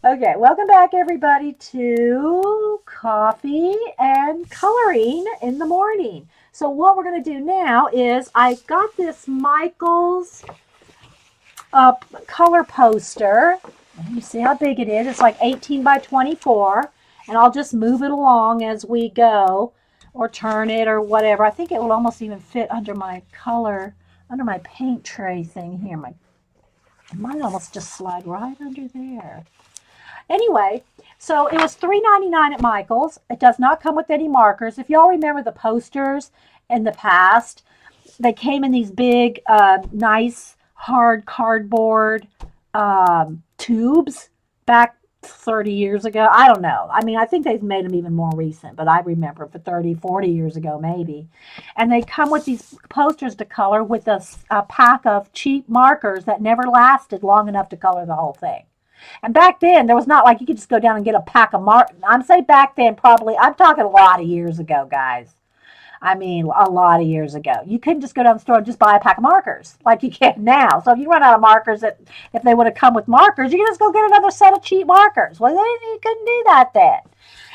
Okay, welcome back everybody to Coffee and Coloring in the Morning. So what we're going to do now is I got this Michael's uh, color poster. You see how big it is. It's like 18 by 24. And I'll just move it along as we go or turn it or whatever. I think it will almost even fit under my color, under my paint tray thing here. It might almost just slide right under there. Anyway, so it was $3.99 at Michael's. It does not come with any markers. If y'all remember the posters in the past, they came in these big, nice, hard cardboard tubes back 30 years ago. I don't know. I mean, I think they've made them even more recent, but I remember for 30, 40 years ago, maybe. And they come with these posters to color with a pack of cheap markers that never lasted long enough to color the whole thing. And back then, there was not like you could just go down and get a pack of I'm saying back then, probably, I'm talking a lot of years ago, guys. I mean, a lot of years ago. You couldn't just go down the store and just buy a pack of markers like you can now. So if you run out of markers, if they would have come with markers, you can just go get another set of cheap markers. Well, you couldn't do that then.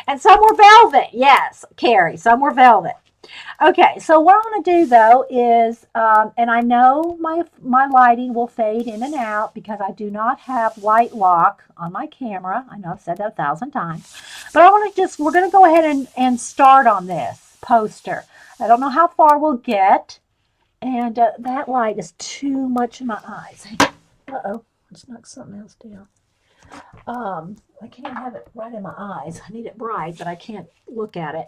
And some were velvet. Yes, Carrie, some were velvet. Okay, so what I'm going to do though is, and I know my lighting will fade in and out because I do not have light lock on my camera. I know I've said that 1,000 times, but we're going to go ahead and start on this poster. I don't know how far we'll get, and that light is too much in my eyes. Uh-oh, let's knock something else down. I can't have it right in my eyes. I need it bright, but I can't look at it.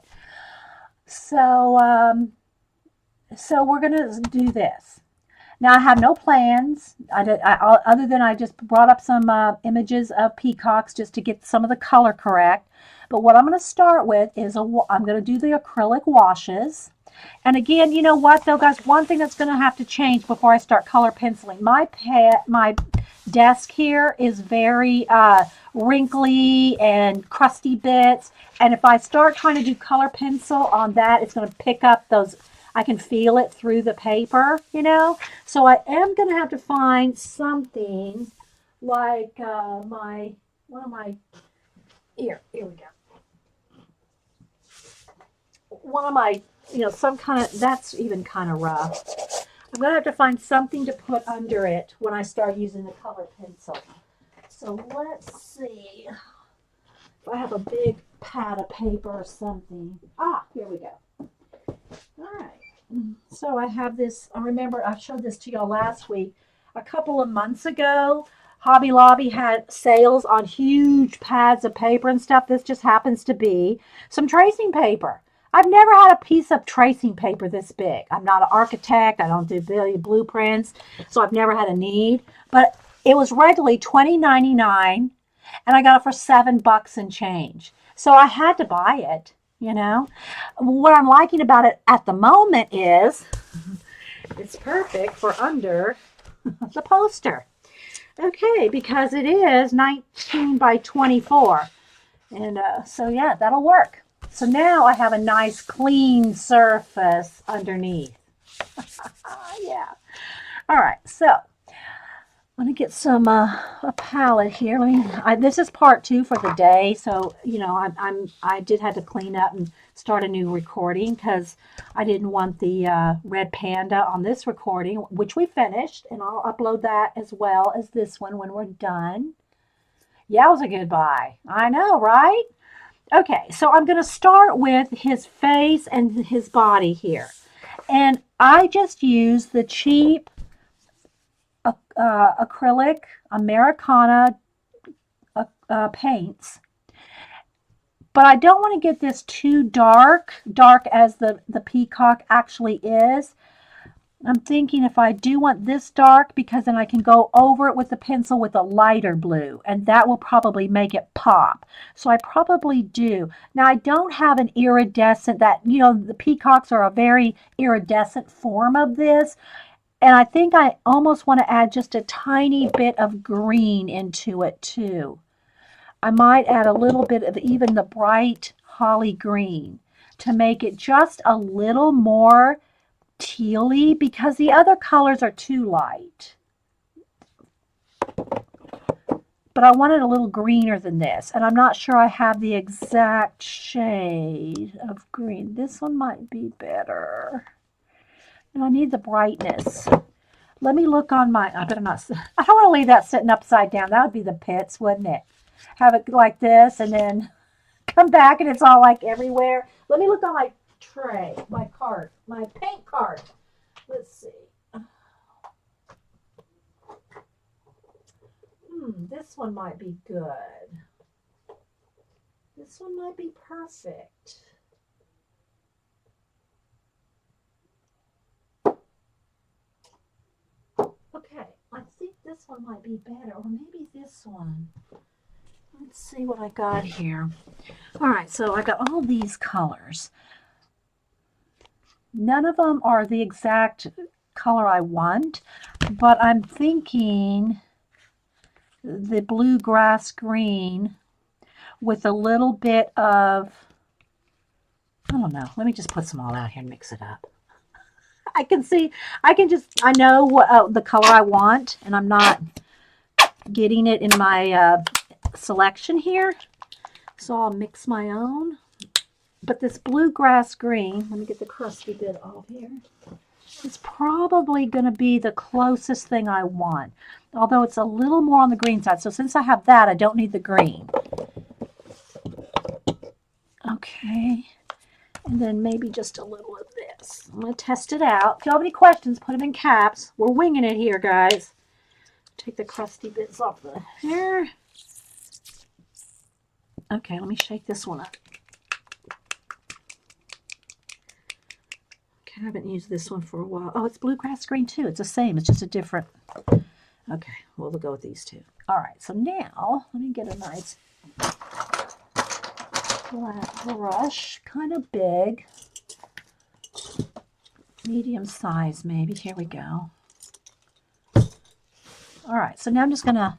So, so we're going to do this. Now, I have no plans other than I just brought up some images of peacocks just to get some of the color correct. But what I'm going to start with is I'm going to do the acrylic washes. And again, you know what, though, guys? One thing that's going to have to change before I start color penciling. My desk here is very wrinkly and crusty bits. And if I start trying to do color pencil on that, it's going to pick up those. I can feel it through the paper, you know. So I am going to have to find something like one of my, here we go. One of my, some kind of, that's even kind of rough. I'm going to have to find something to put under it when I start using the color pencil. So let's see if I have a big pad of paper or something. Here we go. All right. So I have this, I remember I showed this to y'all last week. A couple of months ago, Hobby Lobby had sales on huge pads of paper and stuff. This just happens to be some tracing paper. I've never had a piece of tracing paper this big. I'm not an architect. I don't do blueprints, so I've never had a need. But it was regularly $20.99, and I got it for $7 and change. So I had to buy it, you know. What I'm liking about it at the moment is it's perfect for under the poster. Okay, because it is 19 by 24. And so, yeah, that'll work. So now I have a nice clean surface underneath. Yeah. All right, so I'm going to get some a palette here. This is part 2 for the day, so I did have to clean up and start a new recording because I didn't want the red panda on this recording, which we finished, and I'll upload that as well as this one when we're done. Yeah, it was a good buy. I know, right? Okay, so I'm going to start with his face and his body here. And I just use the cheap acrylic Americana paints. But I don't want to get this too dark as the peacock actually is. I'm thinking if I do want this dark, because then I can go over it with the pencil with a lighter blue, and that will probably make it pop. So I probably do. Now, I don't have an iridescent, the peacocks are a very iridescent form of this, and I think I almost want to add just a tiny bit of green into it too. I might add a little bit of even the bright holly green to make it just a little more tealy because the other colors are too light. but I want it a little greener than this, and I'm not sure I have the exact shade of green. This one might be better. And I need the brightness. Let me look on my, I don't want to leave that sitting upside down. That would be the pits, wouldn't it? Have it like this and then come back and it's all like everywhere. Let me look on my tray, my cart, my paint cart. Let's see. This one might be good. This one might be perfect. Okay, I think this one might be better, or maybe this one. Let's see what I got here. All right, so I got all these colors. None of them are the exact color I want, but I'm thinking the bluegrass green with a little bit of, I don't know, let me just put some all out here and mix it up. I know what the color I want, and I'm not getting it in my selection here, so I'll mix my own. But this bluegrass green, let me get the crusty bit off here, is probably going to be the closest thing I want, although it's a little more on the green side. So since I have that, I don't need the green. Okay, and then maybe just a little of this. I'm going to test it out. If you have any questions, put them in caps. We're winging it here, guys. Take the crusty bits off the hair. Okay, let me shake this one up. Okay, I haven't used this one for a while. Oh, it's bluegrass green too. It's the same. It's just a different. Okay, we'll go with these two. All right, so now let me get a nice flat brush, kind of big, medium size maybe. Here we go. All right, so now I'm just gonna,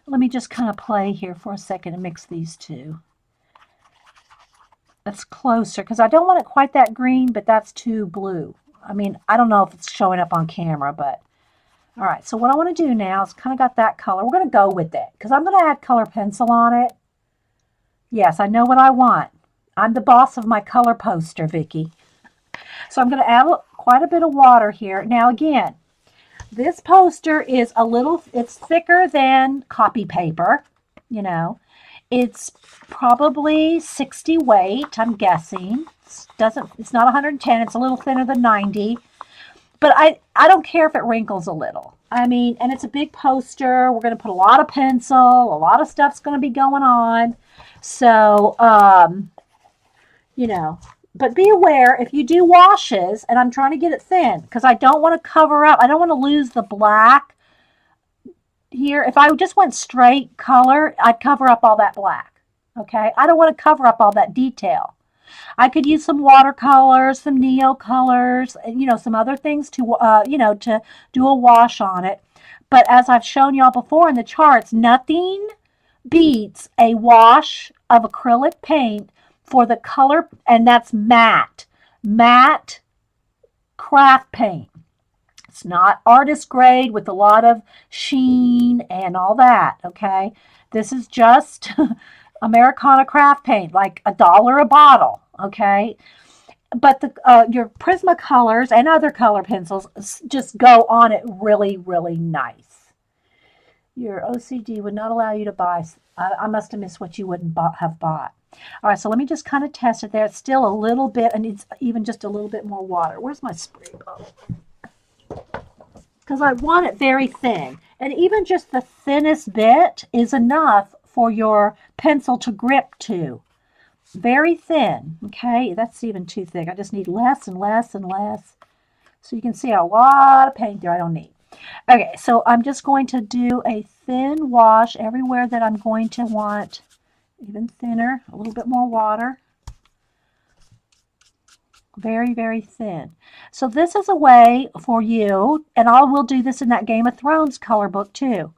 let me just kind of play here for a second and mix these two. That's closer because I don't want it quite that green, but that's too blue. I mean, I don't know if it's showing up on camera, but all right. So what I want to do now is kind of got that color. We're going to go with it because I'm going to add color pencil on it. Yes, I know what I want. I'm the boss of my color poster, Vicki. So I'm going to add quite a bit of water here. Now again, this poster is a little, it's thicker than copy paper, you know. It's probably 60 weight, I'm guessing. It's not 110, it's a little thinner than 90. But I don't care if it wrinkles a little. I mean, and it's a big poster. We're going to put a lot of pencil. A lot of stuff's going to be going on. So, you know, but be aware if you do washes, and I'm trying to get it thin because I don't want to cover up. I don't want to lose the black here. If I just went straight color, I'd cover up all that black. Okay, I don't want to cover up all that detail. I could use some watercolors, some neo colors, and you know, some other things to you know, to do a wash on it. But as I've shown y'all before in the charts, nothing beats a wash of acrylic paint for the color, and that's matte craft paint. It's not artist grade with a lot of sheen and all that, okay? This is just Americana craft paint, like $1 a bottle, okay? But the your Prismacolors and other color pencils just go on it really, really nice. Your OCD would not allow you to buy. I must have missed what you wouldn't have bought. All right, so let me just kind of test it there. It's still a little bit, and it's even just a little bit more water. Where's my spray bottle? Because I want it very thin. And even just the thinnest bit is enough for your pencil to grip to. Very thin, okay? That's even too thick. I just need less and less and less. So you can see a lot of paint there I don't need. Okay, so I'm just going to do a thin wash everywhere that I'm going to want even thinner, a little bit more water. Very, very thin. So this is a way for you, and I will do this in that Game of Thrones color book too.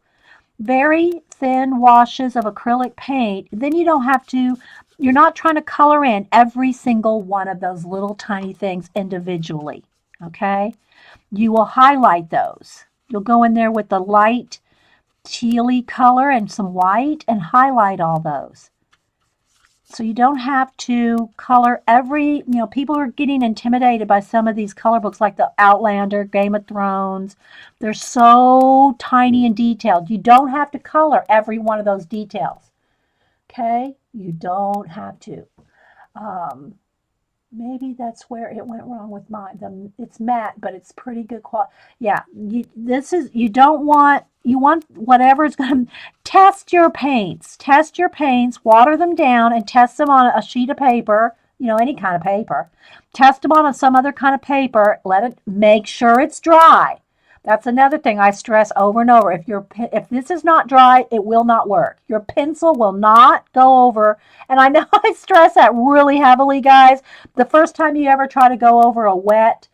Very thin washes of acrylic paint. Then you don't have to, you're not trying to color in every single one of those little tiny things individually, okay? You will highlight those. You'll go in there with the light tealy color and some white and highlight all those. So you don't have to color every, people are getting intimidated by some of these color books like the Outlander, Game of Thrones. They're so tiny and detailed. You don't have to color every one of those details. Okay? You don't have to. Maybe that's where it went wrong with mine. It's matte, but it's pretty good quality. Yeah, you want whatever's going to test your paints. Test your paints, water them down, and test them on a sheet of paper, any kind of paper. Test them on some other kind of paper. Make sure it's dry. That's another thing I stress over and over. If this is not dry, it will not work. Your pencil will not go over. And I know I stress that really heavily, guys. The first time you ever try to go over a wet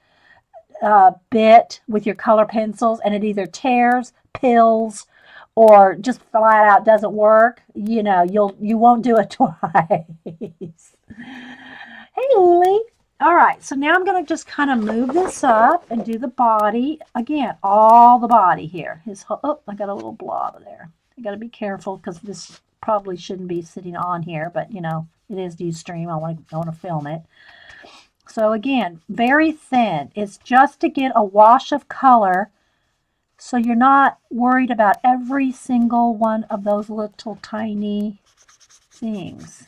bit with your color pencils and it either tears, pills, or just flat out doesn't work, you won't do it twice. Hey, Lily. All right, so now I'm going to just kind of move this up and do the body. Again, all the body here. I got a little blob there. I got to be careful because this probably shouldn't be sitting on here, but, it is Ustream. I want to film it. So again, very thin. It's just to get a wash of color so you're not worried about every single one of those little tiny things.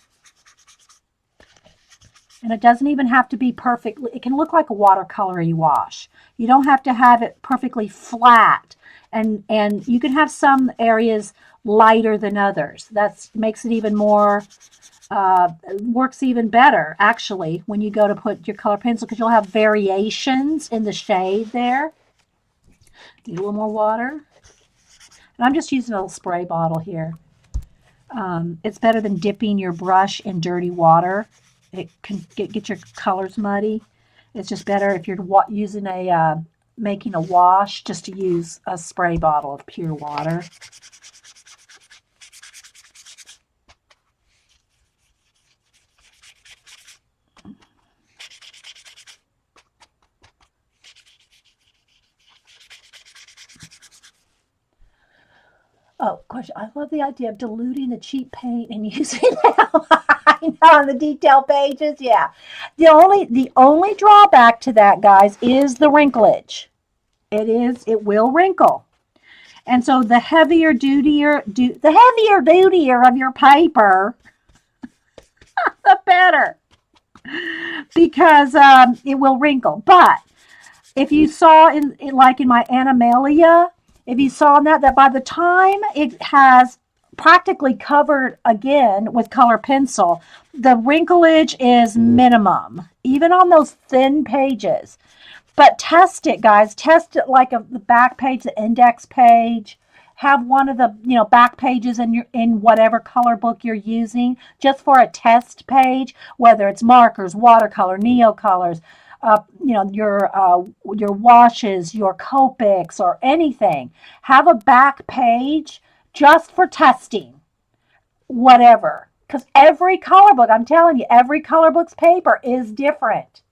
And it doesn't even have to be perfect. It can look like a watercolory wash. You don't have to have it perfectly flat. And you can have some areas lighter than others. That makes it even more, works even better, actually, when you go to put your color pencil, because you'll have variations in the shade there. Need a little more water. And I'm just using a little spray bottle here. It's better than dipping your brush in dirty water. It can get your colors muddy. It's just better if you're using making a wash, just to use a spray bottle of pure water. Oh, question. I love the idea of diluting the cheap paint and using that. I know, on the detail pages. Yeah. The only drawback to that, guys, is the wrinklage. It will wrinkle. And so the heavier dutier of your paper, the better. Because it will wrinkle. But if you saw in my Animalia, if you saw that by the time it has practically covered again with color pencil, the wrinklage is minimum, even on those thin pages. But test it, guys. Test it like the back page, the index page. Have one of the back pages in whatever color book you're using, just for a test page, whether it's markers, watercolor, neocolors, your washes, your Copics, or anything. Have a back page just for testing, whatever. Because every color book, I'm telling you, every color book's paper is different.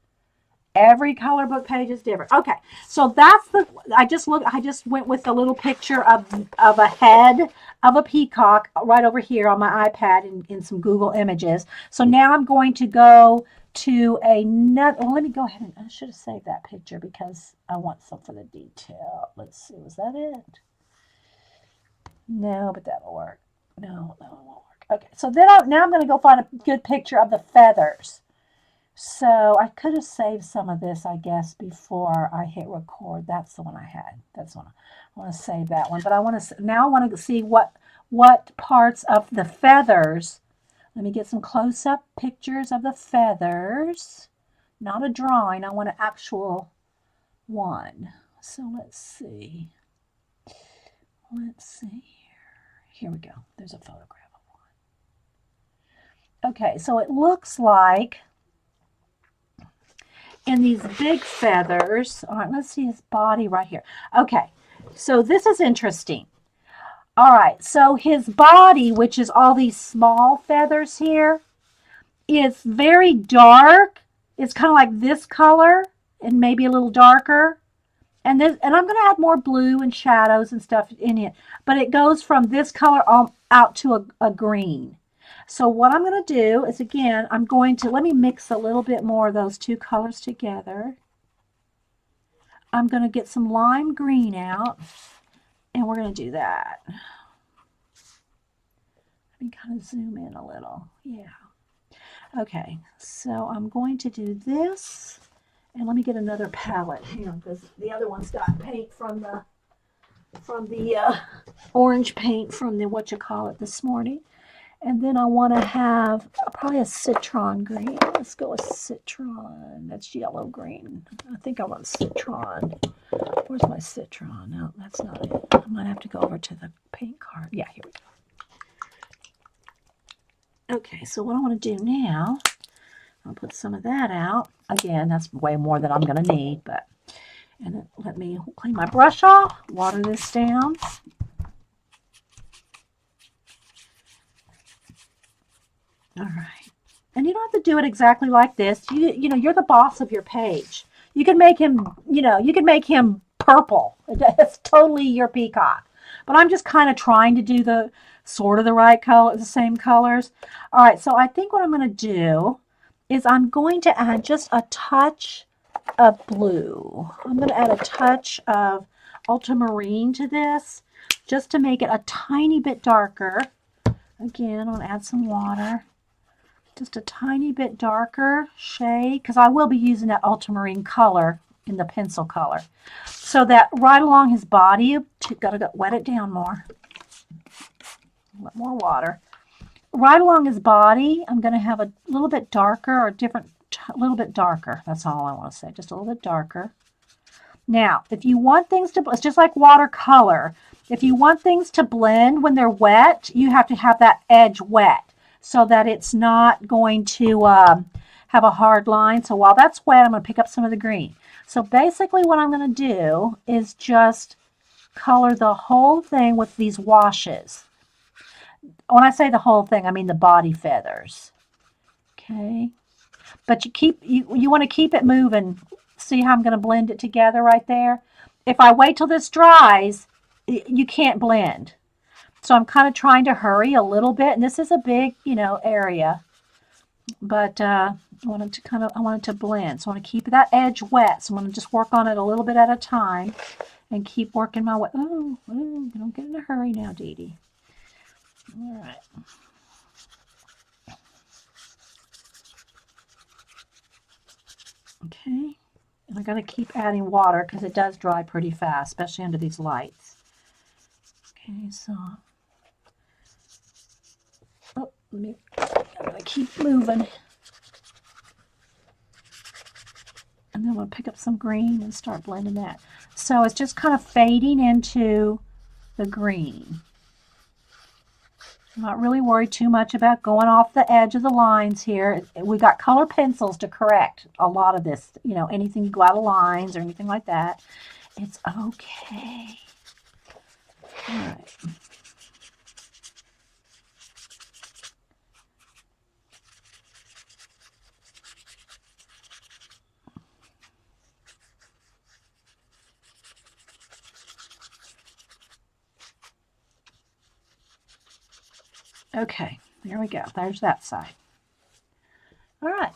Every color book page is different. Okay, so I just went with a little picture of a head of a peacock right over here on my iPad in some Google Images. So now I'm going to go to another. Well, let me go ahead and I should have saved that picture because I want some for the detail. Let's see, was that it? No, but that'll work. No, it won't work. Okay, so now I'm going to go find a good picture of the feathers. So I could have saved some of this, I guess, before I hit record. That's the one I had. That's the one. I want to save that one. But I want to see what parts of the feathers. Let me get some close-up pictures of the feathers. Not a drawing. I want an actual one. So let's see. Let's see here. Here we go. There's a photograph of one. Okay, so it looks like in these big feathers. All right, let's see his body right here. Okay, so this is interesting. All right, so his body, which is all these small feathers here, is very dark. It's kind of like this color and maybe a little darker. And I'm going to add more blue and shadows and stuff in it. But it goes from this color out to a green. So what I'm going to do is, again, let me mix a little bit more of those two colors together. I'm going to get some lime green out, and we're going to do that. Let me kind of zoom in a little. Yeah. Okay, so I'm going to do this, and let me get another palette here because the other one's got paint from the orange paint from the this morning. And then I want to have probably a citron green. Let's go with citron. That's yellow green. I think I want citron. Where's my citron? No, that's not it. I might have to go over to the paint card. Yeah, here we go. Okay, so what I want to do now, I'll put some of that out. Again, that's way more than I'm going to need, but and then let me clean my brush off, water this down. All right. And you don't have to do it exactly like this. You know, you're the boss of your page. You can make him, you can make him purple. It's totally your Peacock. But I'm just kind of trying to do the sort of the right color, the same colors. All right, so I think what I'm going to do is I'm going to add just a touch of blue. I'm going to add a touch of ultramarine to this just to make it a tiny bit darker. Again, I'm going to add some water. Just a tiny bit darker shade, because I will be using that ultramarine color in the pencil color. So that right along his body, gotta wet it down more. A little more water. Right along his body, I'm going to have a little bit darker or a little bit darker. That's all I want to say, just a little bit darker. Now, if you want things to, it's just like watercolor. If you want things to blend when they're wet, you have to have that edge wet, so that it's not going to have a hard line. So while that's wet, I'm going to pick up some of the green. So basically what I'm going to do is just color the whole thing with these washes. When I say the whole thing, I mean the body feathers. Okay. But you want to keep it moving. See how I'm going to blend it together right there? If I wait till this dries, you can't blend. So I'm kind of trying to hurry a little bit, and this is a big, area. But I want it to blend. So I want to keep that edge wet. So I'm going to just work on it a little bit at a time and keep working my way. Oh, don't get in a hurry now, Dee Dee. All right. Okay. And I got to keep adding water because it does dry pretty fast, especially under these lights. Okay, so I'm gonna keep moving. And then I'm gonna pick up some green and start blending that. So it's just kind of fading into the green. I'm not really worried too much about going off the edge of the lines here. We got color pencils to correct a lot of this, anything you go out of lines or anything like that. It's okay. All right. Okay, there we go. There's that side. All right.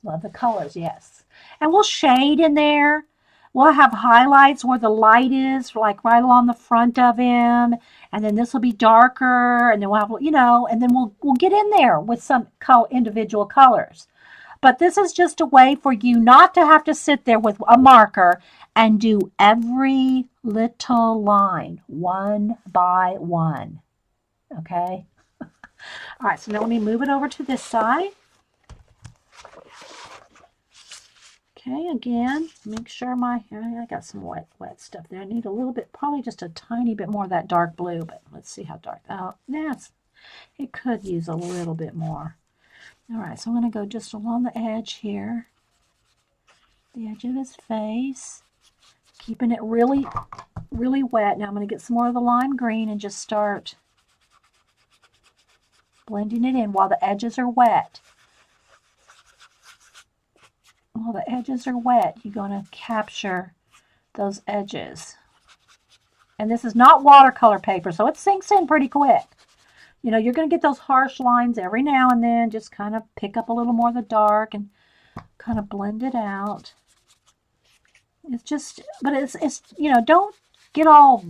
Love the colors, yes. And we'll shade in there. We'll have highlights where the light is, like right along the front of him. And then this will be darker. And then we'll have, and then we'll get in there with some individual colors. But this is just a way for you not to have to sit there with a marker and do every little line one by one. Okay. All right, so now let me move it over to this side. Okay, again, make sure I got some wet stuff there. I need a little bit, probably just a tiny bit more of that dark blue, but let's see how dark. Oh, it could use a little bit more. All right, so I'm going to go just along the edge here, the edge of his face, keeping it really, really wet. Now I'm going to get some more of the lime green and just start blending it in while the edges are wet. While the edges are wet, you're going to capture those edges. And this is not watercolor paper, so it sinks in pretty quick. You know, you're going to get those harsh lines every now and then. Just kind of pick up a little more of the dark and kind of blend it out. It's just, but it's you know, don't get all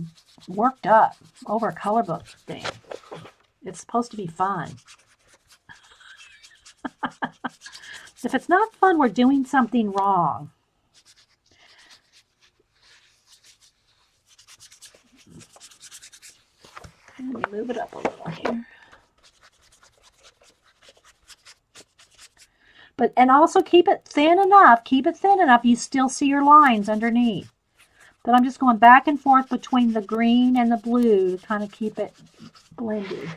worked up over a color book thing. It's supposed to be fun. If it's not fun, we're doing something wrong. Let me move it up a little here. And also keep it thin enough you still see your lines underneath. But I'm just going back and forth between the green and the blue to kind of keep it blended.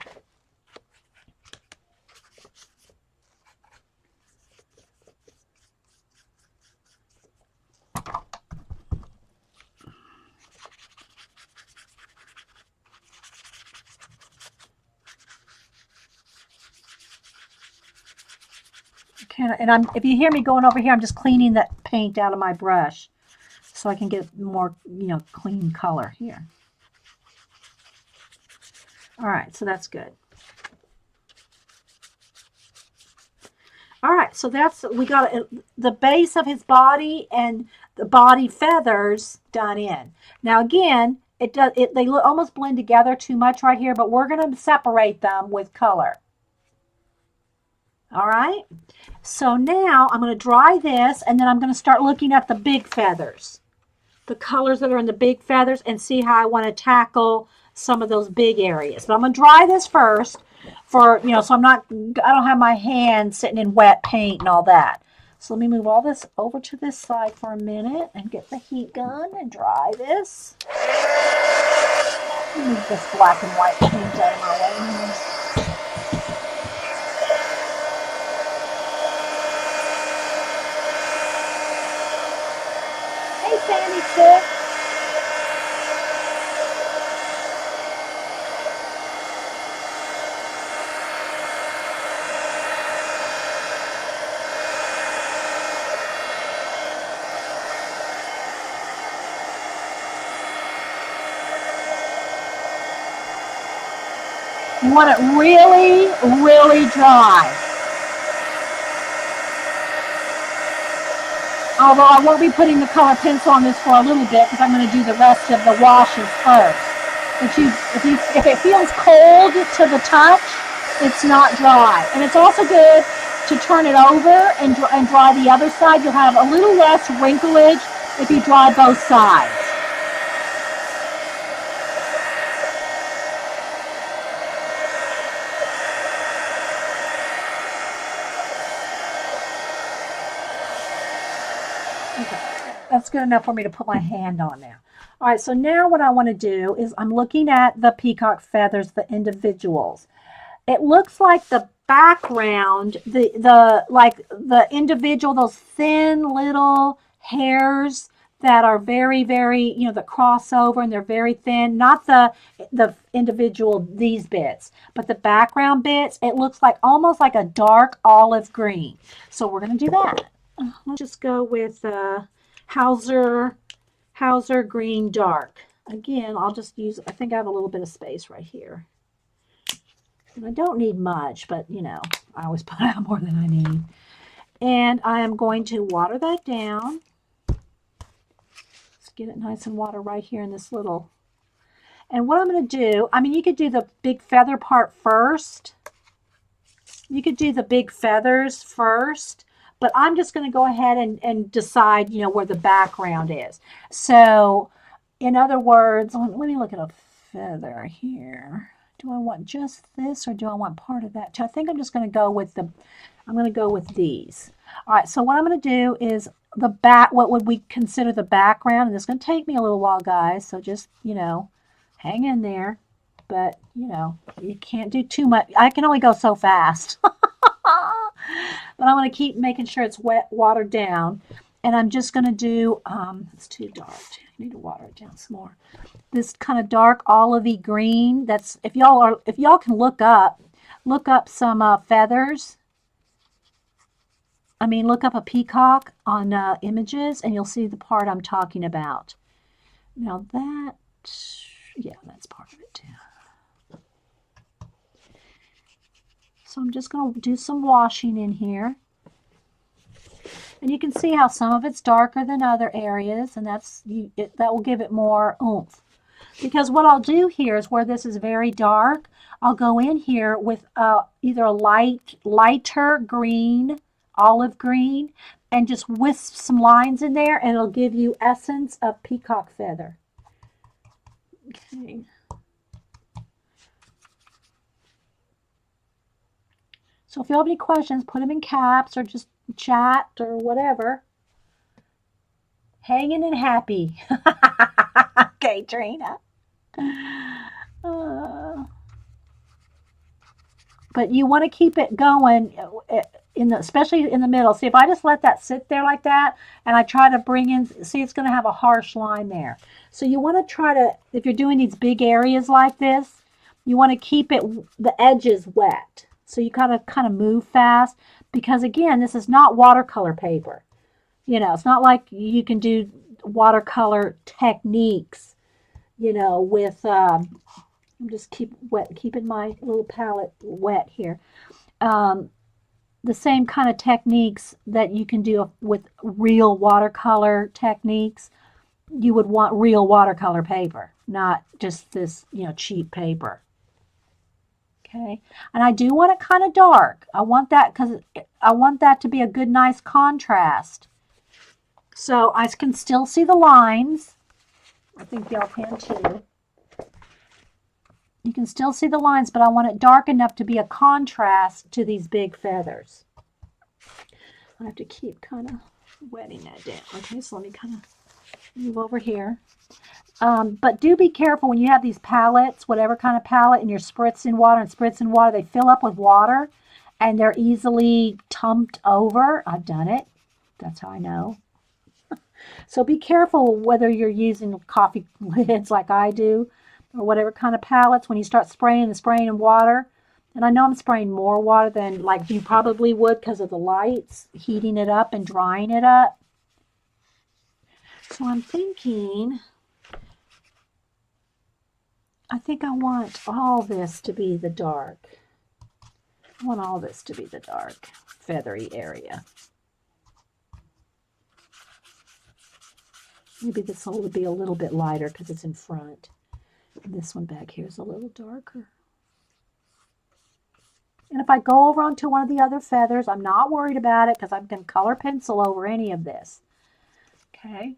And if you hear me going over here, I'm just cleaning that paint out of my brush so I can get more, you know, clean color here. All right, so that's good. All right, so we got the base of his body and the body feathers done in. Now again, they almost blend together too much right here, but we're going to separate them with color. All right, so now I'm going to dry this, and then I'm going to start looking at the big feathers, the colors that are in the big feathers, and see how I want to tackle some of those big areas. But I'm going to dry this first for, you know, so I don't have my hand sitting in wet paint and all that. So let me move all this over to this side for a minute and get the heat gun and dry this. Move this black and white paint out of my way. Sandy Stick. You want it really, really dry. Although I won't be putting the color pencil on this for a little bit because I'm going to do the rest of the washes first. If it feels cold to the touch, it's not dry. And it's also good to turn it over and dry the other side. You'll have a little less wrinklage if you dry both sides. Okay, that's good enough for me to put my hand on now. All right, so now what I want to do is I'm looking at the peacock feathers, the individuals. It looks like the background, the individual, those thin little hairs that are very, very, you know, that cross over and they're very thin, not the individual, these bits, but the background bits, it looks like almost like a dark olive green. So we're going to do that. Let's just go with Hauser Green Dark. Again, I'll just use, I think I have a little bit of space right here. And I don't need much, but, you know, I always put out more than I need. And I am going to water that down. Let's get it nice and water right here in this little. And what I'm going to do, I mean, you could do the big feather part first. You could do the big feathers first. But I'm just going to go ahead and decide, you know, where the background is. So, in other words, let me look at a feather here. Do I want just this or do I want part of that? I think I'm just going to go with these. All right, so what I'm going to do is what would we consider the background? And this is going to take me a little while, guys. So just, you know, hang in there. But, you know, you can't do too much. I can only go so fast. But I'm going to keep making sure it's watered down. And I'm just going to do, it's too dark. I need to water it down some more. This kind of dark olivey green. That's, if y'all can look up some feathers. I mean, look up a peacock on images and you'll see the part I'm talking about. Now that, yeah, that's part of it too. So I'm just going to do some washing in here. And you can see how some of it's darker than other areas, and that will give it more oomph. Because what I'll do here is where this is very dark, I'll go in here with either a lighter green, olive green, and just wisp some lines in there, and it'll give you essence of peacock feather. Okay. So if you have any questions, put them in caps or just chat or whatever. Hanging and happy. Okay, Trina. But you want to keep it going especially in the middle. See, if I just let that sit there like that and I try to bring in, see, it's going to have a harsh line there. So you want to try to, if you're doing these big areas like this, you want to keep the edges wet. So you kind of move fast, because again, this is not watercolor paper. It's not like you can do watercolor techniques, with I'm just keeping my little palette wet here. The same kind of techniques that you can do with real watercolor techniques, you would want real watercolor paper, not just this, cheap paper. Okay, and I do want it kind of dark. I want that because I want that to be a good, nice contrast. So I can still see the lines. I think y'all can too. You can still see the lines, but I want it dark enough to be a contrast to these big feathers. I have to keep kind of wetting that down. Okay, so let me kind of move over here. But do be careful when you have these palettes, whatever kind of palette, and you're spritzing water, they fill up with water and they're easily tumped over. I've done it. That's how I know. So be careful whether you're using coffee lids like I do, or whatever kind of palettes, when you start spraying in water. And I know I'm spraying more water than like you probably would because of the lights, heating it up and drying it up. So I'm thinking, I think I want all this to be the dark. I want all this to be the dark, feathery area. Maybe this will be a little bit lighter because it's in front. And this one back here is a little darker. And if I go over onto one of the other feathers, I'm not worried about it because I can color pencil over any of this. Okay.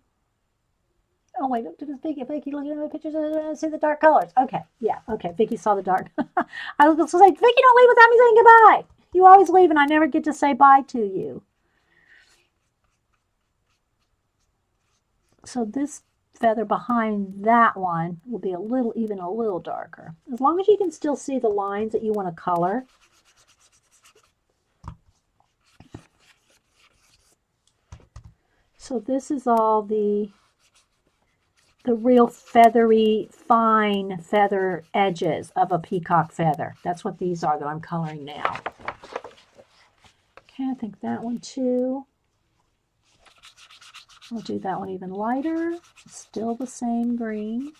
Oh, wait, did Vicky looking at my pictures? See the dark colors. Okay, yeah, okay, Vicky saw the dark. I was going to say, Vicky, don't leave without me saying goodbye. You always leave and I never get to say bye to you. So this feather behind that one will be even a little darker. As long as you can still see the lines that you want to color. So this is all the real feathery, fine feather edges of a peacock feather. That's what these are that I'm coloring now. Okay, I think that one too. I'll do that one even lighter. Still the same green.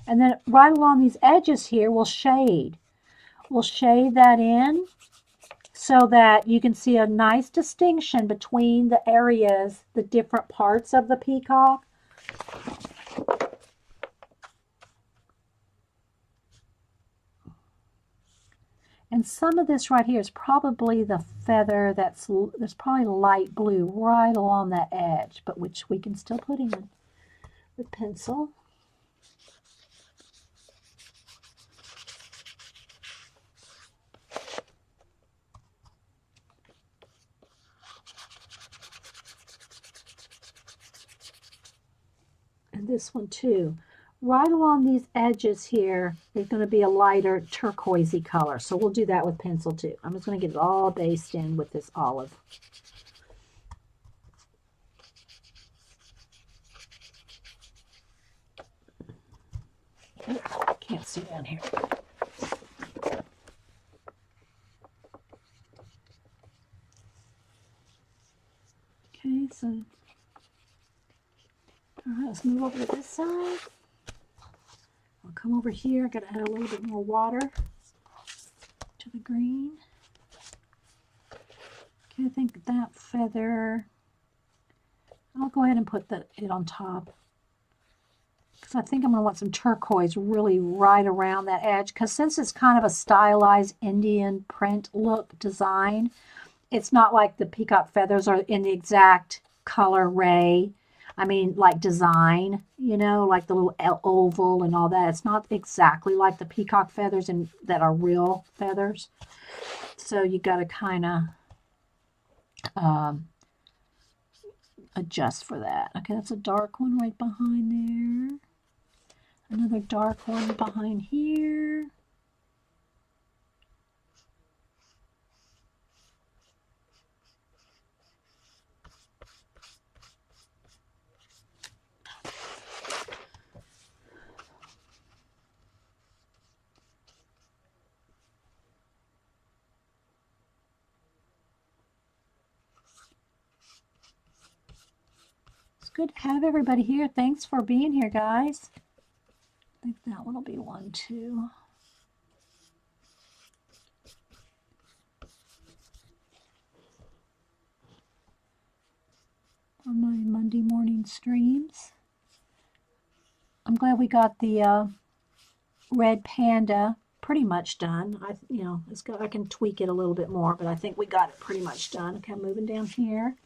And then right along these edges here, we'll shade. We'll shade that in so that you can see a nice distinction between the areas, the different parts of the peacock. And some of this right here is probably the feather there's probably light blue right along that edge, but which we can still put in with pencil. And this one too. Right along these edges here, there's going to be a lighter turquoisey color. So we'll do that with pencil too. I'm just going to get it all based in with this olive. Oh, can't see down here. Okay, so let's move over to this side. I'll come over here. I gotta add a little bit more water to the green. Okay, I think that feather, I'll go ahead and put it on top. Because I think I'm going to want some turquoise really right around that edge. Because since it's kind of a stylized Indian print look design, it's not like the peacock feathers are in the exact color ray. I mean, like design, you know, like the little oval and all that. It's not exactly like the peacock feathers that are real feathers. So you got to kind of adjust for that. Okay, that's a dark one right behind there. Another dark one behind here. It's good to have everybody here. Thanks for being here, guys. I think that one will be one too. On my Monday morning streams. I'm glad we got the red panda pretty much done. I can tweak it a little bit more, but I think we got it pretty much done. Okay, I'm moving down here.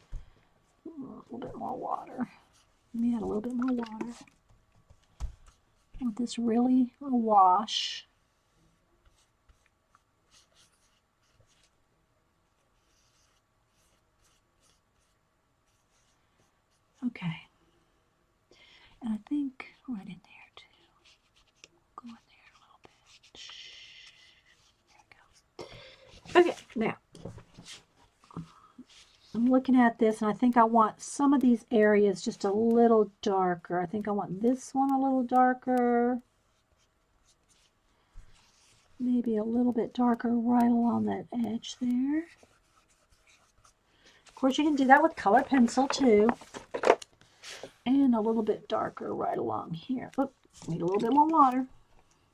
A little bit more water. Let me add a little bit more water. I want this really a wash. Okay. And I think right in there too. Go in there a little bit. There we go. Okay, now I'm looking at this and I think I want some of these areas just a little darker. I think I want this one a little darker. Maybe a little bit darker right along that edge there. Of course, you can do that with color pencil too. And a little bit darker right along here. Oop, need a little bit more water.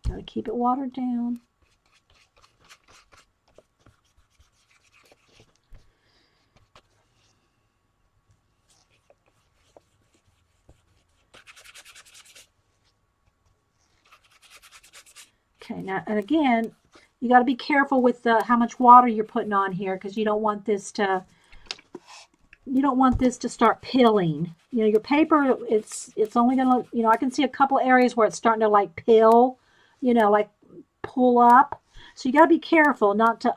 Gotta keep it watered down. Okay, now, and again, you got to be careful with how much water you're putting on here because you don't want this to start pilling. You know, your paper, it's only gonna, you know, I can see a couple areas where it's starting to like pill, you know, like pull up. So you got to be careful not to,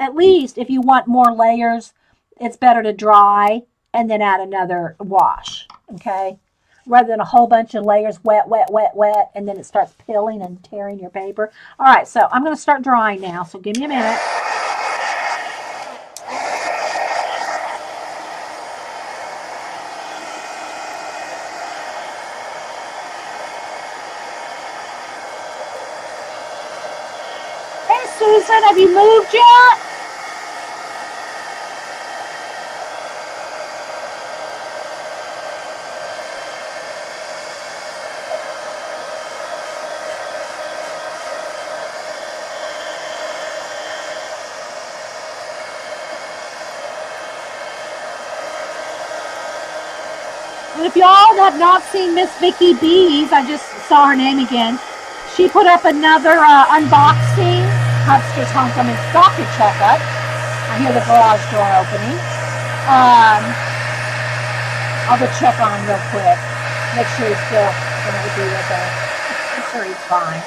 at least if you want more layers, it's better to dry and then add another wash. Okay. Rather than a whole bunch of layers, wet, wet, wet, wet, and then it starts pilling and tearing your paper. All right, so I'm going to start drying now, so give me a minute. Hey, Susan, have you moved yet? And if y'all have not seen Miss Vicky Bees, I just saw her name again. She put up another unboxing. Hubster's Homecoming Stocking Checkup. I hear the garage door opening. I'll go check on him real quick. Make sure he's still going to be with us. I'm sure he's fine.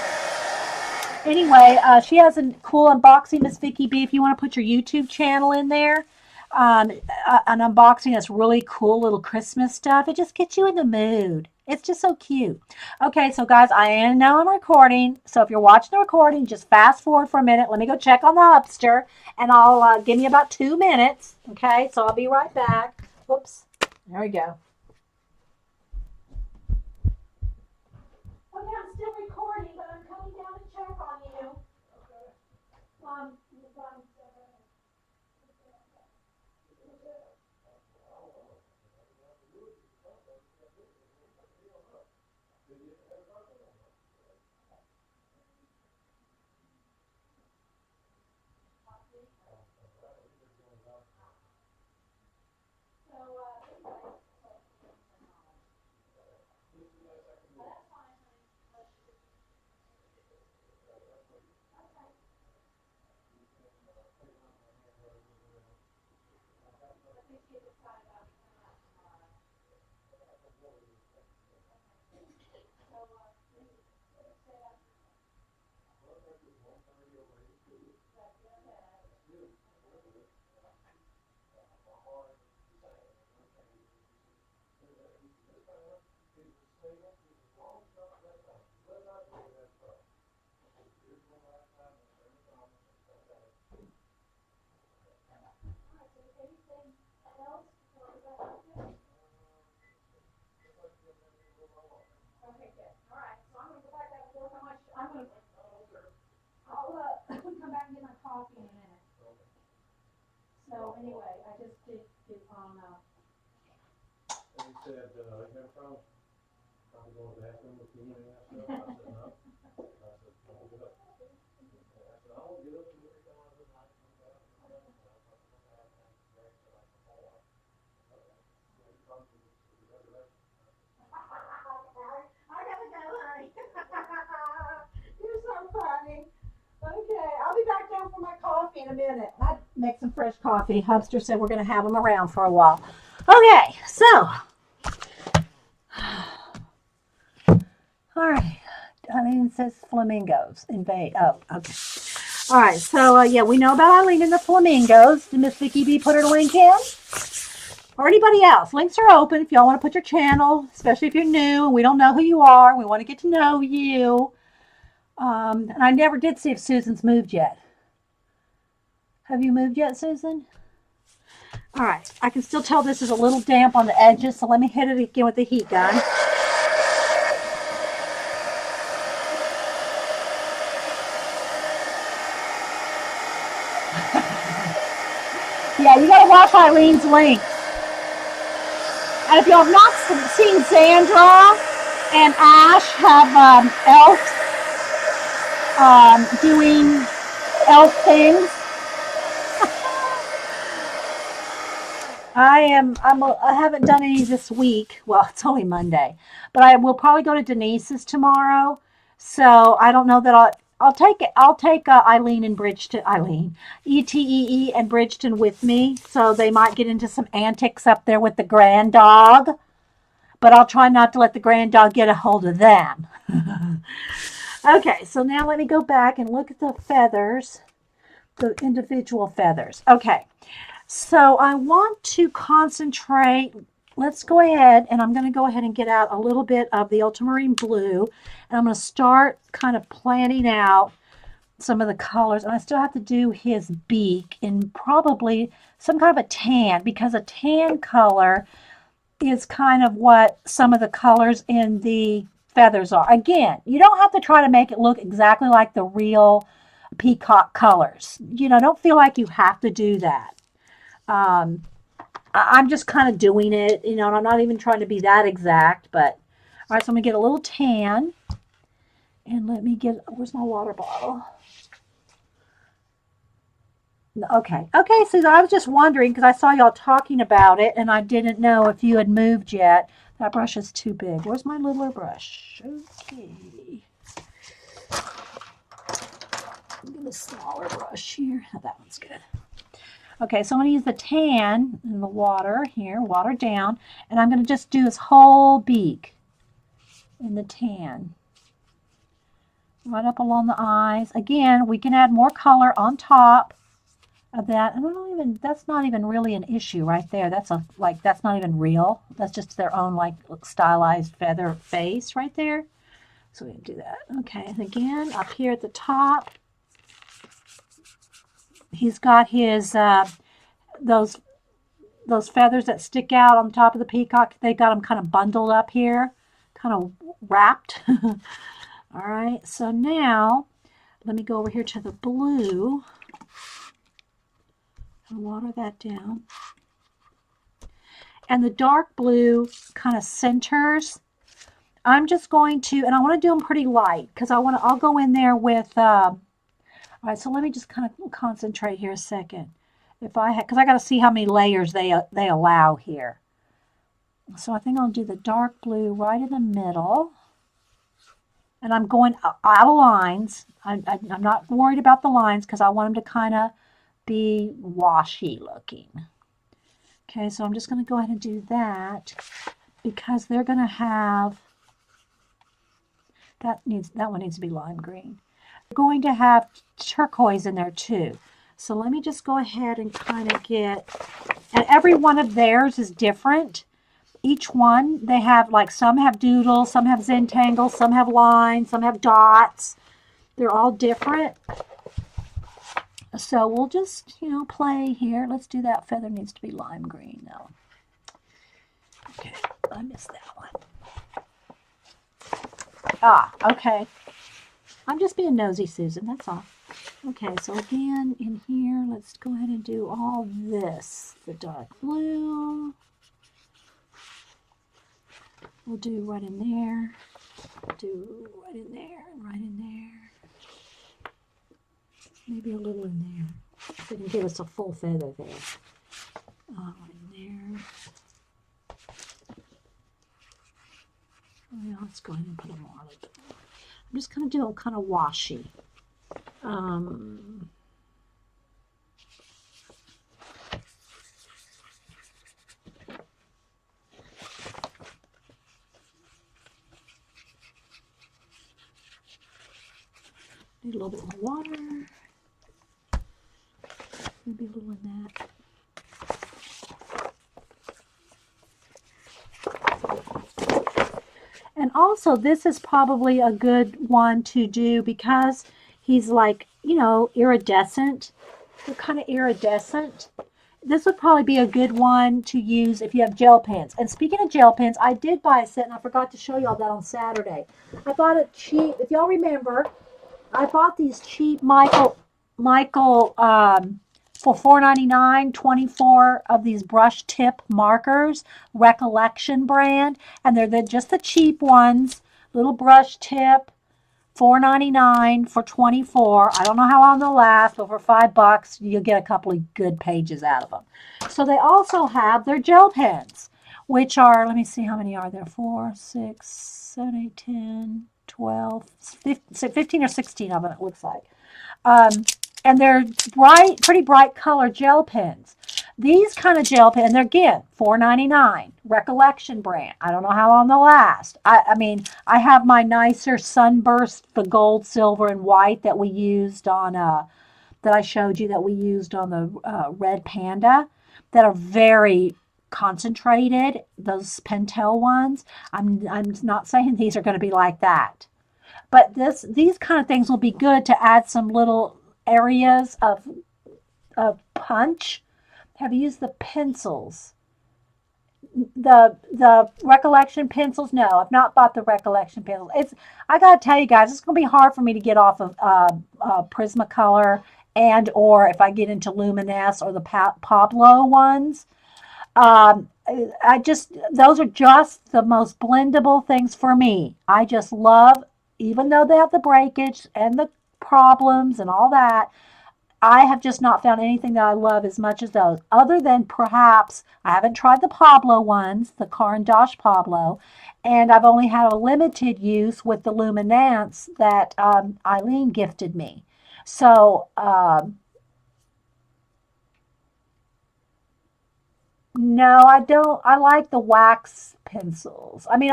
Anyway, she has a cool unboxing, Miss Vicky B. If you want to put your YouTube channel in there, an unboxing that's really cool, little Christmas stuff. It just gets you in the mood. It's just so cute. Okay, so guys, I know I'm recording. So if you're watching the recording, just fast forward for a minute. Let me go check on the Hubster, and I'll give me about 2 minutes. Okay, so I'll be right back. Whoops. There we go. Okay, I'm still recording, but I'm coming down to check on you. Okay. So anyway, I just did it on. And he said, you have a problem? Probably going to the bathroom with me and that stuff. I said, no. I said, don't get up. I said, I won't get up and every time I said, I can come back. I gotta go, honey. You're so funny. Okay, I'll be back down for my coffee in a minute. I make some fresh coffee. Hubster said we're going to have them around for a while. Okay, so. All right. I mean, it says flamingos invade. Oh, okay. All right, so yeah, we know about Eileen and the flamingos. Did Miss Vicky B put her link in? Or anybody else? Links are open if y'all want to put your channel, especially if you're new and we don't know who you are. We want to get to know you. And I never did see if Susan's moved yet. Have you moved yet, Susan? All right. I can still tell this is a little damp on the edges, so let me hit it again with the heat gun. Yeah, you got to watch Eileen's links. And if you have not seen Sandra and Ash have elves doing elf things, I haven't done any this week. Well, it's only Monday, but I will probably go to Denise's tomorrow. So I don't know that I'll take it. I'll take Eileen and Bridgeton, ETEE and Bridgeton with me, so they might get into some antics up there with the grand dog. But I'll try not to let the grand dog get a hold of them. Okay, so now let me go back and look at the feathers, the individual feathers. Okay, so I want to concentrate. Let's go ahead, and I'm going to go ahead and get out a little bit of the ultramarine blue, and I'm going to start kind of planning out some of the colors. And I still have to do his beak in probably some kind of a tan, because a tan color is kind of what some of the colors in the feathers are. Again, you don't have to try to make it look exactly like the real peacock colors. You know, don't feel like you have to do that. I'm just kind of doing it, you know, and I'm not even trying to be that exact, but all right, so I'm going to get a little tan, and let me get, where's my water bottle? Okay, Susan, I was just wondering because I saw y'all talking about it, and I didn't know if you had moved yet. That brush is too big. Where's my littler brush? Okay. I'll get a smaller brush here. Oh, that one's good. Okay, so I'm going to use the tan in the water here, water down, and I'm going to just do his whole beak in the tan. Right up along the eyes. Again, we can add more color on top of that. And that's not even really an issue right there. That's that's not even real. That's just their own like stylized feather face right there. So we can do that. Okay, and again, up here at the top, he's got his those feathers that stick out on top of the peacock. They got them kind of bundled up here, kind of wrapped. All right, so now let me go over here to the blue and water that down. And the dark blue kind of centers. I'm just going to, and I want to do them pretty light because I'll go in there with, all right, so let me just kind of concentrate here a second. Because I got to see how many layers they allow here. So I think I'll do the dark blue right in the middle. And I'm going out of lines. I'm not worried about the lines because I want them to kind of be washy looking. Okay, so I'm just going to go ahead and do that because they're going to have, that one needs to be lime green. We're going to have turquoise in there too. So let me just go ahead and kind of get, and every one of theirs is different. Each one, they have like, some have doodles, some have Zentangles, some have lines, some have dots. They're all different. So we'll just, you know, play here. Let's do that. Feather needs to be lime green though. Okay, I missed that one. Ah, okay. I'm just being nosy, Susan, that's all. Okay, so again, in here, let's go ahead and do all this. The dark blue. We'll do right in there. Do right in there and right in there. Maybe a little in there. So it can give us a full feather there. Right in there. Well, let's go ahead and put them more. I'm just going to do a kind of washy. Need a little bit more water. Maybe a little in that. And also, this is probably a good one to do because he's like, you know, iridescent. They're kind of iridescent. This would probably be a good one to use if you have gel pens. And speaking of gel pens, I did buy a set, and I forgot to show y'all that on Saturday. I bought it cheap. If y'all remember, I bought these cheap Michael for $4.99, 24 of these brush tip markers, Recollection brand, and they're just the cheap ones, little brush tip, $4.99 for 24. I don't know how long they'll last, but for $5, you'll get a couple of good pages out of them. So they also have their gel pens, which are, let me see how many are there, 4, 6, 7, 8, 10, 12, 15 or 16 of them, it looks like. And they're bright, pretty bright color gel pens. These kind of gel pens, they're again $4.99, Recollection brand. I don't know how long they'll last. I mean, I have my nicer Sunburst, the gold, silver, and white that we used on that I showed you that we used on the Red Panda, that are very concentrated. Those Pentel ones. I'm not saying these are going to be like that, but these kind of things will be good to add some little areas of punch. Have you used the pencils? The Recollection pencils? No, I've not bought the Recollection pencils. I gotta tell you guys, it's gonna be hard for me to get off of Prismacolor, and or if I get into Luminous or the Pablo ones. Those are just the most blendable things for me. I just love, even though they have the breakage and the problems and all that, I have just not found anything that I love as much as those. Other than perhaps, I haven't tried the Pablo ones, the Caran d'Ache Pablo, and I've only had a limited use with the Luminance that Eileen gifted me. So, no, I don't. I like the wax pencils. I mean,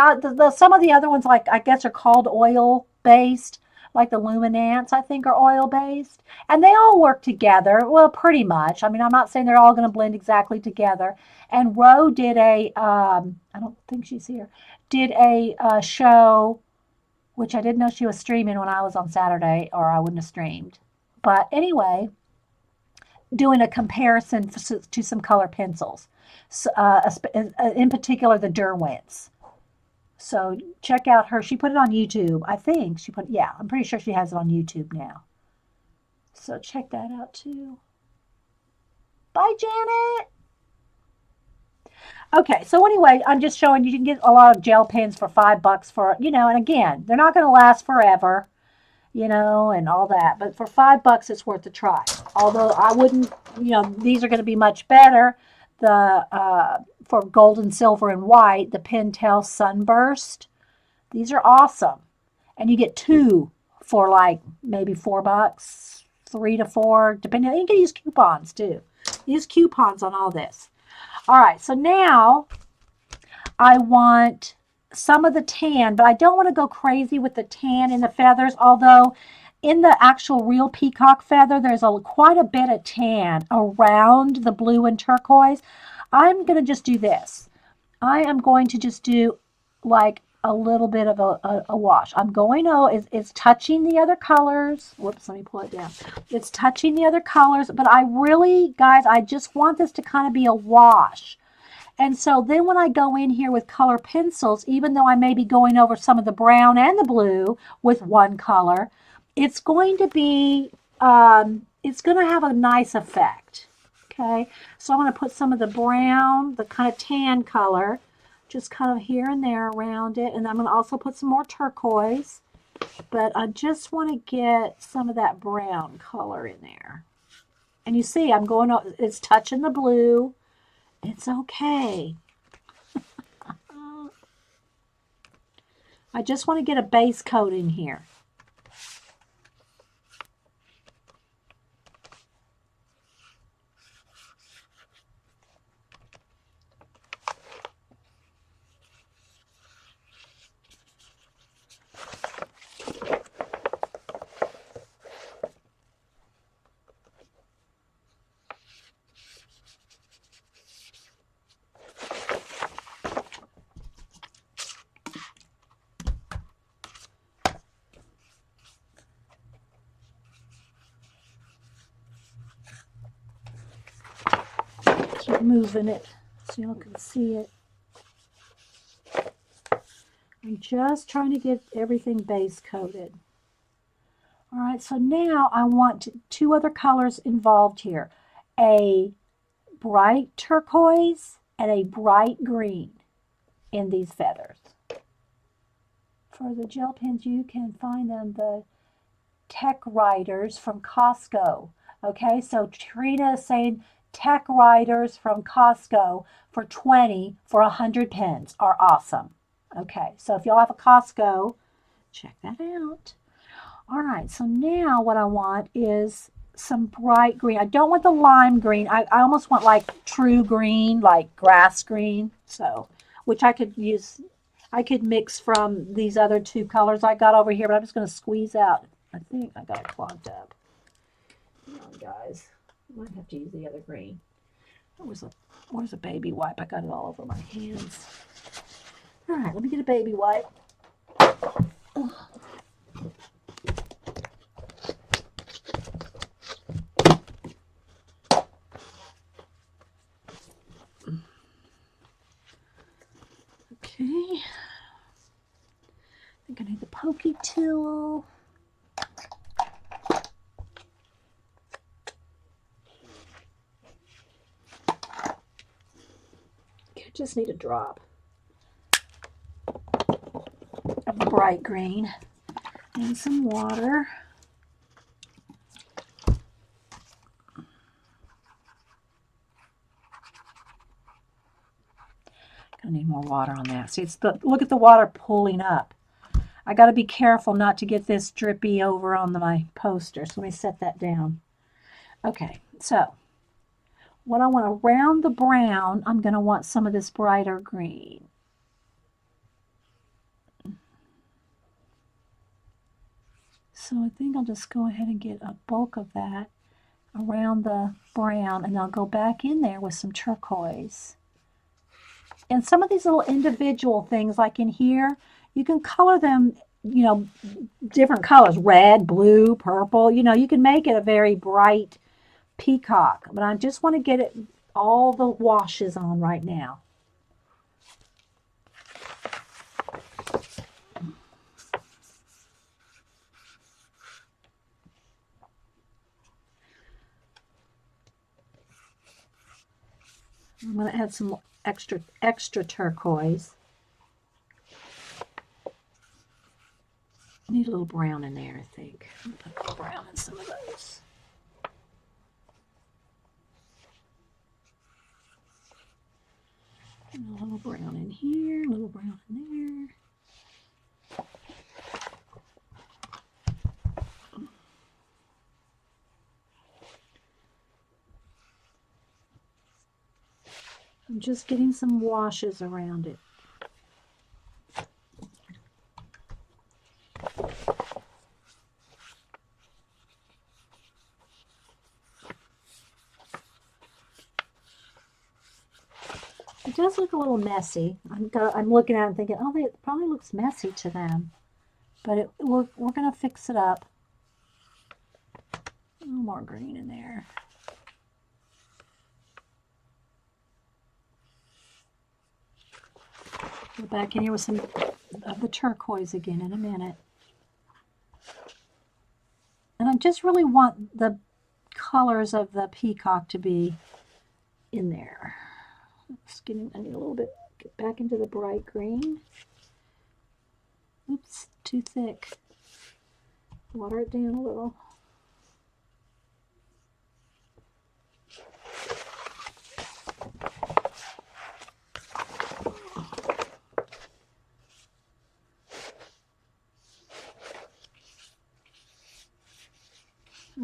some of the other ones, like I guess, are called oil based, like the Luminance, I think, are oil based, and they all work together. Well, pretty much. I mean, I'm not saying they're all going to blend exactly together. And Ro did I don't think she's here. Did a show, which I didn't know she was streaming when I was on Saturday, or I wouldn't have streamed. But anyway, doing a comparison to some color pencils, so, in particular the Derwents. So check out her. She put it on YouTube. I think she put, yeah, I'm pretty sure she has it on YouTube now. So check that out too. Bye, Janet. Okay, so anyway, I'm just showing you can get a lot of gel pens for $5 for, you know, and again, they're not going to last forever, you know, and all that. But for $5, it's worth a try. Although I wouldn't, you know, these are going to be much better. For gold and silver and white, the Pentel Sunburst. These are awesome, and you get two for like maybe $4, 3 to 4, depending. You can use coupons too. Use coupons on all this. All right, so now I want some of the tan, but I don't want to go crazy with the tan in the feathers, although in the actual real peacock feather, there's quite a bit of tan around the blue and turquoise. I'm going to just do this. I am going to just do like a little bit of a wash. I'm going, it's touching the other colors. Whoops, let me pull it down. It's touching the other colors, but I really, guys, I just want this to kind of be a wash. And so then when I go in here with color pencils, even though I may be going over some of the brown and the blue with one color, it's going to be it's going to have a nice effect. Okay, so I'm going to put some of the brown, the kind of tan color, just kind of here and there around it. And I'm going to also put some more turquoise, but I just want to get some of that brown color in there. And you see, it's touching the blue. It's okay. I just want to get a base coat in here. Keep moving it so y'all can see it. I'm just trying to get everything base coated. All right, so now I want two other colors involved here. A bright turquoise and a bright green in these feathers. For the gel pens, you can find them the Tech Riders from Costco. Okay, so Trina is saying Tech Riders from Costco for 20 for 100 pens are awesome. Okay, so if y'all have a Costco, check that out. All right, so now what I want is some bright green. I don't want the lime green. I almost want like true green, like grass green. So, which I could use, I could mix from these other two colors I got over here, but I'm just going to squeeze out. I think I got it clogged up. Come on, guys. I might have to use the other green. Where's a baby wipe? I got it all over my hands. All right, let me get a baby wipe. Okay. I think I need the pokey tool. Okay, just need a drop of the bright green and some water. I need more water on that. See, look at the water pulling up. I got to be careful not to get this drippy over on my poster. So let me set that down. Okay, so what I want around the brown, I'm going to want some of this brighter green. So I think I'll just go ahead and get a bulk of that around the brown, and I'll go back in there with some turquoise. And some of these little individual things, like in here, you can color them, different colors, red, blue, purple. You can make it a very bright peacock. But I just want to get all the washes on right now. I'm going to add some extra turquoise. Need a little brown in there, I think. I'll put a little brown in some of those. And a little brown in here, a little brown in there. I'm just getting some washes around it. It does look a little messy. I'm looking at it and thinking, oh, it probably looks messy to them. But we're going to fix it up. A little more green in there. Go back in here with some of the turquoise again in a minute. And just really want the colors of the peacock to be in there. I need a little bit, get back into the bright green. Oops, too thick. Water it down a little.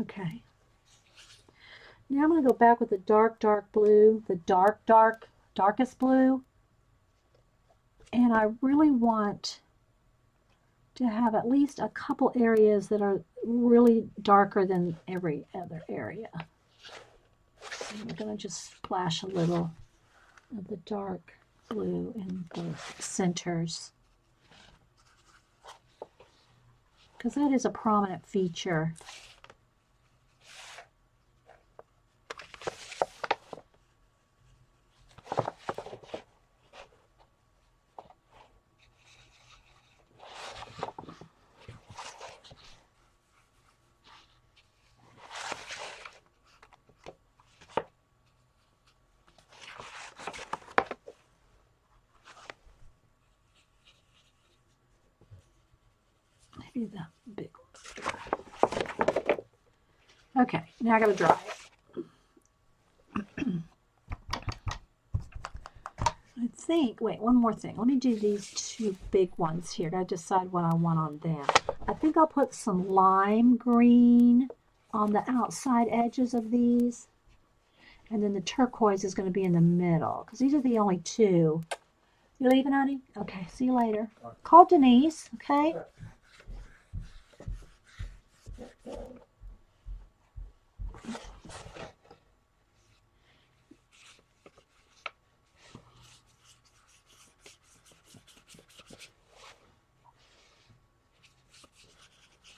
Okay. Now I'm going to go back with the dark blue, the darkest blue. And I really want to have at least a couple areas that are really darker than every other area. So I'm going to just splash a little of the dark blue in the centers, because that is a prominent feature. Maybe the big one. Okay, now I got to dry it. I think, wait, one more thing. Let me do these two big ones here. I decide what I want on them. I think I'll put some lime green on the outside edges of these. And then the turquoise is going to be in the middle, because these are the only two. You leaving, honey? Okay, see you later. Call Denise, okay?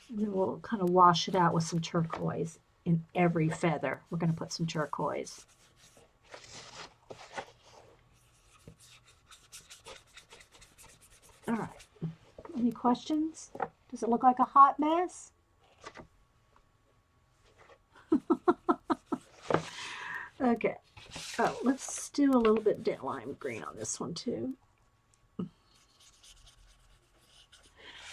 And then we'll kind of wash it out with some turquoise in every feather. We're going to put some turquoise. All right. Any questions? Does it look like a hot mess? Okay. Oh, let's do a little bit lime green on this one too.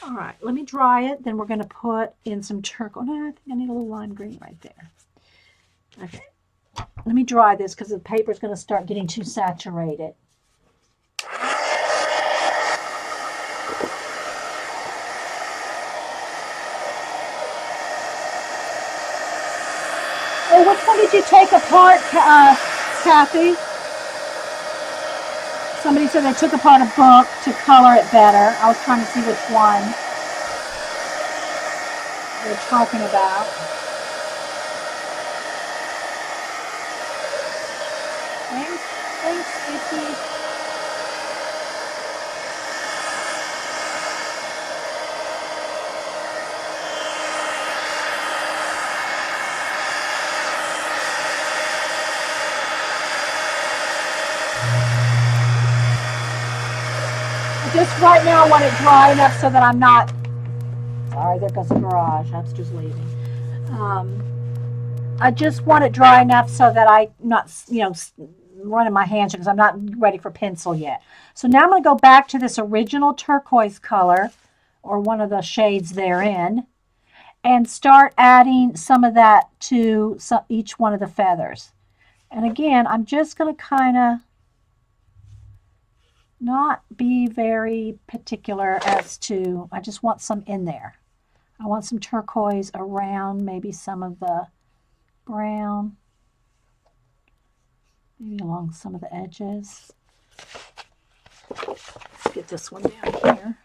All right, let me dry it. Then we're going to put in some turquoise. No, I think I need a little lime green right there. Okay. Let me dry this because the paper is going to start getting too saturated. Hey, which one did you take apart, Kathy? Somebody said they took apart a book to color it better. I was trying to see which one they're talking about. Thanks, Vicky. Just right now I want it dry enough so that I'm not, sorry, there goes the garage, that's just leaving. I just want it dry enough so that I'm not, running my hands because I'm not ready for pencil yet. So now I'm going to go back to this original turquoise color, or one of the shades therein, and start adding some of that to each one of the feathers. And again, I'm just going to kind of not be very particular as to, I just want some in there. I want some turquoise around maybe some of the brown, maybe along some of the edges. Let's get this one down here.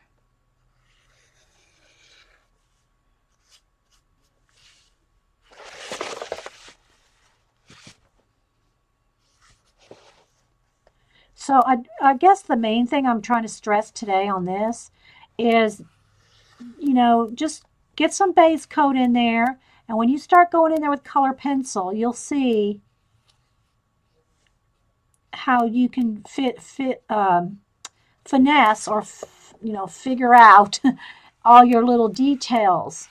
So I guess the main thing I'm trying to stress today on this is, just get some base coat in there. And when you start going in there with color pencil, you'll see how you can finesse or, figure out all your little details.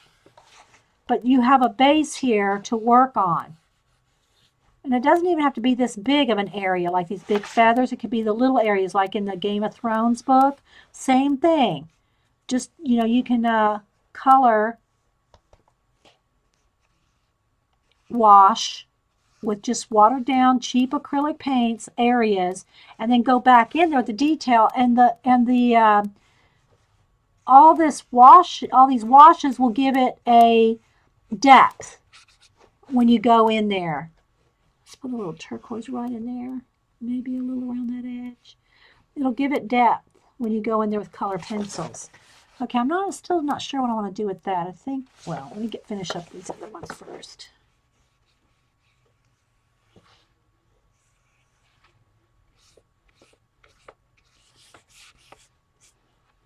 but you have a base here to work on. And it doesn't even have to be this big of an area, like these big feathers. It could be the little areas, like in the Game of Thrones book. Same thing. Just, you can color wash with just watered down cheap acrylic paints areas, and then go back in there with the detail, and the all these washes will give it a depth when you go in there. Let's put a little turquoise right in there, maybe a little around that edge. It'll give it depth when you go in there with color pencils. Okay, I'm still not sure what I want to do with that. I think, well, let me finish up these other ones first.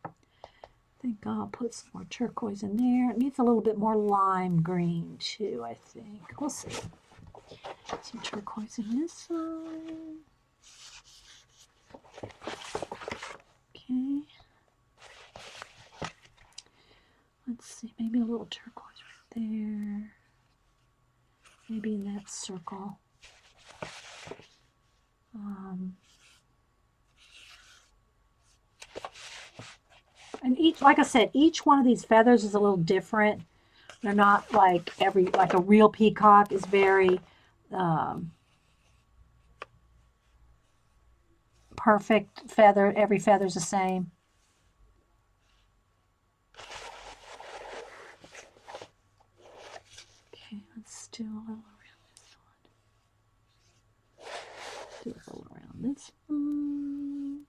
I think I'll put some more turquoise in there. It needs a little bit more lime green too, I think. We'll see. Some turquoise in this side. Okay. Let's see, maybe a little turquoise right there. Maybe in that circle. And like I said, each one of these feathers is a little different. They're not like like a real peacock is very perfect feather. Every feather's the same. Okay, let's do a little around this one. Do a little around this one.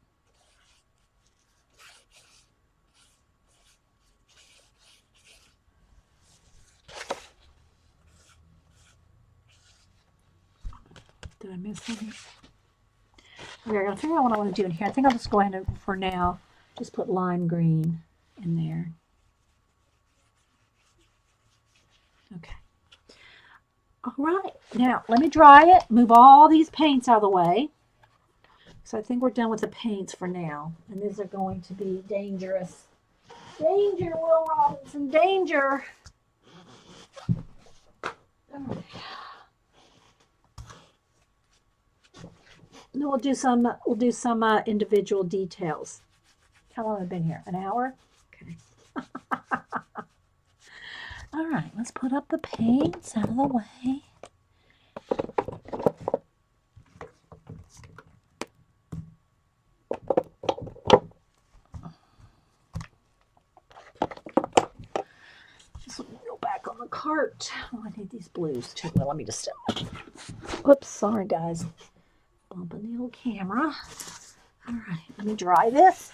Did I miss anything? Okay, I gotta figure out what I want to do in here. I think I'll just go ahead and, for now, just put lime green in there. Okay. All right. Now, let me dry it. Move all these paints out of the way. So I think we're done with the paints for now. And these are going to be dangerous. Danger, Will Robinson, danger. All right. And then we'll do some individual details. How long have I been here? An hour? Okay. All right, let's put up the paints out of the way. Just go back on the cart. Oh, I need these blues too. Well, let me just. Whoops, sorry guys. Bumping the old camera. All right, let me dry this.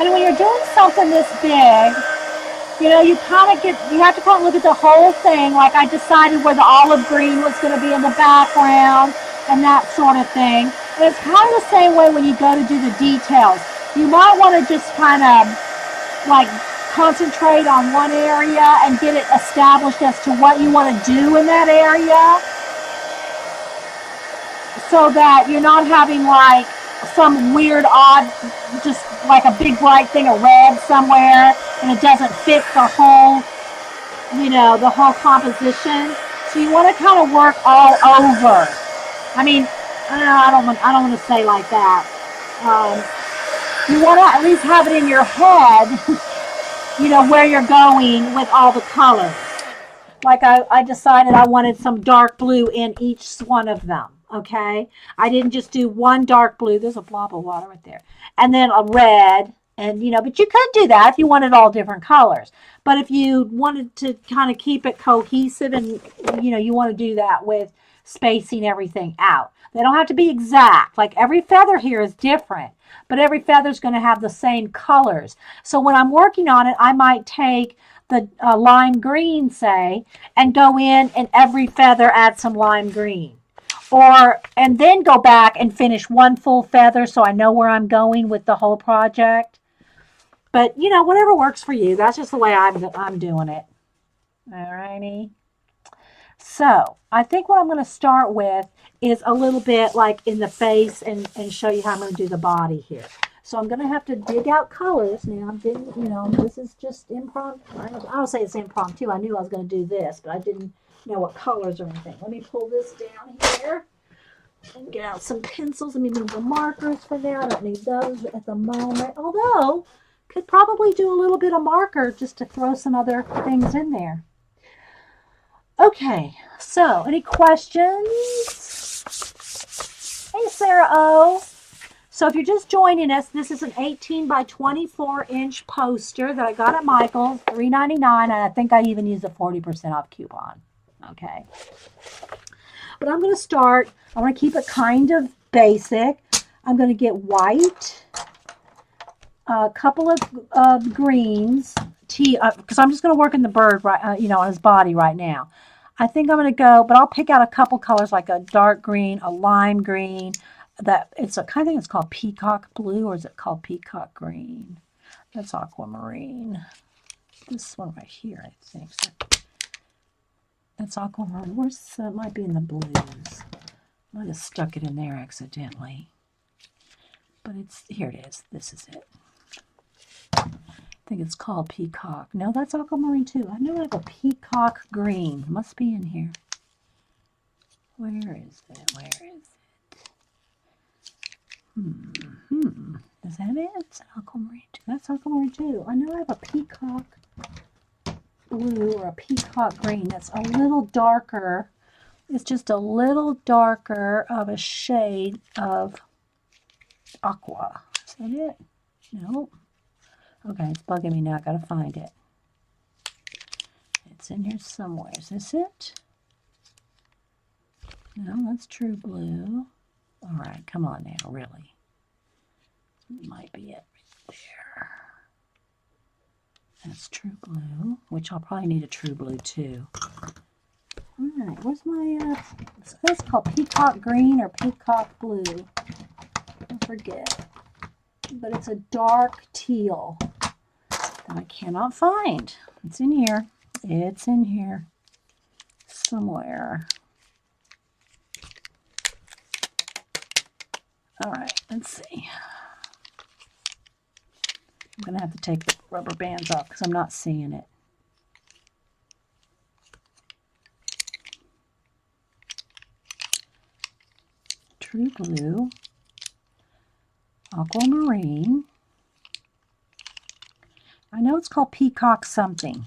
And when you're doing something this big, you have to kind of look at the whole thing. Like I decided where the olive green was going to be in the background and that sort of thing. And it's kind of the same way when you go to do the details. You might want to just kind of like concentrate on one area and get it established as to what you want to do in that area, so that you're not having like some weird odd, just like a big bright thing of red somewhere and it doesn't fit the whole composition. So you want to kind of work all over. I mean, I don't want to say like that. You want to at least have it in your head, where you're going with all the colors. Like I decided I wanted some dark blue in each one of them. Okay, I didn't just do one dark blue. There's a blob of water right there, and then a red, and but you could do that if you wanted all different colors. But if you wanted to kind of keep it cohesive, and you want to do that with spacing everything out. They don't have to be exact. Like every feather here is different, but every feather is going to have the same colors. So when I'm working on it, I might take the lime green, say, and go in and every feather add some lime green. and then go back and finish one full feather so I know where I'm going with the whole project. But whatever works for you. That's just the way I'm doing it. All righty. So I think what I'm going to start with is a little bit like in the face and show you how I'm going to do the body here. So I'm going to have to dig out colors. Now I'm digging, this is just impromptu. I'll say it's impromptu. I knew I was going to do this, but I didn't know what colors or anything. Let me pull this down here and get out some pencils. Let me move the markers for now. I don't need those at the moment. Although, could probably do a little bit of marker just to throw some other things in there. Okay, so any questions? Hey, Sarah O. So if you're just joining us, this is an 18 by 24 inch poster that I got at Michael's, $3.99, and I think I even used a 40% off coupon. Okay. But I'm going to start, I want to keep it kind of basic. I'm going to get white, a couple of greens, because I'm just going to work in the bird, right, on his body right now. I think I'm going to go, but I'll pick out a couple colors like a dark green, a lime green. It's a kind of thing. It's called peacock blue, or is it called peacock green? That's aquamarine. This one right here, I think. So that's aquamarine. It might be in the blues. I might have stuck it in there accidentally. But here it is. This is it. I think it's called peacock. No, that's aquamarine too. I know I have a peacock green. Must be in here. Where is it? Where is it? Is that it? It's aquamarine too. That's aquamarine too. I know I have a peacock blue or a peacock green that's a little darker. It's just a little darker of a shade of aqua. Is that it? No. Okay, it's bugging me now. I gotta find it. It's in here somewhere. Is this it? No, that's true blue. All right, come on now, really. It might be it right there. That's true blue, which I'll probably need a true blue too. All right, where's my, so that's called peacock green or peacock blue. I forget. But it's a dark teal that I cannot find. It's in here. It's in here somewhere. All right, let's see. I'm going to have to take the rubber bands off because I'm not seeing it. True blue, aquamarine. I know it's called peacock something.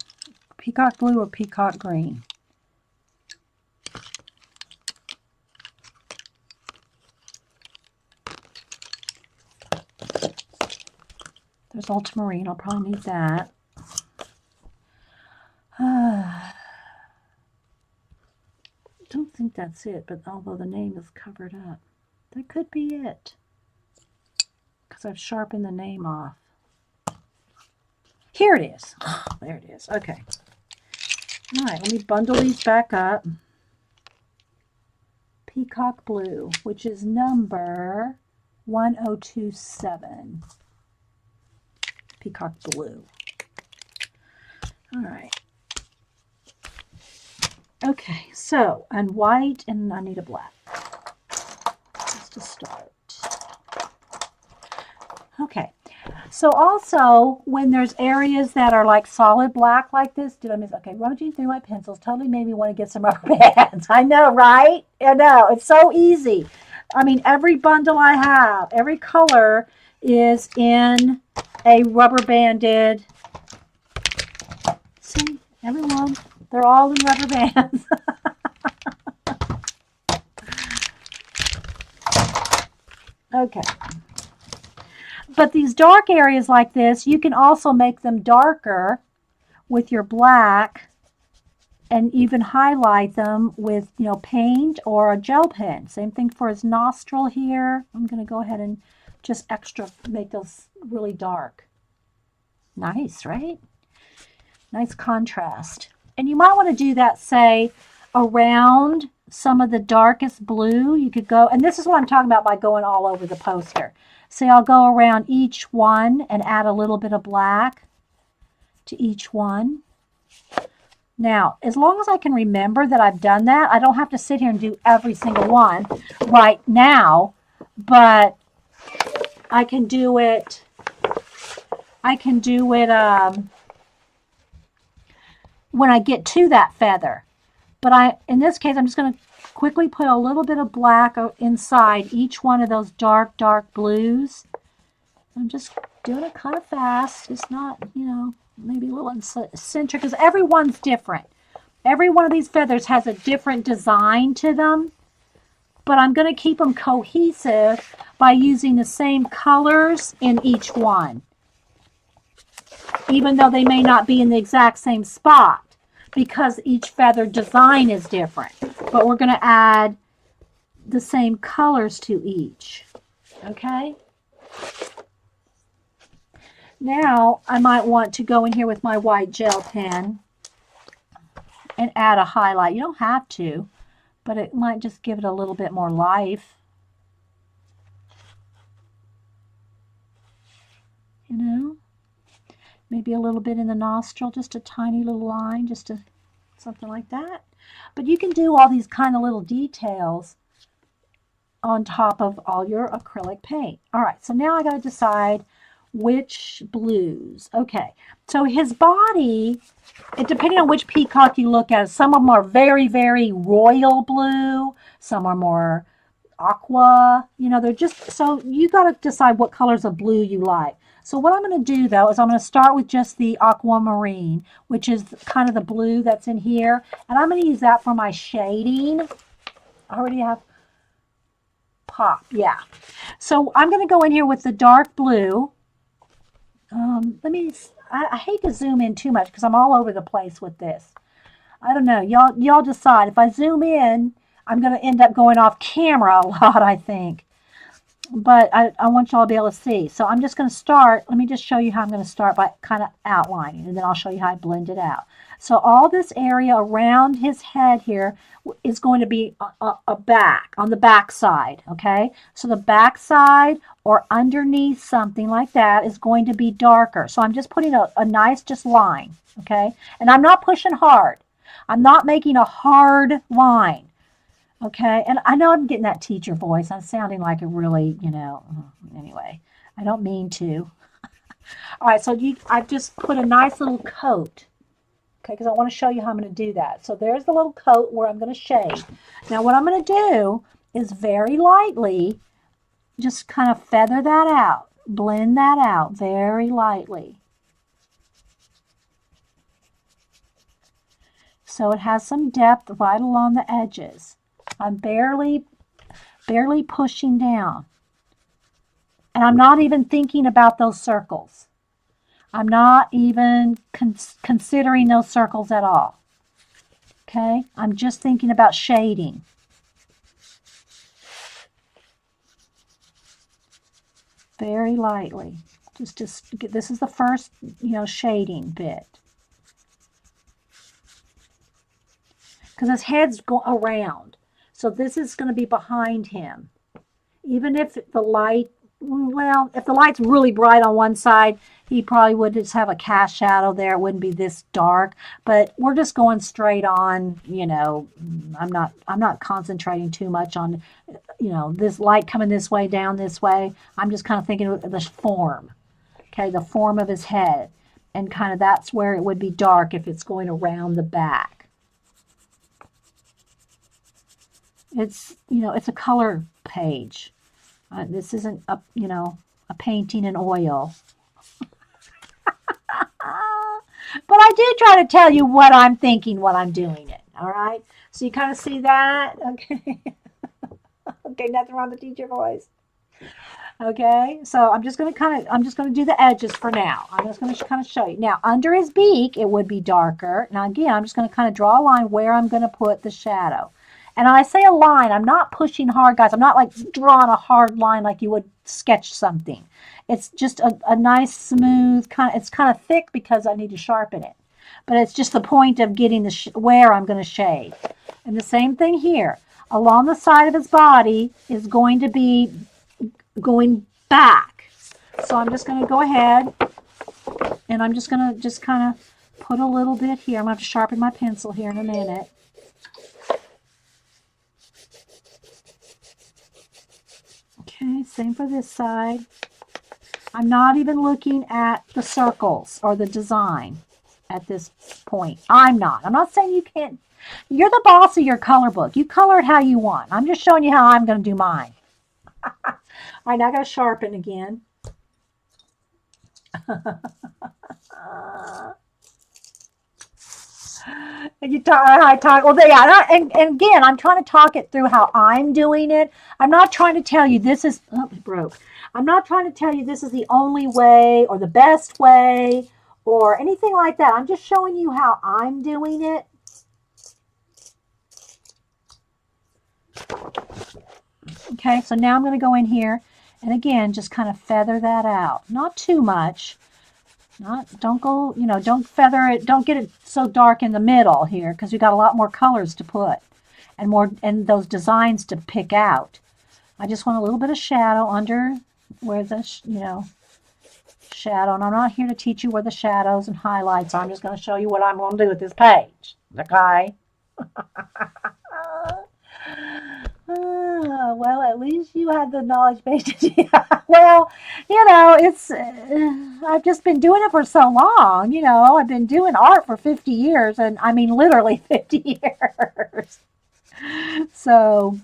Peacock blue or peacock green. There's ultramarine. I'll probably need that. Don't think that's it, but although the name is covered up, that could be it. Because I've sharpened the name off. Here it is. There it is. Okay. All right, let me bundle these back up. Peacock blue, which is number 1027. Peacock blue. All right. Okay, so, and white, and I need a black. Just to start. Okay, so also, when there's areas that are like solid black like this, did I miss? Okay, rummaging through my pencils totally made me want to get some rubber bands. I know, right? I know, it's so easy. I mean, every bundle I have, every color is in a rubber banded. See, everyone, they're all in rubber bands. Okay. But these dark areas like this, you can also make them darker with your black and even highlight them with, paint or a gel pen. Same thing for his nostril here. I'm going to go ahead and just make those really dark. Nice, right? Nice contrast. And you might want to do that, say, around some of the darkest blue. You could go, and this is what I'm talking about by going all over the poster. See, I'll go around each one and add a little bit of black to each one. Now, as long as I can remember that I've done that, I don't have to sit here and do every single one right now, but I can do it, when I get to that feather. But in this case, I'm just going to quickly put a little bit of black inside each one of those dark, dark blues. I'm just doing it kind of fast. It's not, maybe a little eccentric because everyone's different. Every one of these feathers has a different design to them, but I'm going to keep them cohesive by using the same colors in each one, even though they may not be in the exact same spot, because each feather design is different. But we're going to add the same colors to each. Okay? Now, I might want to go in here with my white gel pen and add a highlight. You don't have to, but it might just give it a little bit more life. Maybe a little bit in the nostril, just a tiny little line, something like that. But you can do all these kind of little details on top of all your acrylic paint. All right, so now I got to decide which blues. Okay, so his body, depending on which peacock you look at, some of them are very, very royal blue. Some are more aqua. They're just, so you got to decide what colors of blue you like. So what I'm going to do, though, is I'm going to start with just the aquamarine, which is kind of the blue that's in here. And I'm going to use that for my shading. I already have pop, yeah. So I'm going to go in here with the dark blue. I hate to zoom in too much because I'm all over the place with this. I don't know. Y'all decide. If I zoom in, I'm going to end up going off camera a lot, I think. But I want y'all to be able to see. So I'm just going to start. Let me just show you how I'm going to start by kind of outlining, and then I'll show you how I blend it out. So all this area around his head here is going to be a back, on the back side, okay? So the back side or underneath something like that is going to be darker. So I'm just putting a nice just line, okay? And I'm not pushing hard. I'm not making a hard line. Okay, and I know I'm getting that teacher voice. I'm sounding like a really, anyway, I don't mean to. All right, so I've just put a nice little coat, okay, because I want to show you how I'm going to do that. So there's the little coat where I'm going to shade. Now what I'm going to do is very lightly just kind of feather that out, blend that out very lightly. So it has some depth right along the edges. I'm barely pushing down. And I'm not even thinking about those circles. I'm not even considering those circles at all. Okay? I'm just thinking about shading. Very lightly. This is the first, shading bit. Because his head's go around. So this is going to be behind him. Even if if the light's really bright on one side, he probably would just have a cast shadow there. It wouldn't be this dark. But we're just going straight on, I'm not concentrating too much on, this light coming this way, down this way. I'm just kind of thinking of the form. Okay, the form of his head. And kind of that's where it would be dark if it's going around the back. It's, it's a color page. This isn't a painting in oil. But I do try to tell you what I'm thinking when I'm doing it. All right. So you kind of see that. Okay. Okay. Nothing wrong with the teacher voice. Okay. So I'm just going to do the edges for now. I'm just going to kind of show you. Now, under his beak, it would be darker. Now, again, I'm just going to kind of draw a line where I'm going to put the shadow. And when I say a line, I'm not pushing hard, guys. I'm not like drawing a hard line like you would sketch something. It's just a nice, smooth, it's kind of thick because I need to sharpen it. but it's just the point of getting the where I'm going to shade. And the same thing here. Along the side of his body is going to be going back. So I'm just going to go ahead and I'm just going to just kind of put a little bit here. I'm going to have to sharpen my pencil here in a minute. Okay, same for this side. I'm not even looking at the circles or the design at this point. I'm not saying you can't. You're the boss of your color book. You color it how you want. I'm just showing you how I'm going to do mine. All right, now I got to sharpen again. I talk. Well, yeah, and again, I'm trying to talk it through how I'm doing it. I'm not trying to tell you this is. Oh, it broke. I'm not trying to tell you this is the only way or the best way or anything like that. I'm just showing you how I'm doing it. Okay, so now I'm going to go in here and again just kind of feather that out. Not too much. Don't go, don't feather it, don't get it so dark in the middle here because we've got a lot more colors to put and those designs to pick out. I just want a little bit of shadow under where the, shadow, and I'm not here to teach you where the shadows and highlights are. I'm just going to show you what I'm going to do with this page. Okay? Well, at least you had the knowledge base. Well, it's I've just been doing it for so long. I've been doing art for 50 years, and I mean literally 50 years. So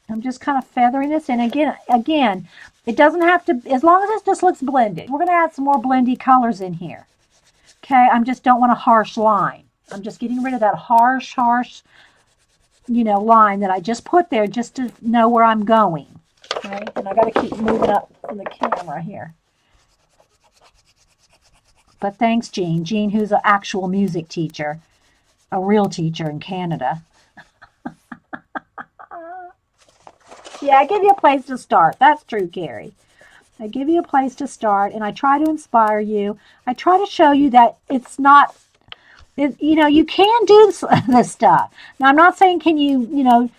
I'm just kind of feathering this in. Again, it doesn't have to, as long as it just looks blended. We're going to add some more blendy colors in here. Okay, I just don't want a harsh line. I'm just getting rid of that harsh, line that I just put there just to know where I'm going. Okay, and I got to keep moving up from the camera here. But thanks, Jean. Jean, who's an actual music teacher, a real teacher in Canada. Yeah, I give you a place to start. That's true, Carrie. I give you a place to start, and I try to inspire you. I try to show you that it's not, you can do this stuff. Now, I'm not saying can you,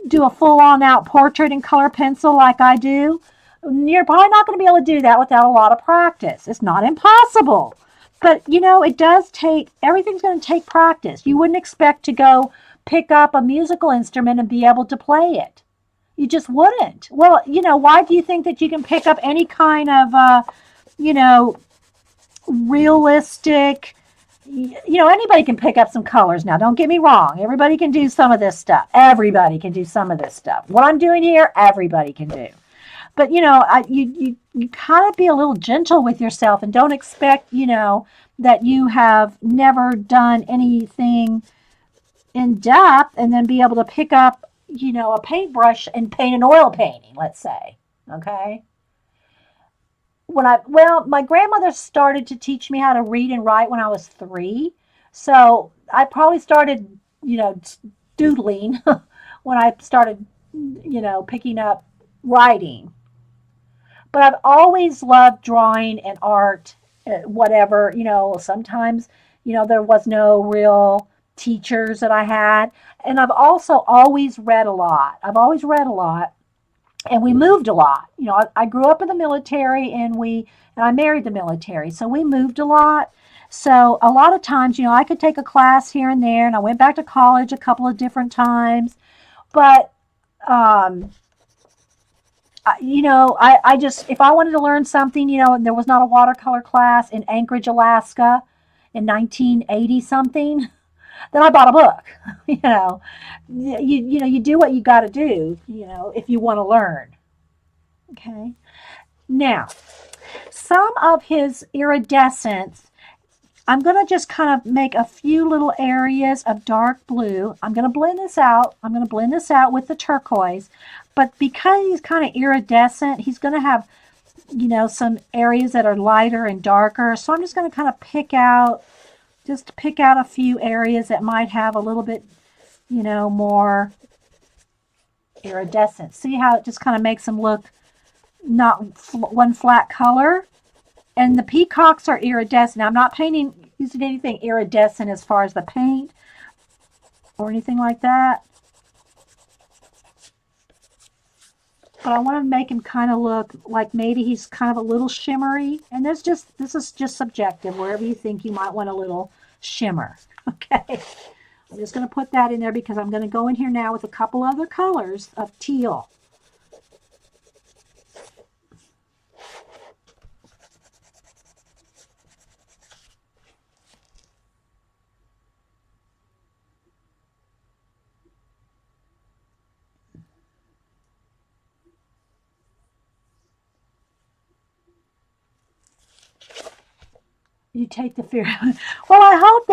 do a full-on out portrait in color pencil like I do. You're probably not going to be able to do that without a lot of practice. It's not impossible. But, it does take, everything's going to take practice. You wouldn't expect to go pick up a musical instrument and be able to play it. You just wouldn't. Well, why do you think that you can pick up any kind of, realistic, anybody can pick up some colors now. Don't get me wrong. Everybody can do some of this stuff. Everybody can do some of this stuff. What I'm doing here, everybody can do. But, you kind of be a little gentle with yourself and don't expect, that you have never done anything in depth and then be able to pick up, a paintbrush and paint an oil painting, let's say. Okay. My grandmother started to teach me how to read and write when I was 3. So I probably started, doodling when I started, picking up writing. But I've always loved drawing and art, whatever, sometimes, there was no real teachers that I had. And I've also always read a lot. And we moved a lot. I grew up in the military and I married the military. So we moved a lot. So a lot of times, I could take a class here and there, and I went back to college a couple of different times. But, I just, if I wanted to learn something, and there was not a watercolor class in Anchorage, Alaska in 1980 something, then I bought a book. You do what you got to do, if you want to learn. Okay. Now, some of his iridescence, I'm going to just kind of make a few little areas of dark blue. I'm going to blend this out. With the turquoise. But because he's kind of iridescent, he's going to have, some areas that are lighter and darker. So I'm just going to kind of pick out a few areas that might have a little bit, more iridescent. See how it just kind of makes them look not one flat color? And the peacocks are iridescent. I'm not painting using anything iridescent as far as the paint or anything like that. But I want to make him kind of look like maybe he's kind of a little shimmery. And this is just subjective, wherever you think you might want a little shimmer. Okay. I'm just going to put that in there because I'm going to go in here now with a couple other colors of teal. You take the fear. Well, I hope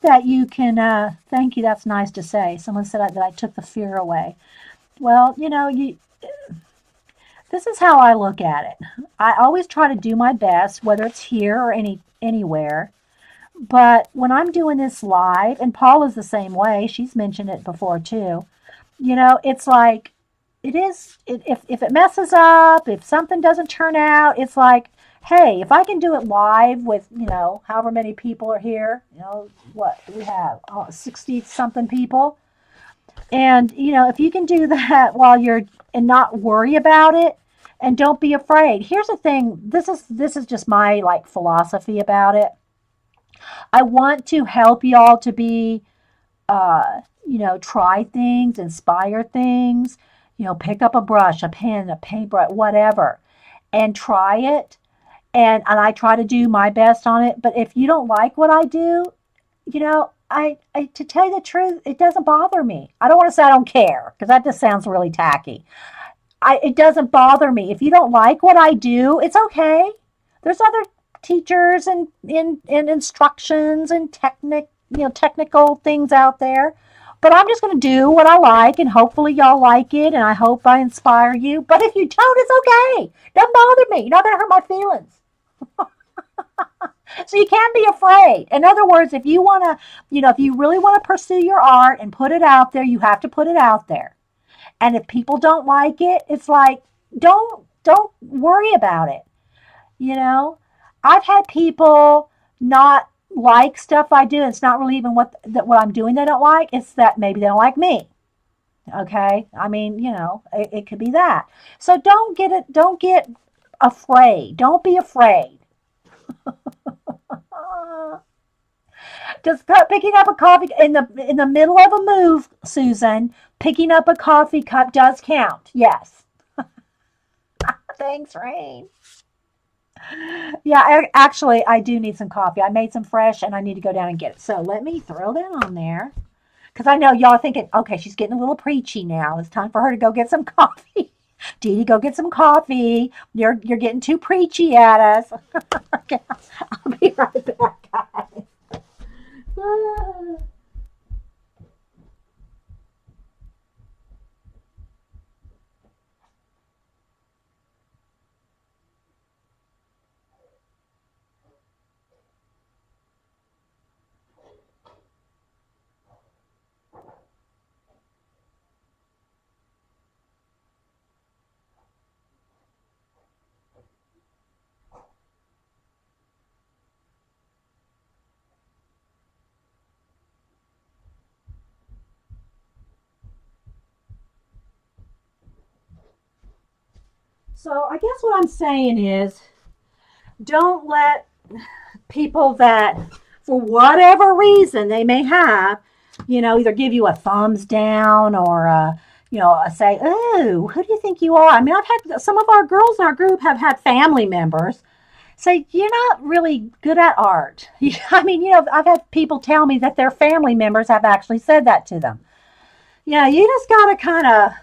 that you can, thank you, that's nice to say. Someone said that I took the fear away. Well, this is how I look at it. I always try to do my best, whether it's here or anywhere. But when I'm doing this live, and Paula's the same way, she's mentioned it before too, it's like, if it messes up, if something doesn't turn out, it's like, hey, if I can do it live with, however many people are here, what do we have? 60 something people. And, if you can do that while you're, and not worry about it, and don't be afraid. Here's the thing. This is just my like philosophy about it. I want to help y'all to be, try things, inspire things, pick up a brush, a pen, a paintbrush, whatever, and try it. And I try to do my best on it. But if you don't like what I do, I to tell you the truth, it doesn't bother me. I don't want to say I don't care because that just sounds really tacky. It doesn't bother me. If you don't like what I do, it's okay. There's other teachers and instructions and technical things out there. But I'm just going to do what I like, and hopefully y'all like it, and I hope I inspire you. But if you don't, it's okay. Don't bother me. You're not going to hurt my feelings. So you can't be afraid. In other words, if you want to, if you really want to pursue your art and put it out there, you have to put it out there. And if people don't like it, it's like, don't worry about it. I've had people not like stuff I do. It's not really even what I'm doing they don't like. It's that maybe they don't like me. Okay? I mean, it could be that. So don't get afraid. Don't be afraid. Just picking up a coffee in the middle of a move, Susan. Picking up a coffee cup does count. Yes. Thanks, Rain. Yeah, I do need some coffee. I made some fresh, and I need to go down and get it. So let me throw that on there, because I know y'all are thinking, okay, she's getting a little preachy now. It's time for her to go get some coffee. Dee Dee, go get some coffee. You're getting too preachy at us. Okay, I'll be right back, guys. So I guess what I'm saying is, don't let people that, for whatever reason they may have, either give you a thumbs down or say, oh, who do you think you are? I mean, I've had some of our girls in our group have had family members say, you're not really good at art. I mean, I've had people tell me that their family members have actually said that to them. You just gotta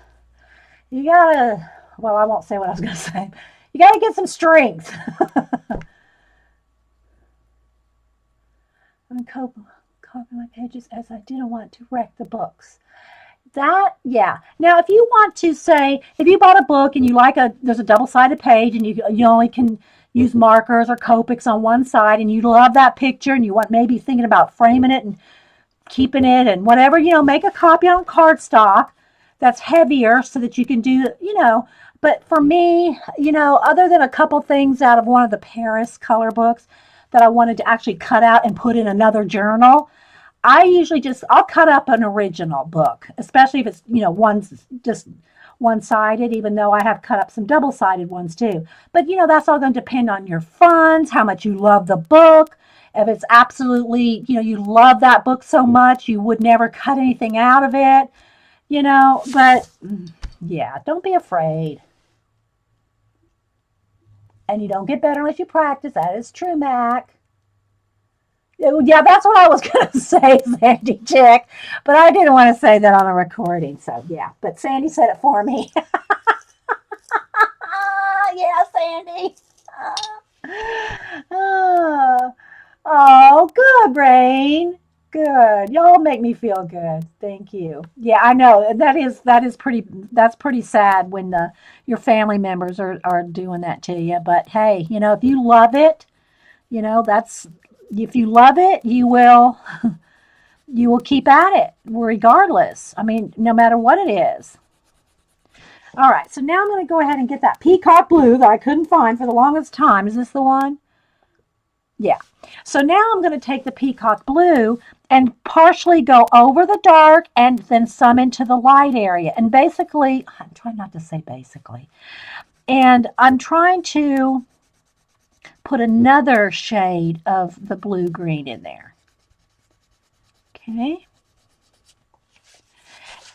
you gotta, well, I won't say what I was gonna say. You gotta get some strength. I'm copying my pages as I didn't want to wreck the books. That, yeah. Now, if you want to say, if you bought a book and you like there's a double-sided page and you only can use markers or Copics on one side and you love that picture and you want maybe thinking about framing it and keeping it and whatever, make a copy on cardstock that's heavier so that you can do, But for me, other than a couple things out of one of the Paris color books that I wanted to actually cut out and put in another journal, I usually I'll cut up an original book, especially if it's, one's just one-sided, even though I have cut up some double-sided ones too. But, that's all going to depend on your funds, how much you love the book. If it's absolutely, you love that book so much, you would never cut anything out of it, but yeah, don't be afraid. And you don't get better unless you practice. That is true, Mac. Yeah, that's what I was going to say, Sandy Chick. But I didn't want to say that on a recording. So, yeah. But Sandy said it for me. Yeah, Sandy. Oh, good, Brain. Good. Y'all make me feel good. Thank you. Yeah, I know. That's pretty sad when your family members are doing that to you. But hey, if you love it, that's if you love it, you will keep at it regardless. I mean, no matter what it is. All right, so now I'm going to go ahead and get that peacock blue that I couldn't find for the longest time. Is this the one? Yeah. So now I'm going to take the peacock blue and partially go over the dark and then some into the light area. And basically, I'm trying not to say basically. And I'm trying to put another shade of the blue green in there. Okay.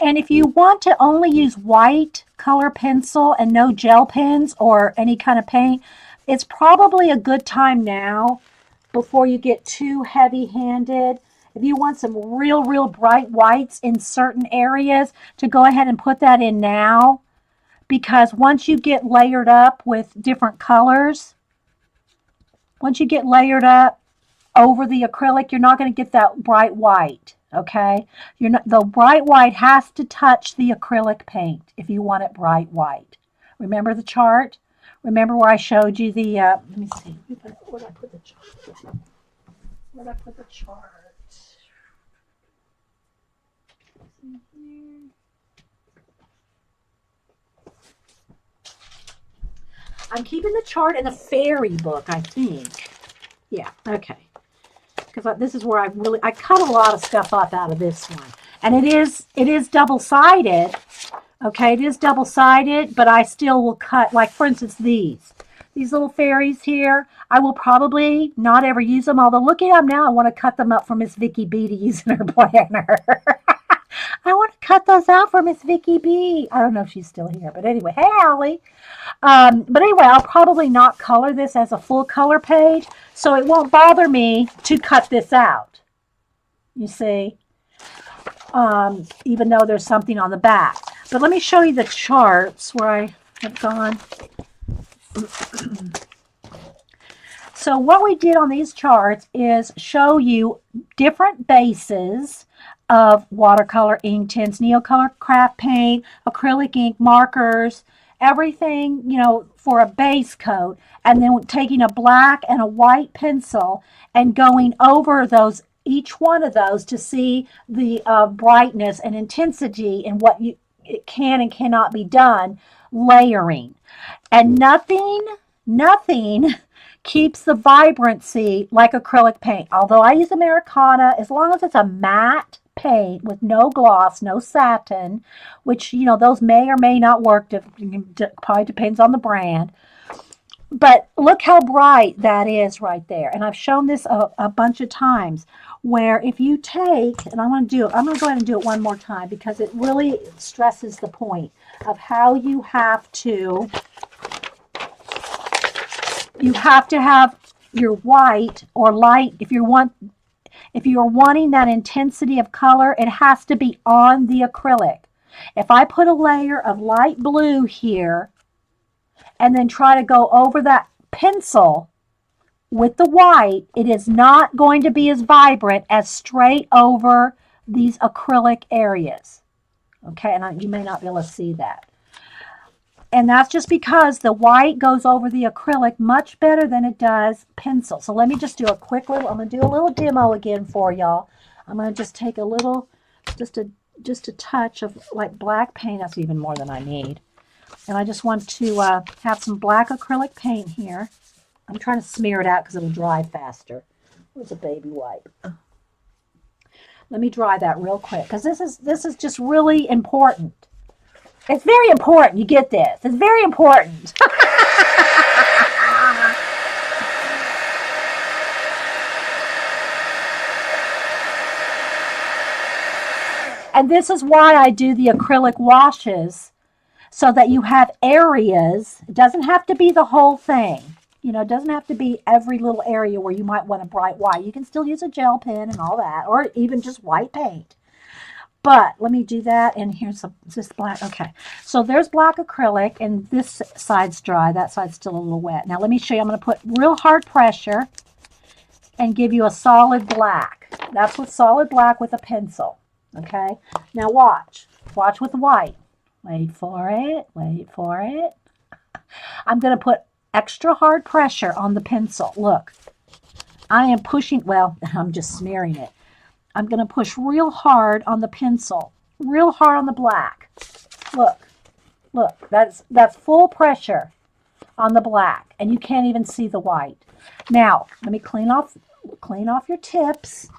And if you want to only use white color pencil and no gel pens or any kind of paint, it's probably a good time now before you get too heavy-handed. If you want some real bright whites in certain areas, to go ahead and put that in now. Because once you get layered up with different colors, once you get layered up over the acrylic, you're not going to get that bright white. Okay, the bright white has to touch the acrylic paint if you want it bright white. Remember the chart? Remember where I showed you the, let me see, where did I put the chart? Where did I put the chart? I'm keeping the chart in the fairy book, I think. Yeah, okay. Because this is where I cut a lot of stuff up out of this one. And it is double-sided. Okay, it is double-sided, but I still will cut, like for instance these little fairies here. I will probably not ever use them, although look at them now. I want to cut them up for Miss Vicky B to use in her planner. I want to cut those out for Miss Vicky B. I don't know if she's still here, but anyway, hey Allie. But anyway, I'll probably not color this as a full color page, so it won't bother me to cut this out. You see? Even though there's something on the back. But let me show you the charts where I have gone. So what we did on these charts is show you different bases of watercolor ink tints, Neocolor craft paint, acrylic ink, markers, everything, for a base coat, and then taking a black and a white pencil and going over each one of those to see the brightness and intensity and what it can and cannot be done, layering. And nothing keeps the vibrancy like acrylic paint. Although I use Americana, as long as it's a matte paint with no gloss, no satin, which, those may or may not work. Probably depends on the brand. But look how bright that is right there. And I've shown this a bunch of times, where if you take, and I'm going to go ahead and do it one more time because it really stresses the point of how you have to have your white or light. If you're wanting that intensity of color, it has to be on the acrylic. If I put a layer of light blue here and then try to go over that pencil with the white, it is not going to be as vibrant as straight over these acrylic areas. Okay, and you may not be able to see that. And that's just because the white goes over the acrylic much better than it does pencil. So let me just do a quick little, I'm going to do a little demo again for y'all. I'm going to just take a little, just a touch of like black paint. That's even more than I need. And I just want to have some black acrylic paint here. I'm trying to smear it out because it'll dry faster. Where's a baby wipe? Let me dry that real quick because this is just really important. It's very important. You get this. It's very important. And this is why I do the acrylic washes, so that you have areas. It doesn't have to be the whole thing. You know, it doesn't have to be every little area where you might want a bright white. You can still use a gel pen and all that, or even just white paint. But let me do that, and here's this black. Okay, so there's black acrylic, and this side's dry. That side's still a little wet. Now let me show you. I'm going to put real hard pressure and give you a solid black. That's with solid black with a pencil. Okay, now watch. Watch with the white. Wait for it. Wait for it. I'm going to put extra hard pressure on the pencil. Look, I am pushing. Well, I'm just smearing it. I'm going to push real hard on the pencil, real hard on the black. Look, look, that's full pressure on the black, and you can't even see the white. Now, let me clean off your tips.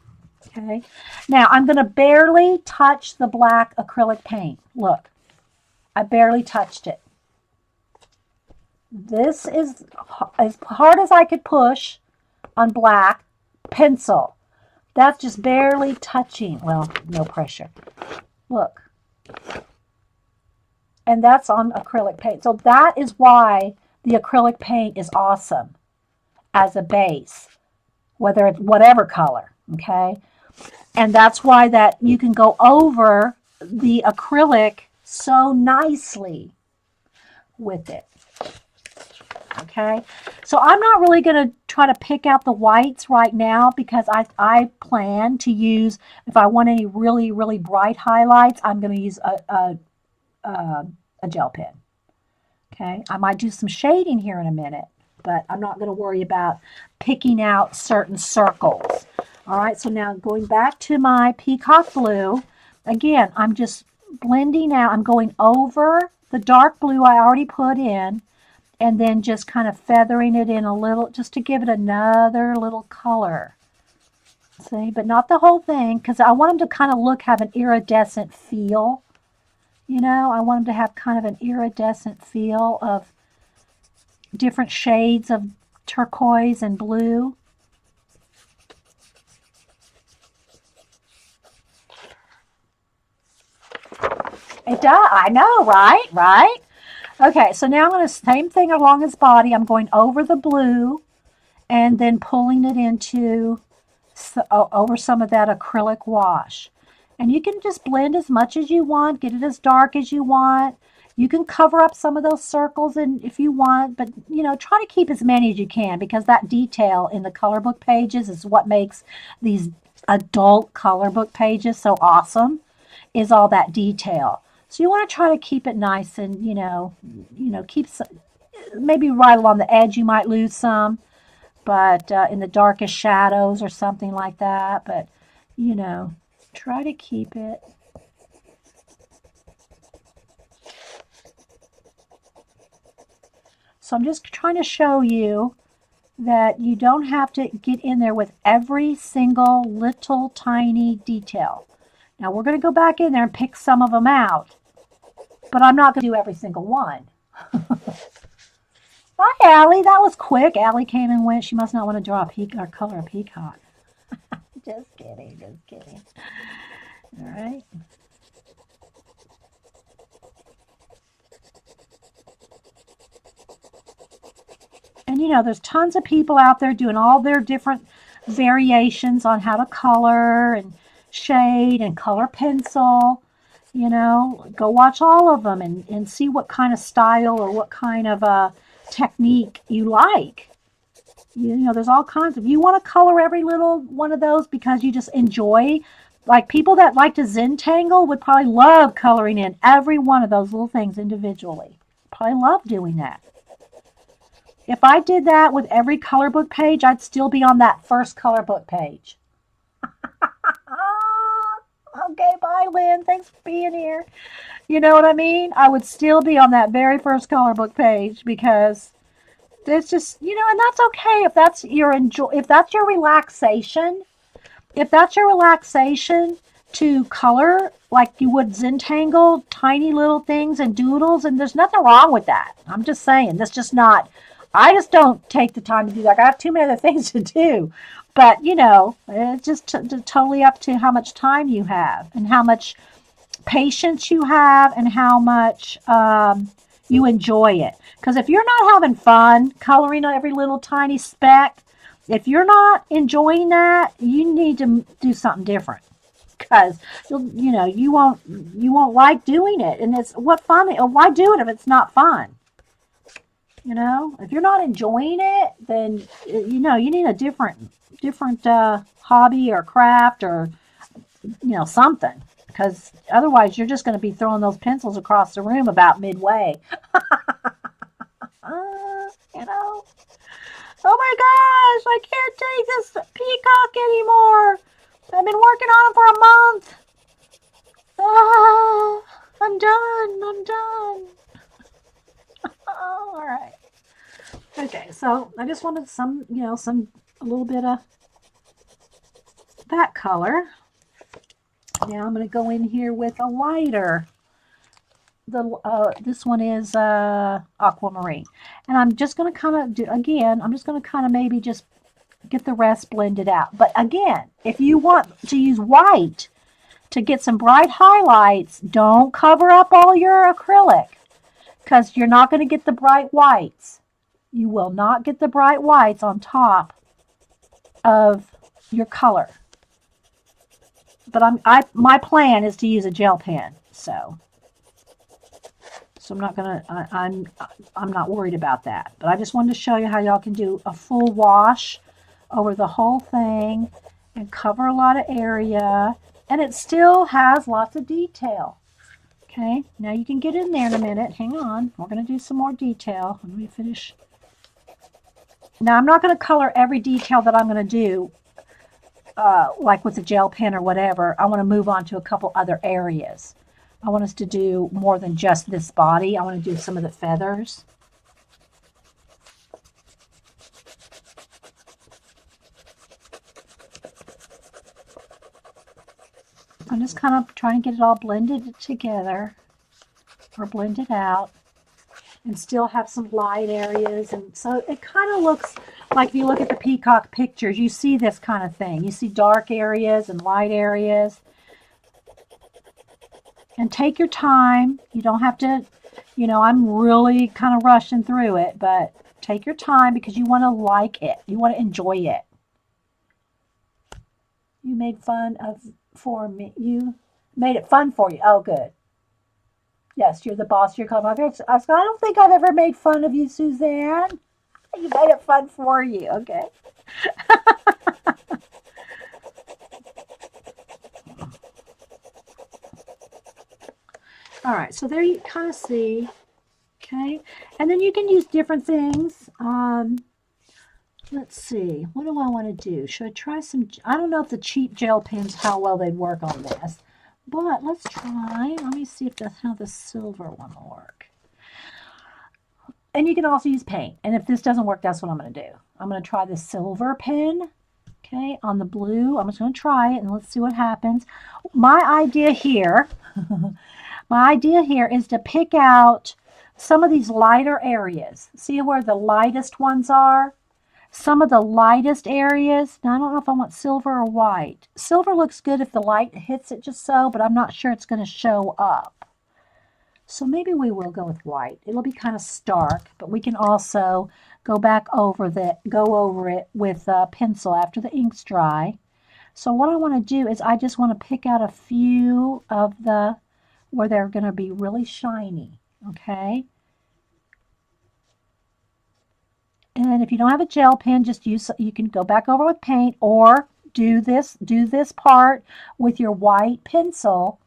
Okay. Now, I'm going to barely touch the black acrylic paint. Look, I barely touched it. This is as hard as I could push on black pencil. That's just barely touching. Well, no pressure. Look. And that's on acrylic paint. So that is why the acrylic paint is awesome as a base, whether it's whatever color, okay? And that's why that you can go over the acrylic so nicely with it. Okay, so I'm not really going to try to pick out the whites right now because I plan to use, if I want any really, really bright highlights, I'm going to use a gel pen. Okay, I might do some shading here in a minute, but I'm not going to worry about picking out certain circles. All right, so now going back to my Peacock blue, again, I'm just blending out. I'm going over the dark blue I already put in, and then just kind of feathering it in a little, just to give it another little color. See, but not the whole thing, because I want them to kind of have an iridescent feel. You know, I want them to have kind of an iridescent feel of different shades of turquoise and blue. It does. I know, right? Right? Okay, so now I'm going to, same thing along his body. I'm going over the blue and then pulling it into, over some of that acrylic wash. And you can just blend as much as you want, get it as dark as you want. You can cover up some of those circles and if you want, but you know, try to keep as many as you can, because that detail in the color book pages is what makes these adult color book pages so awesome, is all that detail. So you want to try to keep it nice and, you know, keep some, maybe right along the edge you might lose some, but in the darkest shadows or something like that. But, you know, try to keep it. So I'm just trying to show you that you don't have to get in there with every single little tiny detail. Now we're going to go back in there and pick some of them out, but I'm not going to do every single one. Bye, Allie. That was quick. Allie came and went. She must not want to draw a peacock or color a peacock. Just kidding. Just kidding. All right. And you know, there's tons of people out there doing all their different variations on how to color and shade and color pencil. You know, go watch all of them and see what kind of style or what kind of technique you like. You know, there's all kinds of, you want to color every little one of those because you just enjoy, like people that like to Zentangle would probably love coloring in every one of those little things individually. Probably love doing that. If I did that with every color book page, I'd still be on that first color book page. Okay, bye, Lynn. Thanks for being here. You know what I mean? I would still be on that very first color book page because it's just, and that's okay if that's your if that's your relaxation. If that's your relaxation to color like you would Zentangle, tiny little things and doodles, and there's nothing wrong with that. I'm just saying, that's just not, I just don't take the time to do that. I have too many other things to do. But, it's just totally up to how much time you have and how much patience you have and how much you enjoy it. Because if you're not having fun coloring every little tiny speck, if you're not enjoying that, you need to do something different. Because you won't like doing it, and it's what fun. Why do it if it's not fun? If you're not enjoying it, then you need a different hobby or craft or something. Because otherwise, you're just going to be throwing those pencils across the room about midway. You know. Oh my gosh, I can't take this Peacock anymore. I've been working on it for a month. Ah, I'm done. I'm done. Oh, all right. Okay, so I just wanted a little bit of that color. Now I'm going to go in here with a lighter. This one is aquamarine, and I'm just going to kind of do again. I'm just going to kind of maybe just get the rest blended out. But again, if you want to use white to get some bright highlights, don't cover up all your acrylic because you're not going to get the bright whites. You will not get the bright whites on top of your color. But my plan is to use a gel pen, so I'm not gonna. I'm not worried about that. But I just wanted to show you how y'all can do a full wash over the whole thing and cover a lot of area, and it still has lots of detail. Okay, now you can get in there in a minute. Hang on, we're gonna do some more detail. Let me finish. Now I'm not gonna color every detail that I'm gonna do. Like with a gel pen or whatever, I want to move on to a couple other areas. I want us to do more than just this body. I want to do some of the feathers. I'm just kind of trying to get it all blended together or blended out and still have some light areas. And so it kind of looks like if you look at the Peacock pictures, you see this kind of thing. You see dark areas and light areas. And take your time. You don't have to, I'm really kind of rushing through it, but take your time because you want to like it. You want to enjoy it. You made fun for me. You made it fun for you. Oh, good. Yes, you're the boss of your company. I don't think I've ever made fun of you, Suzanne. You made it fun for you. Okay. All right, so there you kind of see, okay? And then you can use different things. Let's see, what do I want to do? Should I try some, I don't know if the cheap gel pens, how well they'd work on this, but let's try. Let me see if that's how the silver one will work. And you can also use paint. And if this doesn't work, that's what I'm going to do. I'm going to try the silver pen, okay, on the blue. I'm just going to try it and let's see what happens. My idea here is to pick out some of these lighter areas. See where the lightest ones are? Some of the lightest areas. Now, I don't know if I want silver or white. Silver looks good if the light hits it just so, but I'm not sure it's going to show up. So maybe we will go with white. It'll be kind of stark, but we can also go over it with a pencil after the ink's dry. So what I want to do is I just want to pick out a few of where they're going to be really shiny, okay? And if you don't have a gel pen, you can go back over with paint or do this part with your white pencil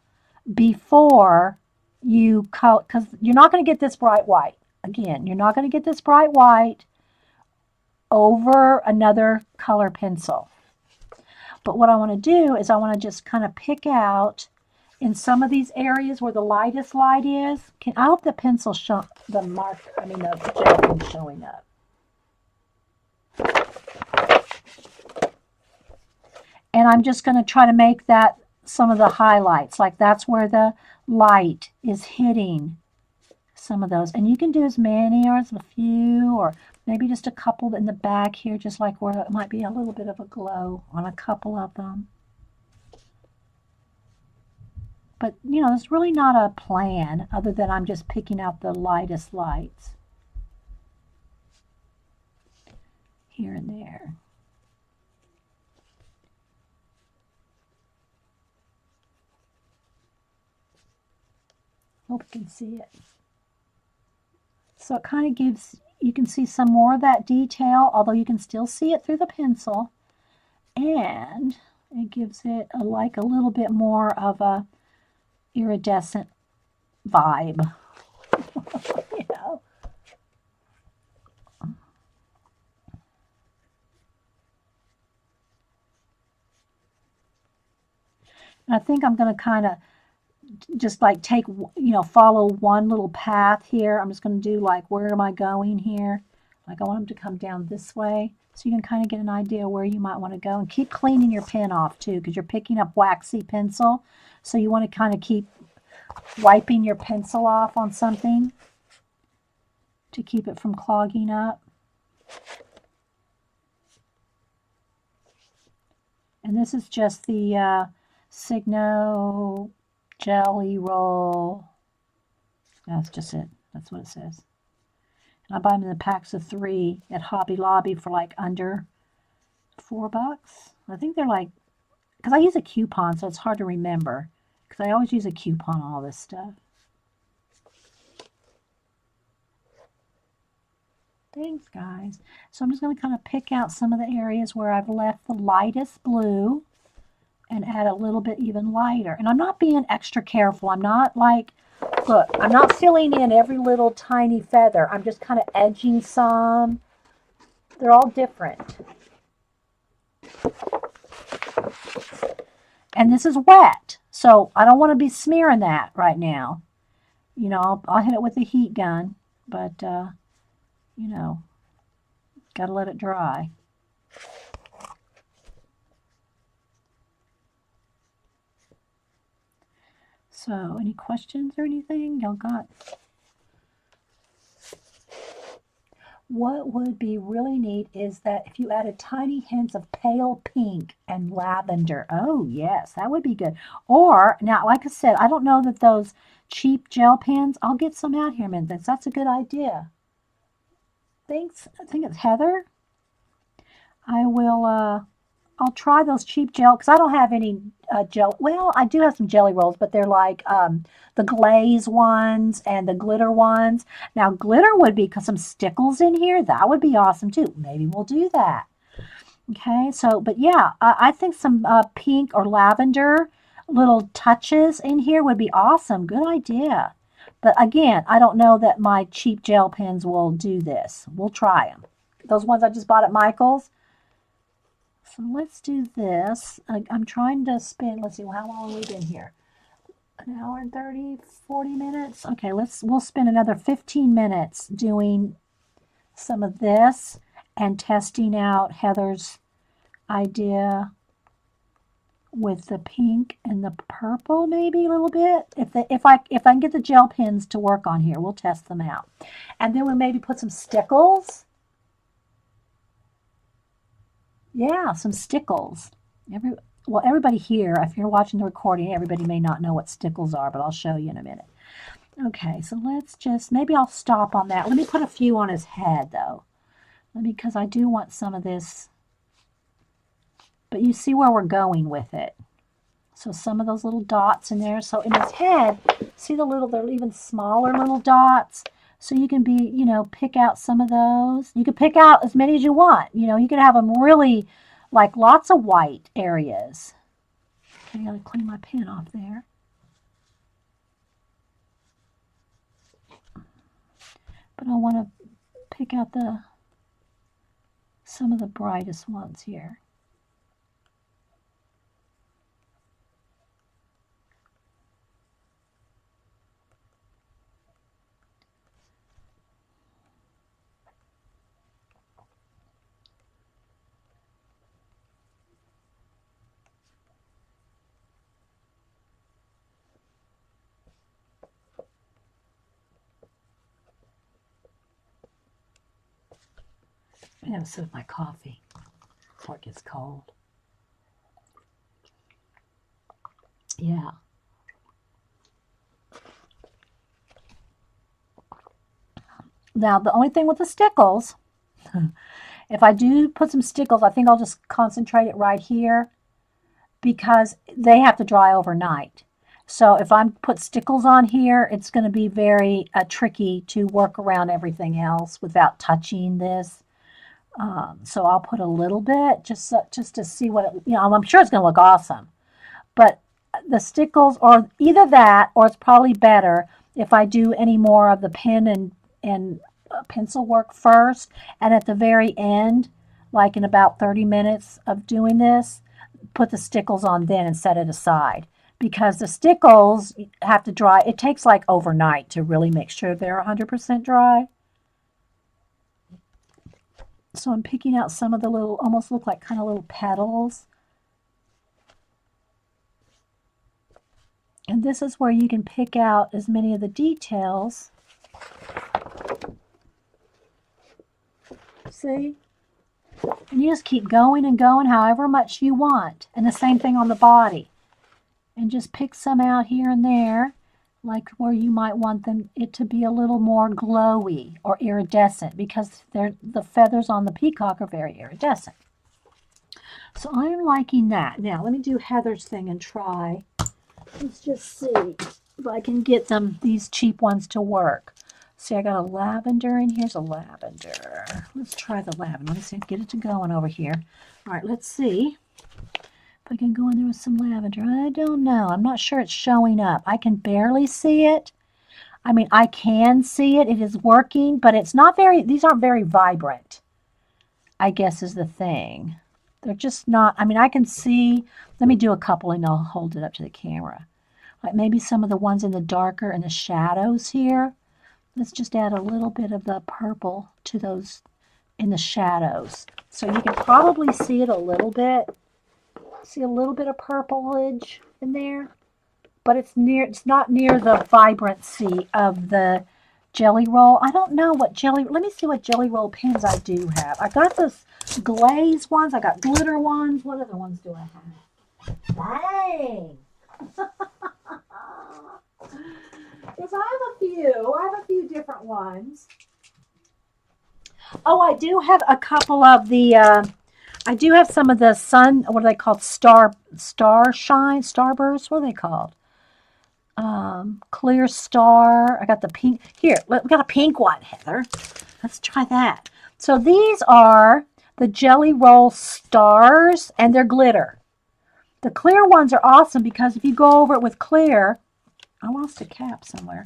before you color, because you're not going to get this bright white. Again, you're not going to get this bright white over another color pencil. But what I want to do is I want to just kind of pick out in some of these areas where the lightest light is. I hope the pencil show the mark. I mean the gel is showing up. And I'm just going to try to make that some of the highlights. Like that's where the light is hitting some of those. And you can do as many or as a few or maybe just a couple in the back here, just like where it might be a little bit of a glow on a couple of them. But, you know, there's really not a plan other than I'm just picking out the lightest lights here and there. Hope you can see it. So it kind of gives, you can see some more of that detail, although you can still see it through the pencil. And it gives it like a little bit more of a iridescent vibe. You know. And I think I'm going to kind of just like take, you know, follow one little path here. I'm just going to do like, where am I going here? Like I want them to come down this way. So you can kind of get an idea where you might want to go. And keep cleaning your pen off too, because you're picking up waxy pencil. So you want to kind of keep wiping your pencil off on something to keep it from clogging up. And this is just the Signo Jelly Roll. That's just it. That's what it says. And I buy them in the packs of 3 at Hobby Lobby for like under $4. I think they're like, because I use a coupon, so it's hard to remember. Because I always use a coupon on all this stuff. Thanks, guys. So I'm just going to kind of pick out some of the areas where I've left the lightest blue and add a little bit even lighter. And I'm not being extra careful. I'm not like, look, I'm not filling in every little tiny feather. I'm just kind of edging some. They're all different. And this is wet, so I don't want to be smearing that right now. You know, I'll hit it with a heat gun, but, you know, got to let it dry. So, any questions or anything y'all got? What would be really neat is that if you added tiny hints of pale pink and lavender. Oh, yes, that would be good. Or, now, like I said, I don't know that those cheap gel pens, I'll get some out here, man. That's a good idea. Thanks. I think it's Heather. I will, I'll try those cheap gel, because I don't have any gel. Well, I do have some jelly rolls, but they're like the glaze ones and the glitter ones. Now, glitter would be some stickles in here. That would be awesome, too. Maybe we'll do that. Okay, so, but yeah, I think some pink or lavender little touches in here would be awesome. Good idea. But again, I don't know that my cheap gel pens will do this. We'll try them. Those ones I just bought at Michael's. So let's do this. I'm trying to spin, let's see, how long have we been here? An hour and 30, 40 minutes? Okay, we'll spend another 15 minutes doing some of this and testing out Heather's idea with the pink and the purple, maybe a little bit. If I can get the gel pens to work on here, we'll test them out. And then we'll maybe put some stickles. Yeah, some stickles. Everybody here, if you're watching the recording, everybody may not know what stickles are, but I'll show you in a minute. Okay, so let's just, maybe I'll stop on that. Let me put a few on his head, though. Because I do want some of this. But you see where we're going with it. So some of those little dots in there. So in his head, see they're even smaller little dots. So you can pick out some of those. You can pick out as many as you want. You can have them really, like lots of white areas. Okay, I gotta clean my pen off there. But I want to pick out some of the brightest ones here. I have a sip of my coffee before it gets cold. Yeah. Now, the only thing with the stickles, if I do put some stickles, I think I'll just concentrate it right here because they have to dry overnight. So if I put stickles on here, it's going to be very tricky to work around everything else without touching this. So I'll put a little bit just to see what it, I'm sure it's going to look awesome. But the stickles, or either that, or it's probably better if I do any more of the pen and pencil work first, and at the very end, like in about 30 minutes of doing this, put the stickles on then and set it aside. Because the stickles have to dry. It takes like overnight to really make sure they're 100% dry. So I'm picking out some of the little, almost look like kind of little petals. And this is where you can pick out as many of the details. See? And you just keep going and going however much you want. And the same thing on the body. And just pick some out here and there, like where you might want it to be a little more glowy or iridescent, because the feathers on the peacock are very iridescent. So I'm liking that. Now let me do Heather's thing and try. Let's just see if I can get these cheap ones to work. See, I got a lavender, and here's a lavender. Let's try the lavender. Let's see, get it to going over here. All right, let's see if I can go in there with some lavender. I don't know. I'm not sure it's showing up. I can barely see it. I mean, I can see it. It is working, but it's not very, these aren't very vibrant, I guess is the thing. They're just not, I mean, I can see, let me do a couple and I'll hold it up to the camera. Like maybe some of the ones in the darker and the shadows here. Let's just add a little bit of the purple to those in the shadows. So you can probably see it a little bit. See a little bit of purplage in there, but it's not near the vibrancy of the jelly roll. I don't know what let me see what jelly roll pens I do have. I got those glaze ones, I got glitter ones. What other ones do I have? Dang! Yes, I have a few. I have a few different ones. Oh, I do have a couple of the I do have some of the sun, what are they called? Starburst? What are they called? Clear Star. I got the pink. Here, we got a pink one, Heather. Let's try that. So these are the Jelly Roll Stars, and they're glitter. The clear ones are awesome because if you go over it with clear, I lost a cap somewhere.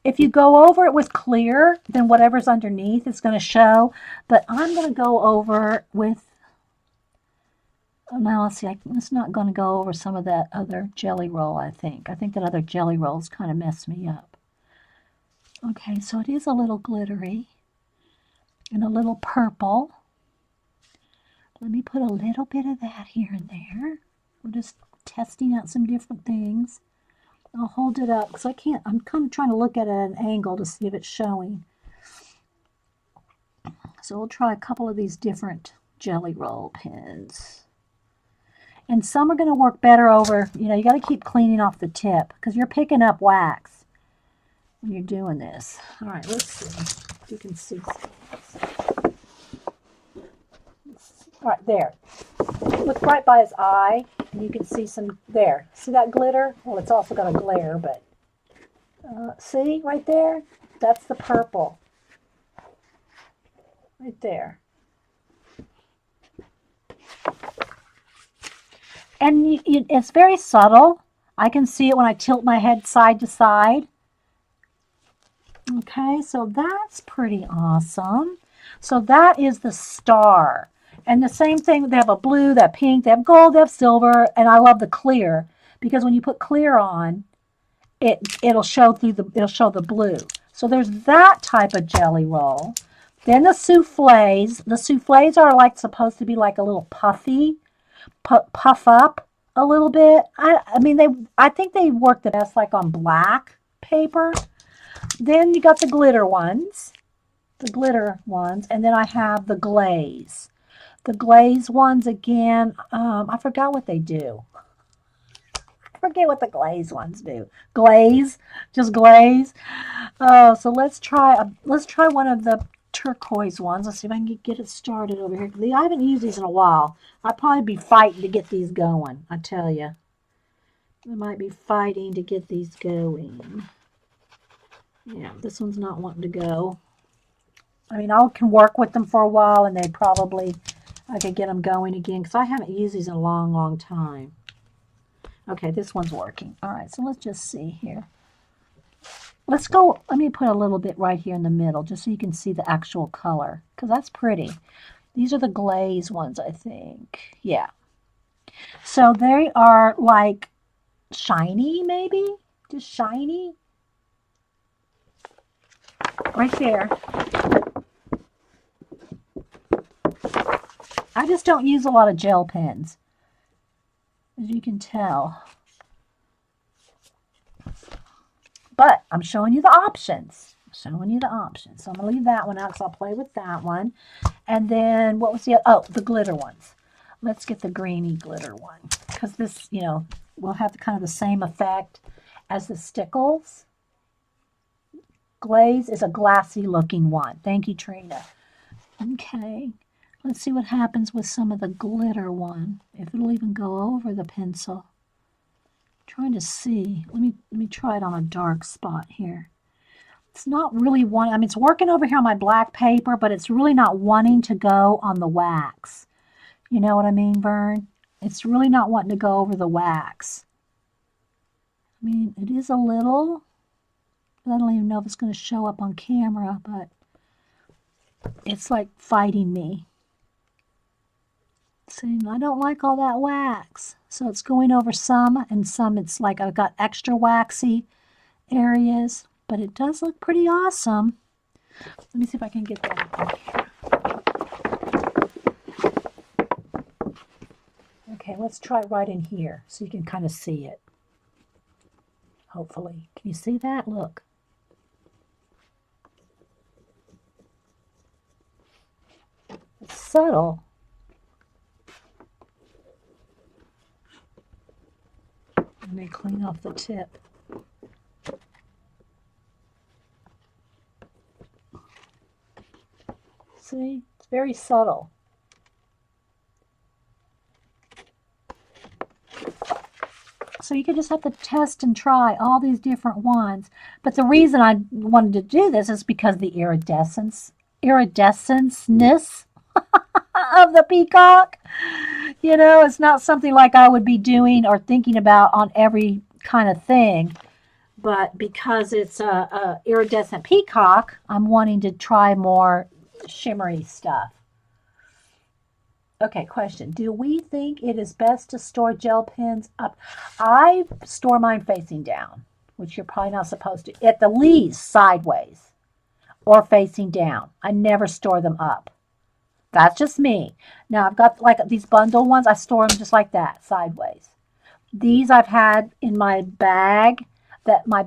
If you go over it with clear, then whatever's underneath is going to show. But I'm going to go over with, now let's see, it's not going to go over some of that other jelly roll, I think. I think that other jelly rolls kind of messed me up. Okay, so it is a little glittery and a little purple. Let me put a little bit of that here and there. We're just testing out some different things. I'll hold it up because I can't, I'm kind of trying to look at it at an angle to see if it's showing. So we'll try a couple of these different jelly roll pens. And some are going to work better over, you got to keep cleaning off the tip because you're picking up wax when you're doing this. All right, let's see if you can see. All right, there. Look right by his eye, and you can see some there. See that glitter? Well, it's also got a glare, but see right there? That's the purple. Right there. And it's very subtle. I can see it when I tilt my head side to side. Okay, so that's pretty awesome. So that is the star. And the same thing, they have a blue, they have pink, they have gold, they have silver, and I love the clear because when you put clear on, it'll show the blue. So there's that type of jelly roll. Then the souffles. The souffles are like supposed to be like a little puffy, puff up a little bit. I think they work the best like on black paper. Then you got the glitter ones. the glitter ones, and then I have the glaze. The glaze ones again, I forgot what they do. I forget what the glaze ones do. Glaze, just glaze. Oh, so let's try one of the turquoise ones. Let's see if I can get it started over here. I haven't used these in a while. I'd probably be fighting to get these going. I tell you, I might be fighting to get these going. Yeah, this one's not wanting to go. I mean, I can work with them for a while, and I could get them going again because I haven't used these in a long, long time. Okay, this one's working. All right, so let's just see here. Let's go, let me put a little bit right here in the middle just so you can see the actual color because that's pretty. These are the glaze ones, I think. Yeah. So they are like shiny, maybe? Just shiny. Right there. I just don't use a lot of gel pens, as you can tell. But I'm showing you the options. So I'm going to leave that one out because I'll play with that one. And then what was the glitter ones. Let's get the greeny glitter one because this, will have kind of the same effect as the stickles. Glaze is a glassy looking one. Thank you, Trina. Okay. Let's see what happens with some of the glitter one. If it'll even go over the pencil. Trying to see. Let me try it on a dark spot here. It's not really it's working over here on my black paper, but it's really not wanting to go on the wax. You know what I mean, Vern? It's really not wanting to go over the wax. I mean, it is a little. I don't even know if it's going to show up on camera, but it's like fighting me. See, I don't like all that wax. So it's going over some, and some it's like I've got extra waxy areas, but it does look pretty awesome. Let me see if I can get that up here. Okay, let's try right in here so you can kind of see it. Hopefully. Can you see that? Look. It's subtle. Let me clean off the tip. See, it's very subtle. So you could just have to test and try all these different ones. But the reason I wanted to do this is because the iridescence-ness of the Peacock. It's not something like I would be doing or thinking about on every kind of thing. But because it's a iridescent Peacock, I'm wanting to try more shimmery stuff. Okay, question. Do we think it is best to store gel pens up? I store mine facing down, which you're probably not supposed to. At the least, sideways or facing down. I never store them up. That's just me. Now, I've got like these bundle ones. I store them just like that, sideways. These I've had in my bag. My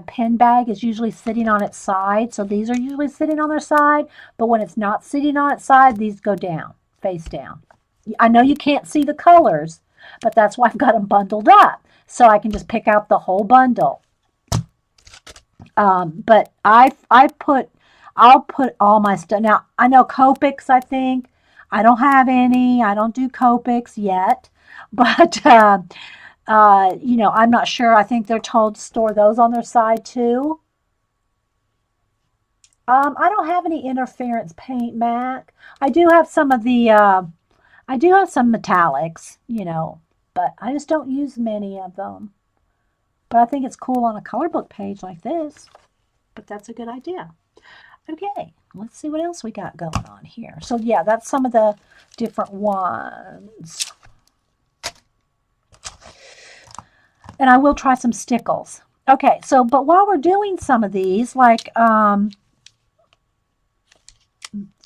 pen bag is usually sitting on its side. So these are usually sitting on their side. But when it's not sitting on its side, these go down, face down. I know you can't see the colors, but that's why I've got them bundled up. So I can just pick out the whole bundle. But I'll put all my stuff. Now, I know Copics, I think. I don't have any. I don't do Copics yet. But, I'm not sure. I think they're told to store those on their side, too. I don't have any interference paint, Mac. I do have some of the, I do have some metallics, but I just don't use many of them. But I think it's cool on a color book page like this. But that's a good idea. Okay, let's see what else we got going on here. So yeah, that's some of the different ones. And I will try some stickles. Okay, so but while we're doing some of these, like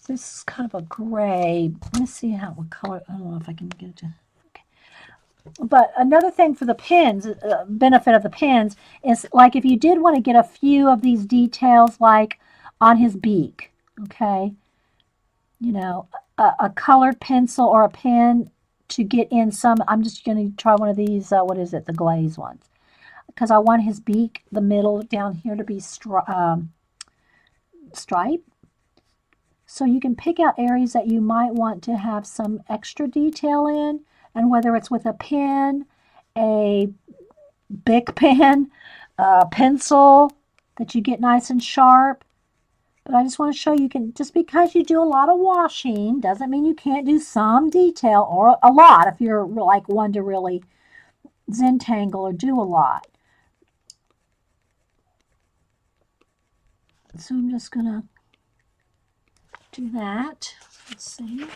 this is kind of a gray. Let me see what color. I don't know if I can get it to. But another thing for the pins, benefit of the pins, is like if you did want to get a few of these details like on his beak, okay? You know, a colored pencil or a pen to get in some. I'm just going to try one of these, what is it, the glaze ones. Because I want his beak, the middle down here, to be striped. So you can pick out areas that you might want to have some extra detail in, and whether it's with a pen, a Bic pen, a pencil that you get nice and sharp. But I just want to show you can, just because you do a lot of washing doesn't mean you can't do some detail, or a lot if you're like one to really Zentangle or do a lot. So I'm just going to do that. Let's see.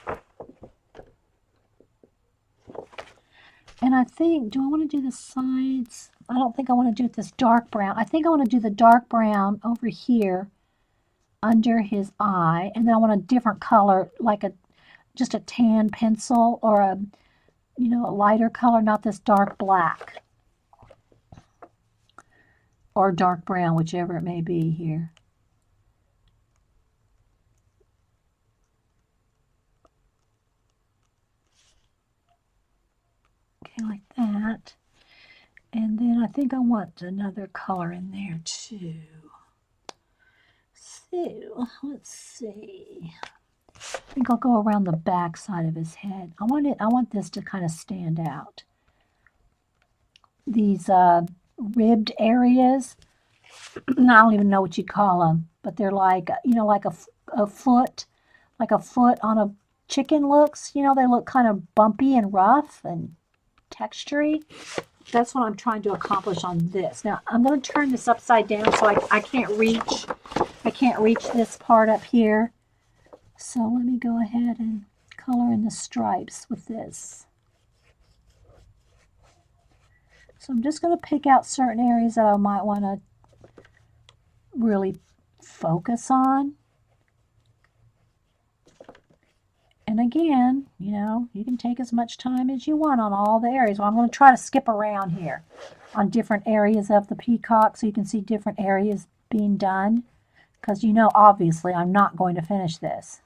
And I think, do I want to do the sides? I don't think I want to do it this dark brown. I think I want to do the dark brown over here under his eye. And then I want a different color, like just a tan pencil, or a lighter color, not this dark black. Or dark brown, whichever it may be here. Okay, like that. And then I think I want another color in there too. So, let's see. I think I'll go around the back side of his head. I want this to kind of stand out. These ribbed areas, I don't even know what you call them, but they're like, like a foot, like a foot on a chicken looks. They look kind of bumpy and rough and textury. That's what I'm trying to accomplish on this. Now, I'm going to turn this upside down so I can't reach this part up here. So let me go ahead and color in the stripes with this. So I'm just going to pick out certain areas that I might want to really focus on. And again, you can take as much time as you want on all the areas. Well, I'm going to try to skip around here on different areas of the peacock so you can see different areas being done. Because obviously, I'm not going to finish this.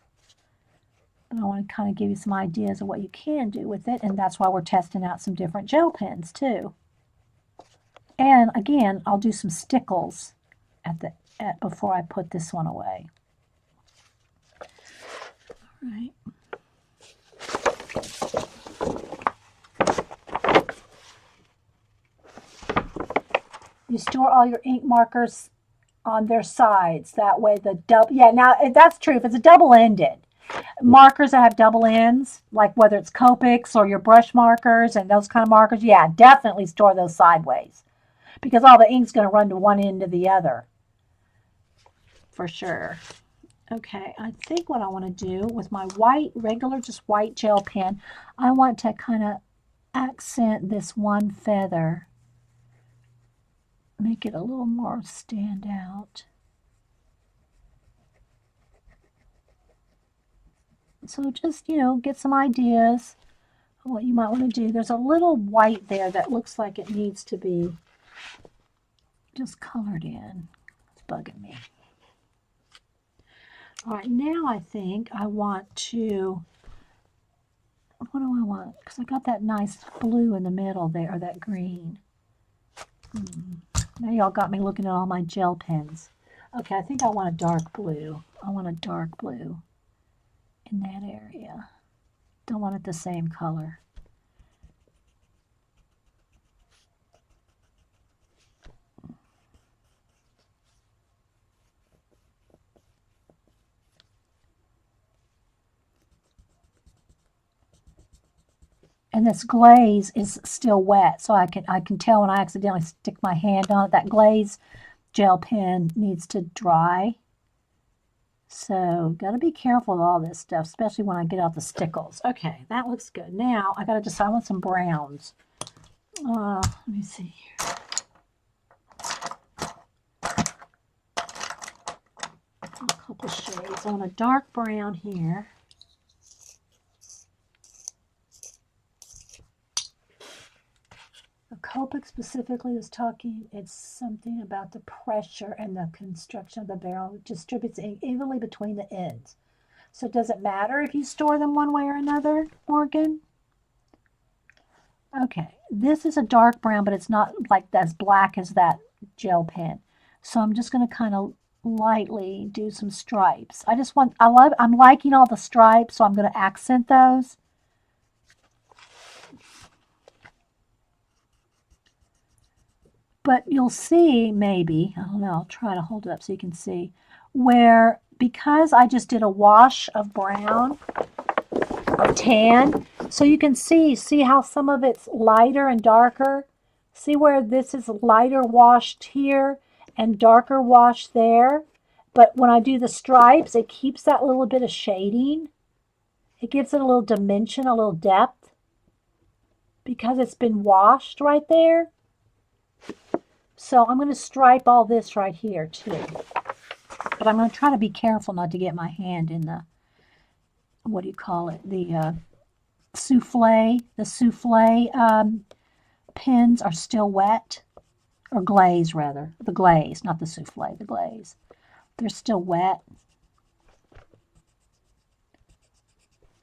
But I want to kind of give you some ideas of what you can do with it. And that's why we're testing out some different gel pens, too. And again, I'll do some stickles before I put this one away. All right. You store all your ink markers on their sides. That way now that's true. If it's a double-ended, markers that have double ends, like whether it's Copics or your brush markers and those kind of markers, yeah, definitely store those sideways. Because all the ink's going to run to one end to the other. For sure. Okay, I think what I want to do with my regular white gel pen, I want to kind of accent this one feather. Make it a little more stand out. So just, get some ideas of what you might want to do. There's a little white there that looks like it needs to be just colored in. It's bugging me. All right, now I think I want to, what do I want? Because I got that nice blue in the middle there, or that green. Now y'all got me looking at all my gel pens. Okay, I think I want a dark blue. I want a dark blue in that area. Don't want it the same color. And this glaze is still wet, so I can tell when I accidentally stick my hand on it. That glaze gel pen needs to dry. So got to be careful with all this stuff, especially when I get out the stickles. Okay, that looks good. Now I got to decide. I want some browns. Let me see here. A couple shades. I want a dark brown here. Copic specifically is talking, it's something about the pressure and the construction of the barrel distributes evenly between the ends. So does it matter if you store them one way or another, Morgan? Okay, this is a dark brown, but it's not like as black as that gel pen. So I'm just going to kind of lightly do some stripes. I'm liking all the stripes, so I'm going to accent those. But you'll see, maybe, I don't know, I'll try to hold it up so you can see, where because I just did a wash of brown, of tan, so you can see how some of it's lighter and darker. See where this is lighter washed here and darker washed there. But when I do the stripes, it keeps that little bit of shading. It gives it a little dimension, a little depth, because it's been washed right there. So I'm going to stripe all this right here too. But I'm going to try to be careful not to get my hand in the, what do you call it, the souffle. The souffle pins are still wet, or glaze rather. The glaze, not the souffle, the glaze. They're still wet.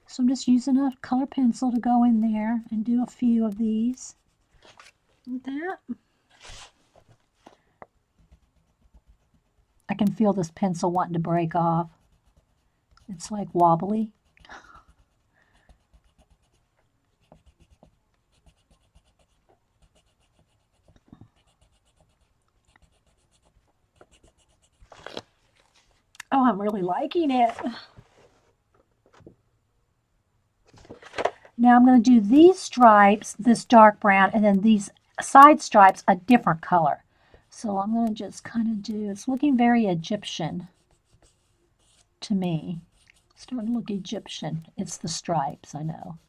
So I'm just using a color pencil to go in there and do a few of these. Like that. I can feel this pencil wanting to break off. It's like wobbly. Oh, I'm really liking it. Now I'm going to do these stripes, this dark brown, and then these side stripes a different color. So I'm going to just kind of do, it's looking very Egyptian to me. It's starting to look Egyptian. It's the stripes, I know.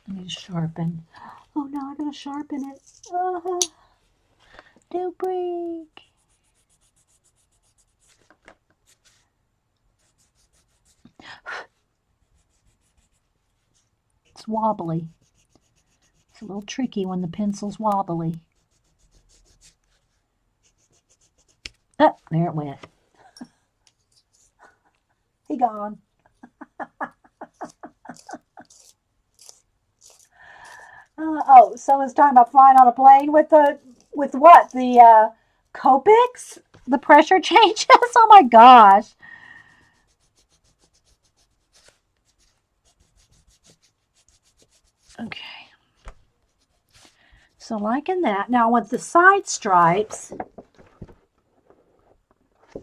I need to sharpen. Oh no, I gotta sharpen it. Don't break. It's wobbly. It's a little tricky when the pencil's wobbly. Oh, there it went. He gone. Oh, someone's talking about flying on a plane with what? The Copics? The pressure changes? Oh my gosh. Okay. So liking that. Now I want the side stripes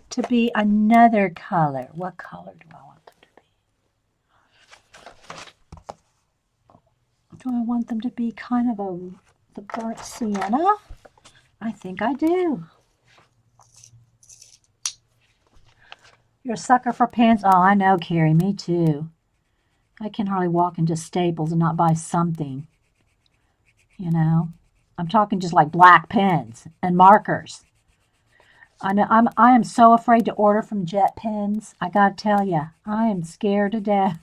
to be another color. What color do I want them to be? Do I want them to be kind of the burnt sienna? I think I do. You're a sucker for pens? Oh, I know, Carrie. Me too. I can hardly walk into Staples and not buy something. You know? I'm talking just like black pens and markers. I know I am so afraid to order from Jet Pens. I gotta tell you, I am scared to death.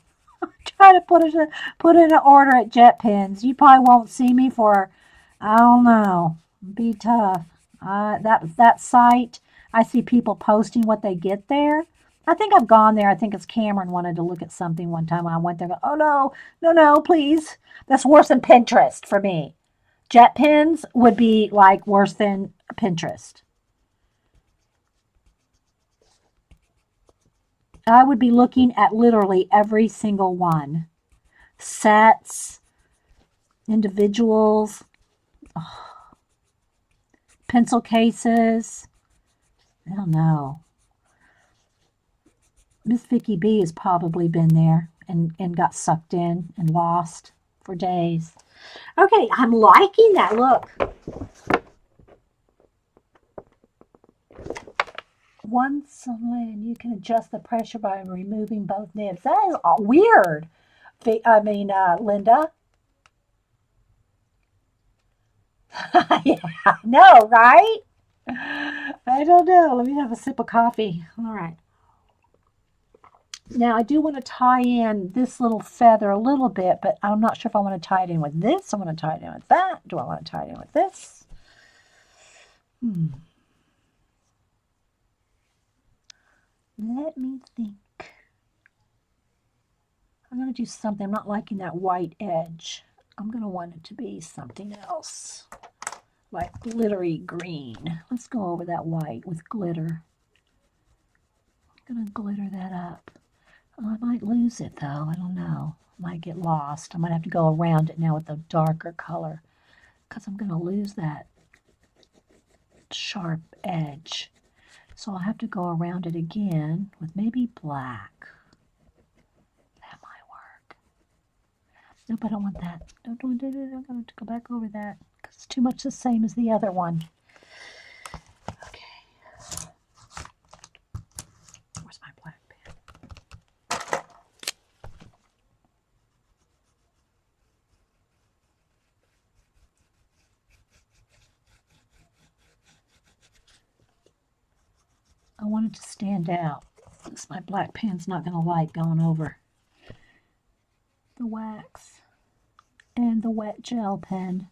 Try to put in an order at Jet Pens. You probably won't see me for, I don't know, be tough. That site, I see people posting what they get there. I think I've gone there. I think it's Cameron wanted to look at something one time. I went there. Oh no, no, no, please. That's worse than Pinterest for me. Jet Pens would be like worse than Pinterest. I would be looking at literally every single one. Sets, individuals, pencil cases. I don't know. Miss Vicky B has probably been there and got sucked in and lost for days. Okay, I'm liking that. Look. Once on land, you can adjust the pressure by removing both nibs. That is weird. Linda. Yeah, no, right? I don't know. Let me have a sip of coffee. All right. Now I do want to tie in this little feather a little bit, but I'm not sure if I want to tie it in with this. I want to tie it in with that. Do I want to tie it in with this? Let me think. I'm going to do something. I'm not liking that white edge. I'm going to want it to be something else, like glittery green. Let's go over that white with glitter. I'm going to glitter that up. Oh, I might lose it though. I don't know. I might get lost. I might have to go around it now with a darker color because I'm going to lose that sharp edge. So I'll have to go around it again with maybe black. That might work. Nope, I don't want that. I'm going to go back over that because it's too much the same as the other one. Okay. Where's my black pen? I want it to stand out. My black pen's not going to like going over the wax and the wet gel pen.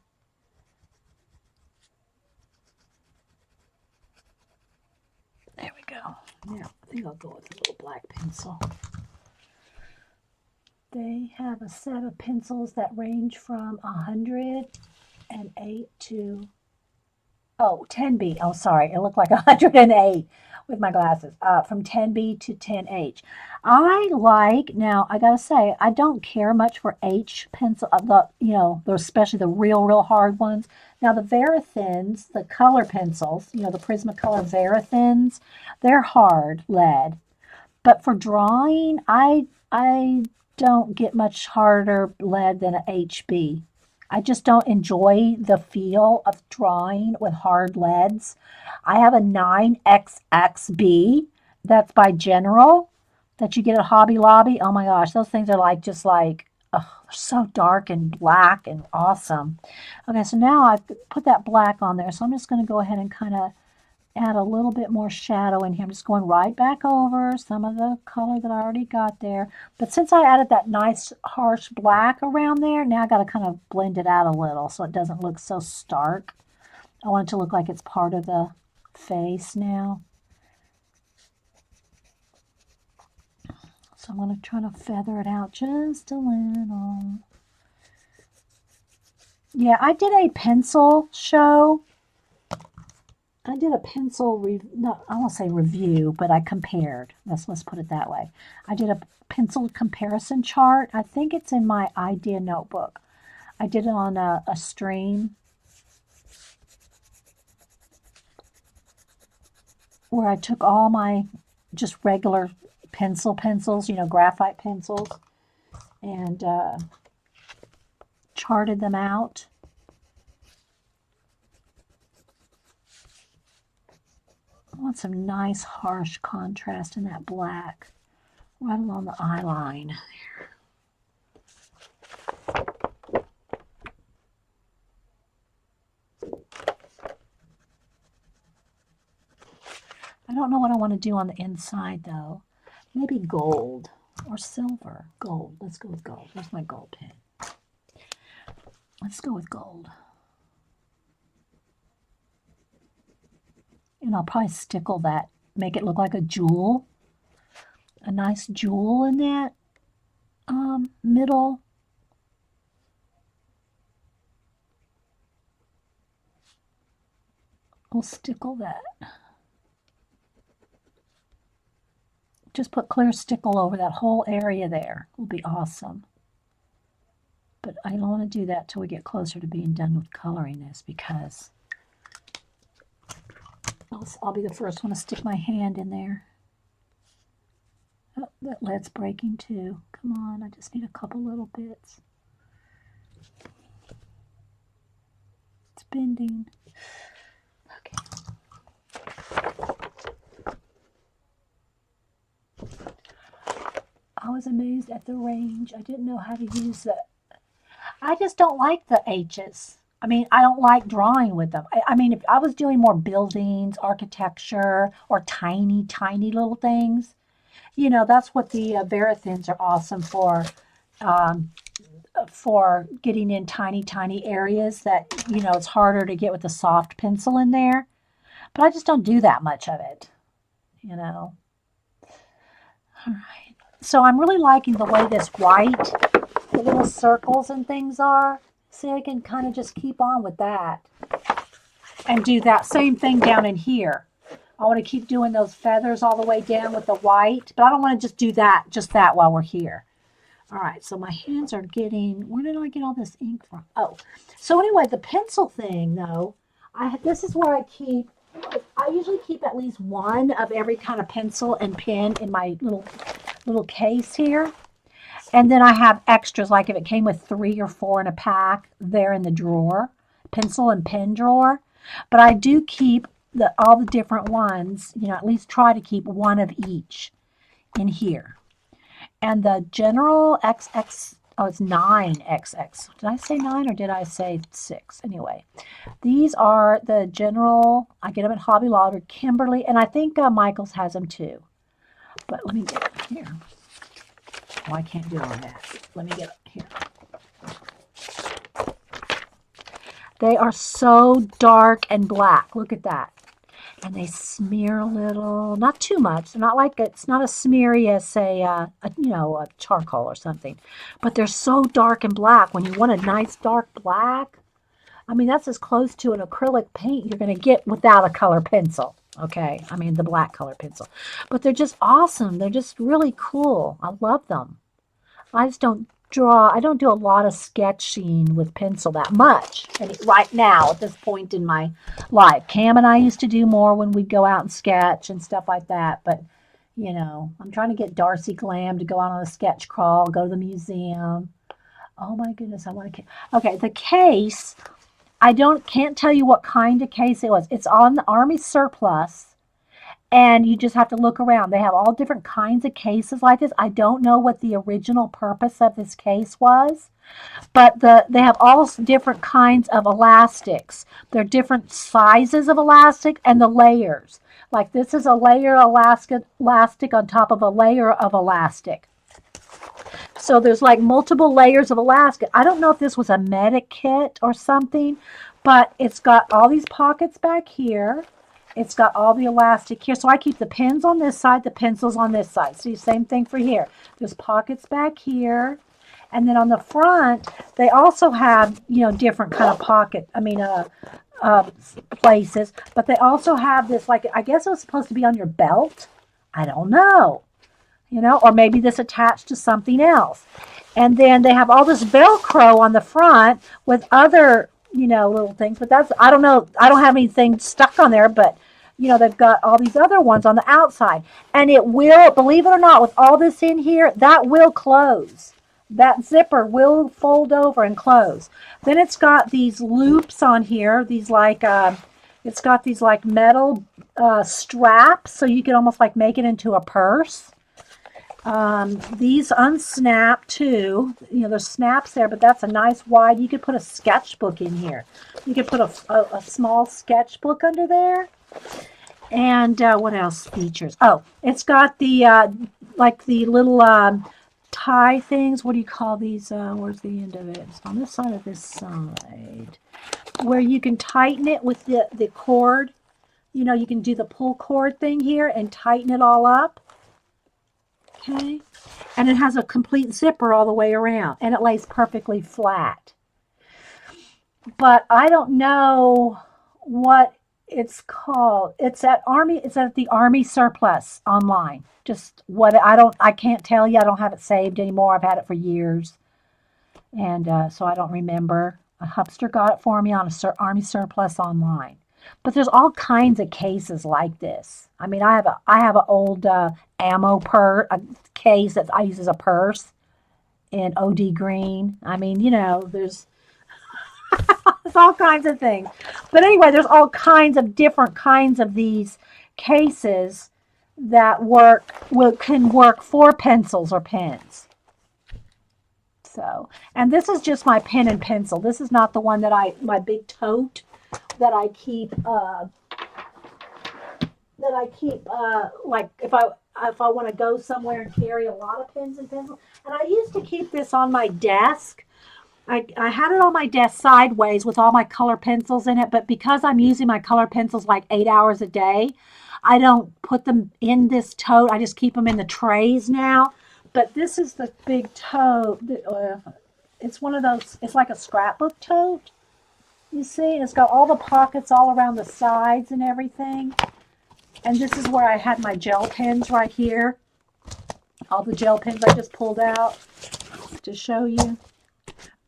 There we go. Now, I think I'll go with a little black pencil. They have a set of pencils that range from 108 to, 10B. Oh, sorry. It looked like 108 with my glasses. From 10B to 10H. Now I gotta say, I don't care much for H pencil, especially the real hard ones. Now the Verithins, the color pencils, the Prismacolor Verithins, they're hard lead. But for drawing, I don't get much harder lead than an HB. I just don't enjoy the feel of drawing with hard leads. I have a 9XXB that's by General that you get at Hobby Lobby. Oh my gosh, those things are they're so dark and black and awesome. Okay, so now I've put that black on there, so I'm just going to go ahead and kind of add a little bit more shadow in here. I'm just going right back over some of the color that I already got there. But since I added that nice harsh black around there, now I got to kind of blend it out a little so it doesn't look so stark. I want it to look like it's part of the face now. So I'm going to try to feather it out just a little. Yeah, I did a pencil show. I did a pencil, I won't say review, but I compared. Let's put it that way. I did a pencil comparison chart. I think it's in my idea notebook. I did it on a stream where I took all my just regular pencils, graphite pencils, and charted them out. I want some nice harsh contrast in that black right along the eye line. I don't know what I want to do on the inside though. Maybe gold or silver. Gold. Let's go with gold. Where's my gold pen? Let's go with gold. And I'll probably stickle that, make it look like a jewel. A nice jewel in that middle. We'll stickle that. Just put clear stickle over that whole area there. Will be awesome. But I don't want to do that till we get closer to being done with coloring this because I'll be the first one to stick my hand in there. Oh, that lead's breaking too. Come on, I just need a couple little bits. It's bending. Okay. I was amazed at the range. I didn't know how to use it. I just don't like the H's. I mean, I don't like drawing with them. I mean, if I was doing more buildings, architecture, or tiny little things, you know, that's what the Verathins are awesome for getting in tiny, tiny areas that, you know, it's harder to get with a soft pencil in there. But I just don't do that much of it, you know. All right. So I'm really liking the way this white, the little circles and things are. See, I can kind of just keep on with that and do that same thing down in here. I want to keep doing those feathers all the way down with the white, but I don't want to just do that, just that while we're here. All right, so my hands are getting, where did I get all this ink from? Oh, so anyway, the pencil thing though, this is where I usually keep at least one of every kind of pencil and pen in my little case here. And then I have extras, like if it came with 3 or 4 in a pack, they're in the drawer, pencil and pen drawer. But I do keep all the different ones, you know, at least try to keep one of each in here. And the general XX, oh, it's 9XX. Did I say 9 or did I say 6? Anyway, these are the general, I get them at Hobby Lobby, Kimberly, and I think Michael's has them too. But let me get it here. Oh, I can't do it on that. Let me get it here. They are so dark and black. Look at that. And they smear a little, not too much. They're not like, it's not as smeary as, say, a charcoal or something. But they're so dark and black. When you want a nice dark black, I mean, that's as close to an acrylic paint you're going to get without a color pencil. Okay, I mean the black color pencil. But they're just awesome. They're just really cool. I love them. I just don't I don't do a lot of sketching with pencil that much. And right now, at this point in my life, Cam and I used to do more when we'd go out and sketch and stuff like that. But, you know, I'm trying to get Darcy Glam to go out on a sketch crawl, go to the museum. Oh my goodness, I want to. Okay, the case, can't tell you what kind of case it was. It's on the Army surplus. And you just have to look around. They have all different kinds of cases like this. I don't know what the original purpose of this case was, but they have all different kinds of elastics. There are different sizes of elastic and the layers. Like this is a layer of elastic on top of a layer of elastic. So there's like multiple layers of elastic. I don't know if this was a medic kit or something, but it's got all these pockets back here. It's got all the elastic here. So I keep the pens on this side, the pencils on this side. See, same thing for here. There's pockets back here. And then on the front, they also have, you know, different kind of places. But they also have this, like, I guess it was supposed to be on your belt. I don't know. You know, or maybe this attached to something else. And then they have all this Velcro on the front with other, you know, little things. But that's, I don't know. I don't have anything stuck on there, but you know, they've got all these other ones on the outside. And it will, believe it or not, with all this in here, that will close. That zipper will fold over and close. Then it's got these loops on here, these like, it's got these like metal straps, so you can almost like make it into a purse. These unsnap too. You know, there's snaps there, but that's a nice wide. You could put a sketchbook in here. You could put a small sketchbook under there. And what else features? Oh, it's got the like the little tie things. What do you call these? Where's the end of it? It's on this side or this side. Where you can tighten it with the cord. You know, you can do the pull cord thing here and tighten it all up. Okay. And it has a complete zipper all the way around. And it lays perfectly flat. But I don't know what it's called. It's at the Army surplus online. Just what I can't tell you. I don't have it saved anymore. I've had it for years. And so I don't remember. A hubster got it for me on a Army surplus online. But there's all kinds of cases like this. I mean, I have an old ammo case that I use as a purse in OD green. I mean, you know, there's all kinds of things. But anyway, there's all kinds of different kinds of these cases that can work for pencils or pens. So, and this is just my pen and pencil. This is not the one my big tote that I keep like if if I want to go somewhere and carry a lot of pens and pencils. And I used to keep this on my desk. I had it on my desk sideways with all my color pencils in it, but because I'm using my color pencils like 8 hours a day, I don't put them in this tote. I just keep them in the trays now. But this is the big tote. It's one of those, it's like a scrapbook tote. You see, it's got all the pockets all around the sides and everything. And this is where I had my gel pens right here. All the gel pens I just pulled out to show you.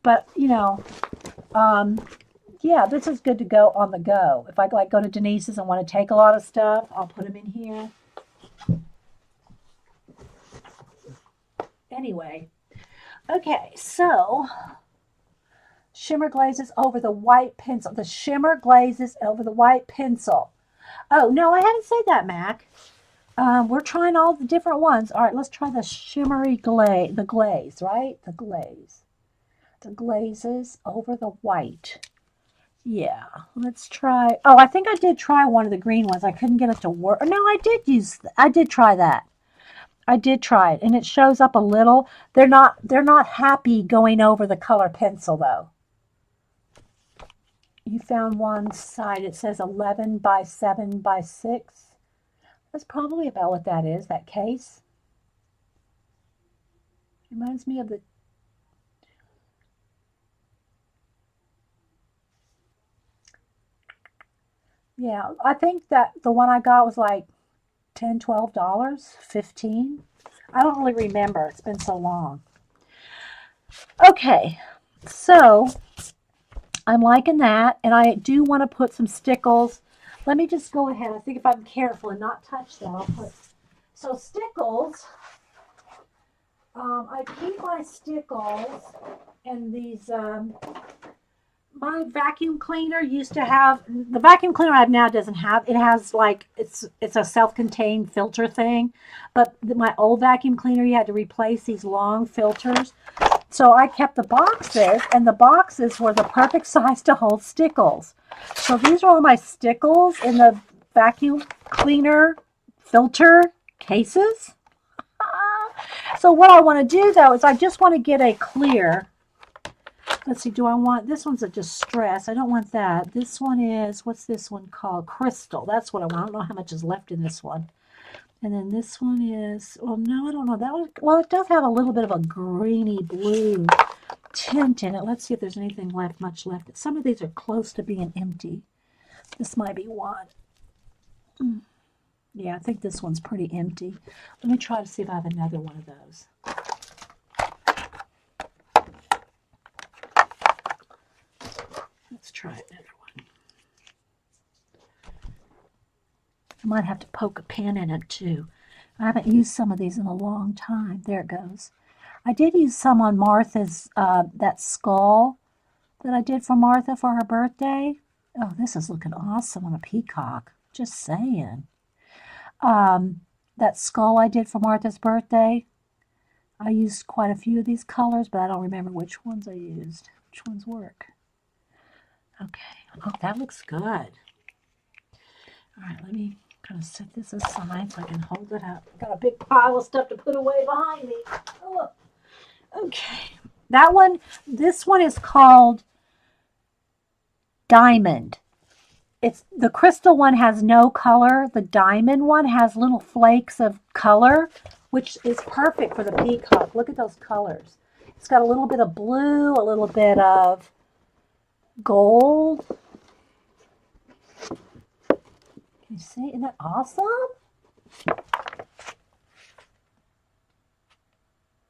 But, you know, yeah, this is good to go on the go. If I like go to Denise's and want to take a lot of stuff, I'll put them in here. Anyway, okay, so shimmer glazes over the white pencil. The shimmer glazes over the white pencil. Oh, no, I haven't said that, Mac. We're trying all the different ones. All right, let's try the shimmery glaze, the glaze, right? The glaze. The glazes over the white. Yeah, let's try. Oh, I think I did try one of the green ones. I couldn't get it to work. No, I did try that. I did try it, and it shows up a little. They're not happy going over the color pencil though. You found one side. It says 11 by 7 by 6. That's probably about what that is. That case reminds me of the. Yeah, I think that the one I got was like $10, $12, 15. I don't really remember. It's been so long. Okay, so I'm liking that, and I do want to put some stickles. Let me just go ahead. I think if I'm careful and not touch that, I'll put. So stickles, I keep my stickles in these. My vacuum cleaner used to have, the vacuum cleaner I have now doesn't have, it has like, it's a self-contained filter thing, but my old vacuum cleaner, you had to replace these long filters. So I kept the boxes, and the boxes were the perfect size to hold stickles. So these are all my stickles in the vacuum cleaner filter cases. So what I want to do though is I just want to get a clear. Let's see, do I want, this one's a distress. I don't want that. This one is, what's this one called? Crystal. That's what I want. I don't know how much is left in this one. And then this one is, well, no, I don't know. That one, well, it does have a little bit of a greeny blue tint in it. Let's see if there's anything left, much left. Some of these are close to being empty. This might be one. Yeah, I think this one's pretty empty. Let me try to see if I have another one of those. Let's try another one. I might have to poke a pen in it too. I haven't used some of these in a long time. There it goes. I did use some on Martha's, that skull that I did for Martha for her birthday. Oh, this is looking awesome on a peacock. Just saying. That skull I did for Martha's birthday. I used quite a few of these colors, but I don't remember which ones I used. Which ones work? Okay. Oh, that looks good. All right, let me kind of set this aside so I can hold it up. I've got a big pile of stuff to put away behind me. Oh, okay. That one, this one is called Diamond. It's the crystal one has no color. The diamond one has little flakes of color, which is perfect for the peacock. Look at those colors. It's got a little bit of blue, a little bit of gold. Can you see? Isn't that awesome?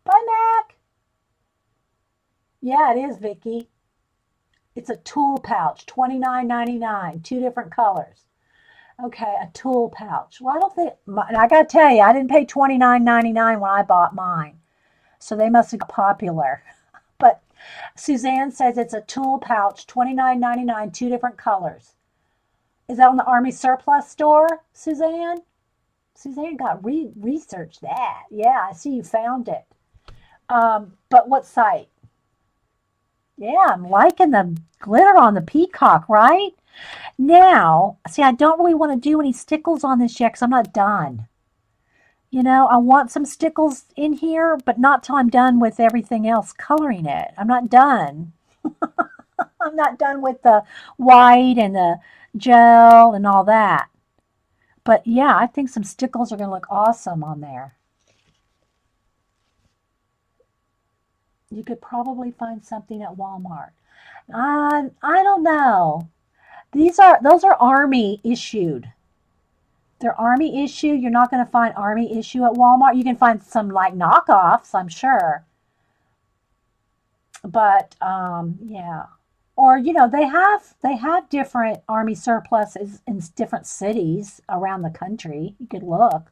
Bye, Mac. Yeah, it is, Vicky. It's a tool pouch, $29.99, 2 different colors. Okay, a tool pouch. Well, I don't think, and I got to tell you, I didn't pay $29.99 when I bought mine. So they must have got popular. But Suzanne says it's a tool pouch, $29.99, 2 different colors. Is that on the Army Surplus store, Suzanne? Suzanne got researched that. Yeah, I see you found it. But what site? Yeah, I'm liking the glitter on the peacock, right? Now, see, I don't really want to do any stickles on this yet because I'm not done. You know, I want some stickles in here, but not till I'm done with everything else coloring it. I'm not done. I'm not done with the white and the gel and all that. But yeah, I think some stickles are going to look awesome on there. You could probably find something at Walmart. I don't know. Those are Army issued. They're Army issue. You're not going to find Army issue at Walmart. You can find some like knockoffs, I'm sure. But yeah. Or you know, they have different Army surpluses in different cities around the country. You could look.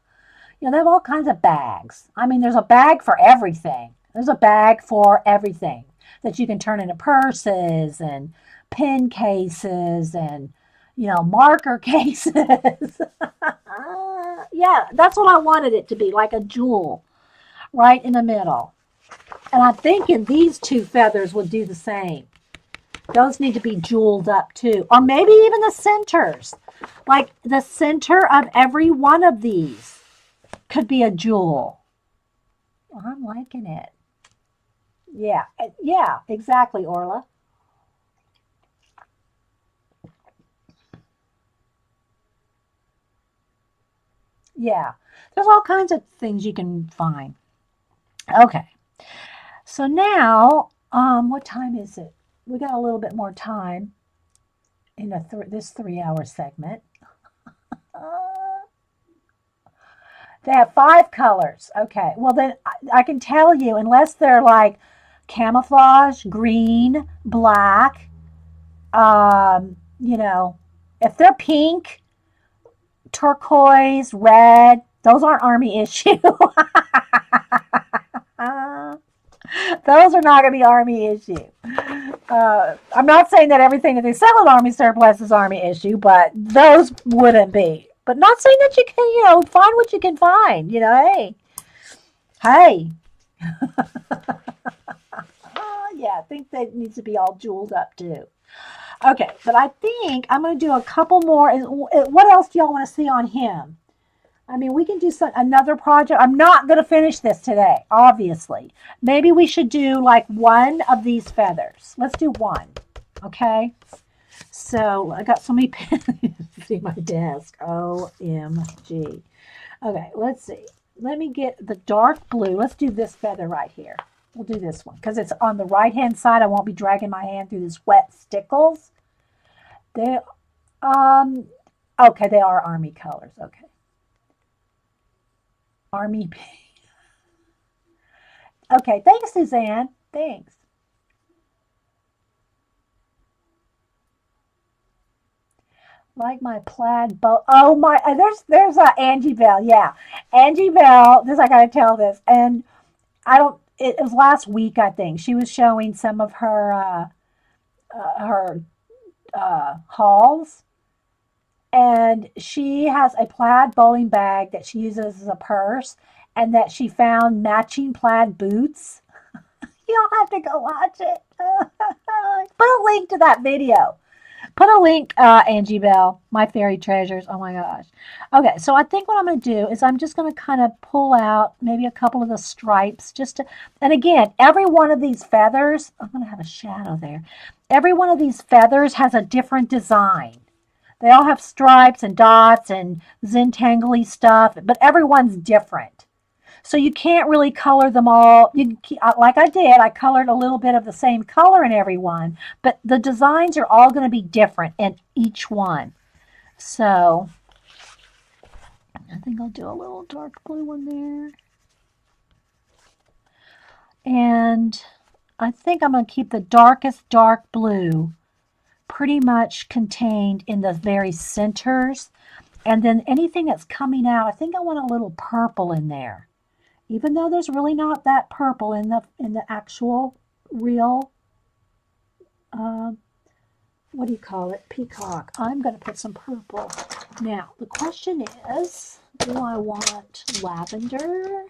You know, they have all kinds of bags. I mean, there's a bag for everything. There's a bag for everything that you can turn into purses and pen cases and, you know, marker cases. Yeah, that's what I wanted it to be, like a jewel right in the middle. And I'm thinking these two feathers would do the same. Those need to be jeweled up too. Or maybe even the centers. Like the center of every one of these could be a jewel. Well, I'm liking it. Yeah, yeah, exactly, Orla. Yeah, there's all kinds of things you can find. Okay, so now, what time is it? We got a little bit more time in this 3 hour segment. Uh, they have 5 colors. Okay, well then I can tell you, unless they're like camouflage, green, black, you know, if they're pink, turquoise, red, those aren't Army issue. Those are not going to be Army issue. I'm not saying that everything that they sell at Army surplus is Army issue, but those wouldn't be. But not saying that you can, you know, find what you can find. You know, hey, hey. Yeah, I think that needs to be all jeweled up too. Okay, but I think I'm going to do a couple more. What else do y'all want to see on him? I mean, we can do another project. I'm not going to finish this today, obviously. Maybe we should do like one of these feathers. Let's do one, okay? So I got so many pens. See my desk. OMG. Okay, let's see. Let me get the dark blue. Let's do this feather right here. We'll do this one because it's on the right-hand side. I won't be dragging my hand through this wet stickles. They, um, okay, they are Army colors. Okay. Army. Okay, thanks, Suzanne. Thanks. Like my plaid bow. Oh my! There's Angie Bell. Yeah, Angie Bell. This I gotta tell this, and I don't. It was last week, I think. She was showing some of her hauls, and she has a plaid bowling bag that she uses as a purse, and that she found matching plaid boots. You'll have to go watch it. Put a link to that video. Put a link, Angie Bell, My Fairy Treasures. Oh my gosh. Okay, so I think what I'm going to do is I'm just going to kind of pull out maybe a couple of the stripes just to, and again, every one of these feathers, I'm going to have a shadow there. Every one of these feathers has a different design. They all have stripes and dots and Zentangly stuff, but everyone's different. So you can't really color them all. Like I did, I colored a little bit of the same color in every one, but the designs are all going to be different in each one. So I think I'll do a little dark blue one there. And I think I'm going to keep the darkest dark blue pretty much contained in the very centers. And then anything that's coming out, I think I want a little purple in there. Even though there's really not that purple in the actual real, uh, what do you call it, peacock. I'm going to put some purple. Now, the question is, do I want lavender?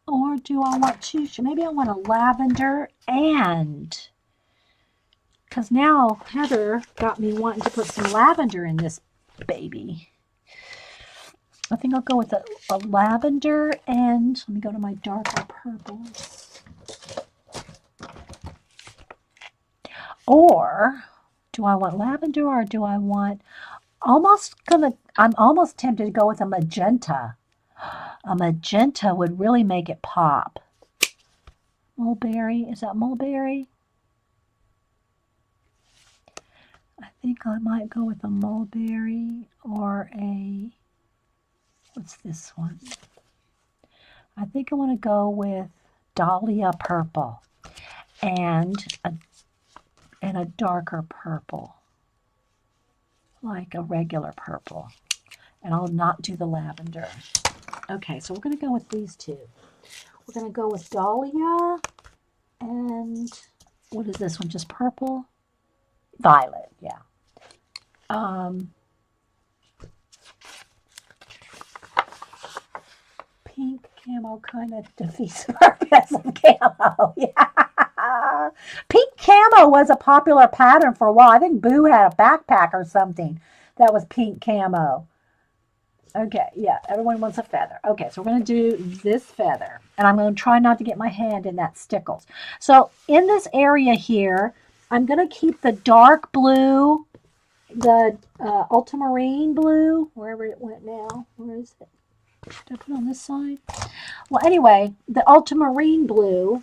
Or do I want to, maybe I want a lavender and, because now Heather got me wanting to put some lavender in this baby. I think I'll go with a lavender, and let me go to my darker purples. Or do I want lavender, or do I want I'm almost tempted to go with a magenta. A magenta would really make it pop. Mulberry, is that mulberry? I think I might go with a mulberry or what's this one? I think I want to go with dahlia purple and a darker purple, like a regular purple. And I'll not do the lavender. Okay, so we're going to go with these two. We're going to go with dahlia and what is this one? Just purple? Violet, yeah. Pink camo kind of defeats the purpose of camo. Yeah. Pink camo was a popular pattern for a while. I think Boo had a backpack or something that was pink camo. Okay, yeah, everyone wants a feather. Okay, so we're going to do this feather. And I'm going to try not to get my hand in that stickles. So in this area here, I'm going to keep the dark blue, the ultramarine blue, wherever it went now. Where is it? Did I put it on this side? Well, anyway, the ultramarine blue,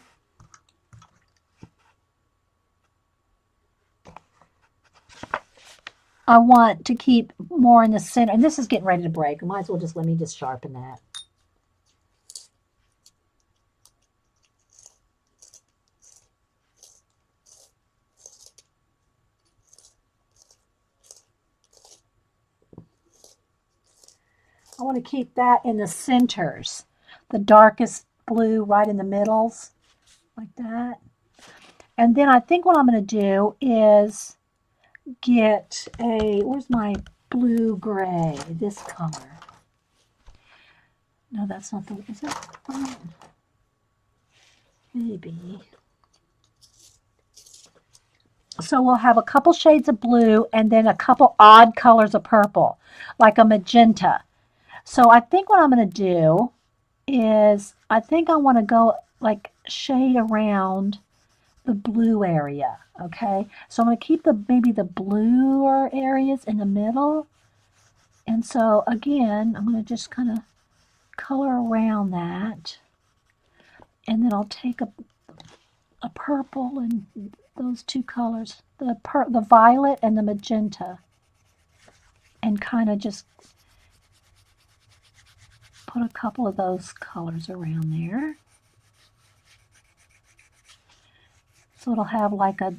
I want to keep more in the center. And this is getting ready to break. I might as well let me just sharpen that. I want to keep that in the centers, the darkest blue right in the middles, like that. And then I think what I'm going to do is get where's my blue gray, this color. No, that's not is that one? Maybe. So we'll have a couple shades of blue and then a couple odd colors of purple, like a magenta. So I think what I'm going to do is I think I want to go like shade around the blue area, okay? So I'm going to keep maybe the bluer areas in the middle. And so again, I'm going to just kind of color around that. And then I'll take a purple and those two colors, the violet and the magenta, and kind of just put a couple of those colors around there. So it'll have like a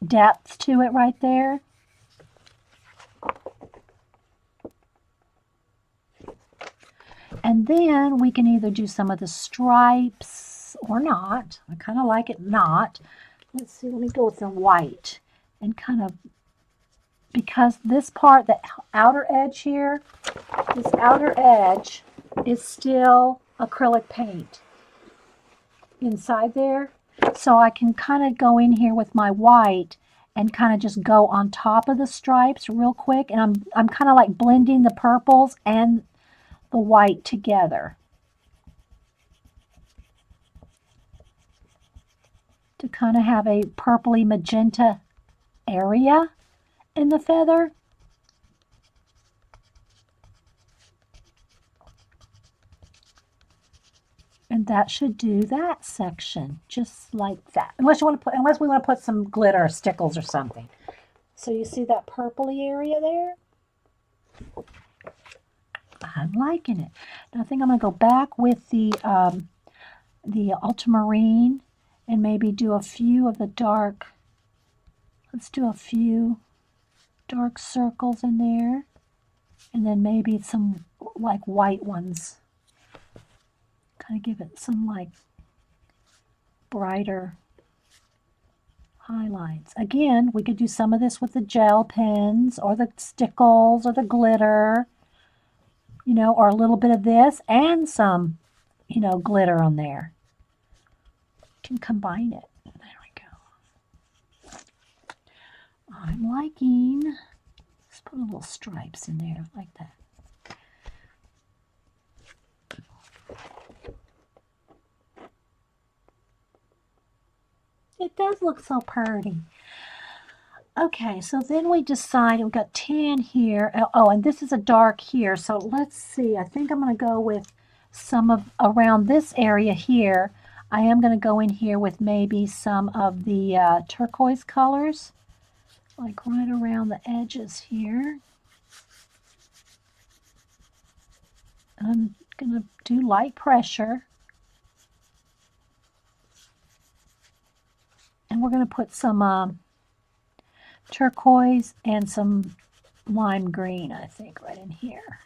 depth to it right there. And then we can either do some of the stripes or not. I kind of like it not. Let's see, let me go with the white and kind of, because this part, the outer edge here, this outer edge is still acrylic paint inside there. So I can kind of go in here with my white and kind of just go on top of the stripes real quick. And I'm kind of like blending the purples and the white together to kind of have a purpley magenta area in the feather. And that should do that section, just like that. Unless we want to put some glitter or stickles or something. So you see that purpley area there? I'm liking it. Now I think I'm going to go back with the ultramarine and maybe do a few of the dark. Let's do a few dark circles in there. And then maybe some like white ones. Kind of give it some like brighter highlights. Again, we could do some of this with the gel pens or the stickles or the glitter, you know, or a little bit of this and some, you know, glitter on there. You can combine it. There we go. I'm liking. Let's put a little stripes in there like that. It does look so pretty. Okay, so then we decide we've got tan here. Oh, and this is a dark here. So let's see. I think I'm going to go with some of around this area here. I am going to go in here with maybe some of the turquoise colors, like right around the edges here. I'm going to do light pressure. And we're going to put some turquoise and some lime green, I think, right in here.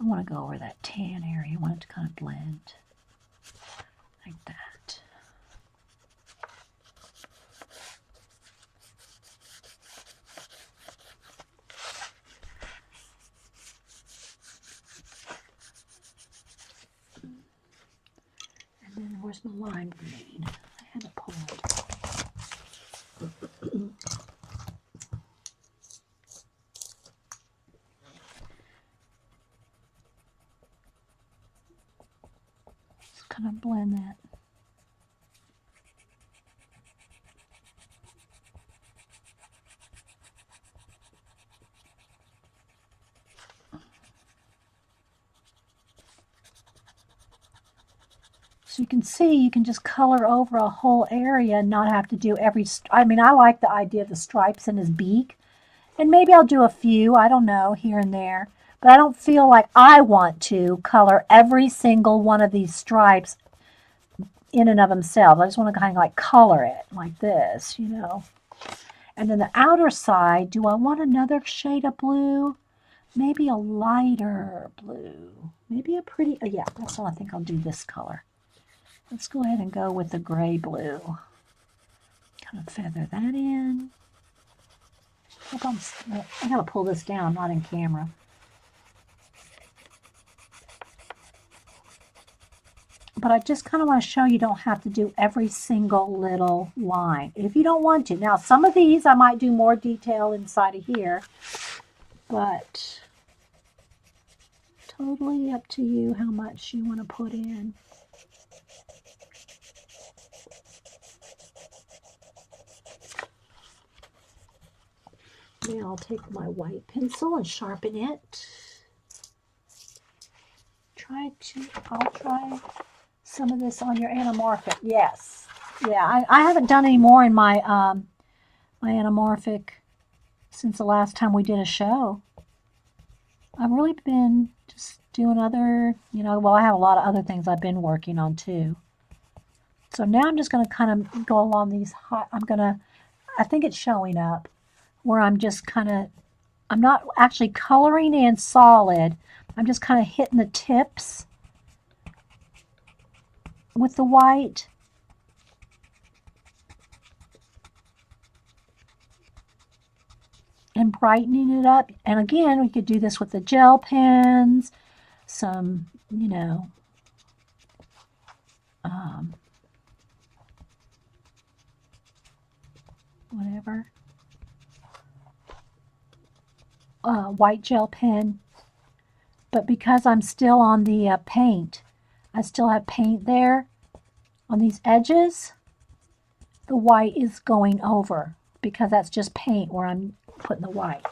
I want to go over that tan area. I want it to kind of blend like that. And then where's my lime green? I had it pulled. Just kind of blend that. So you can see, you can just color over a whole area and not have to do every, I mean, I like the idea of the stripes in his beak. And maybe I'll do a few, I don't know, here and there. But I don't feel like I want to color every single one of these stripes in and of themselves. I just want to kind of like color it like this, you know. And then the outer side, do I want another shade of blue? Maybe a lighter blue. Maybe a pretty, yeah, that's all I think I'll do this color. Let's go ahead and go with the gray blue. Kind of feather that in. I gotta pull this down, not in camera. But I just kind of want to show you don't have to do every single little line if you don't want to. Now, some of these I might do more detail inside of here, but totally up to you how much you want to put in. Now I'll take my white pencil and sharpen it. I'll try some of this on your anamorphic. Yes. Yeah, I haven't done any more in my my anamorphic since the last time we did a show. I've really been just doing other, you know, well, I have a lot of other things I've been working on too. So now I'm just going to kind of go along these hot, I think it's showing up where I'm just kind of, I'm not actually coloring in solid. I'm just kind of hitting the tips with the white. And brightening it up. And again, we could do this with the gel pens, some, you know, whatever. White gel pen. But because I'm still on the paint, I still have paint there on these edges, the white is going over because that's just paint where I'm putting the white.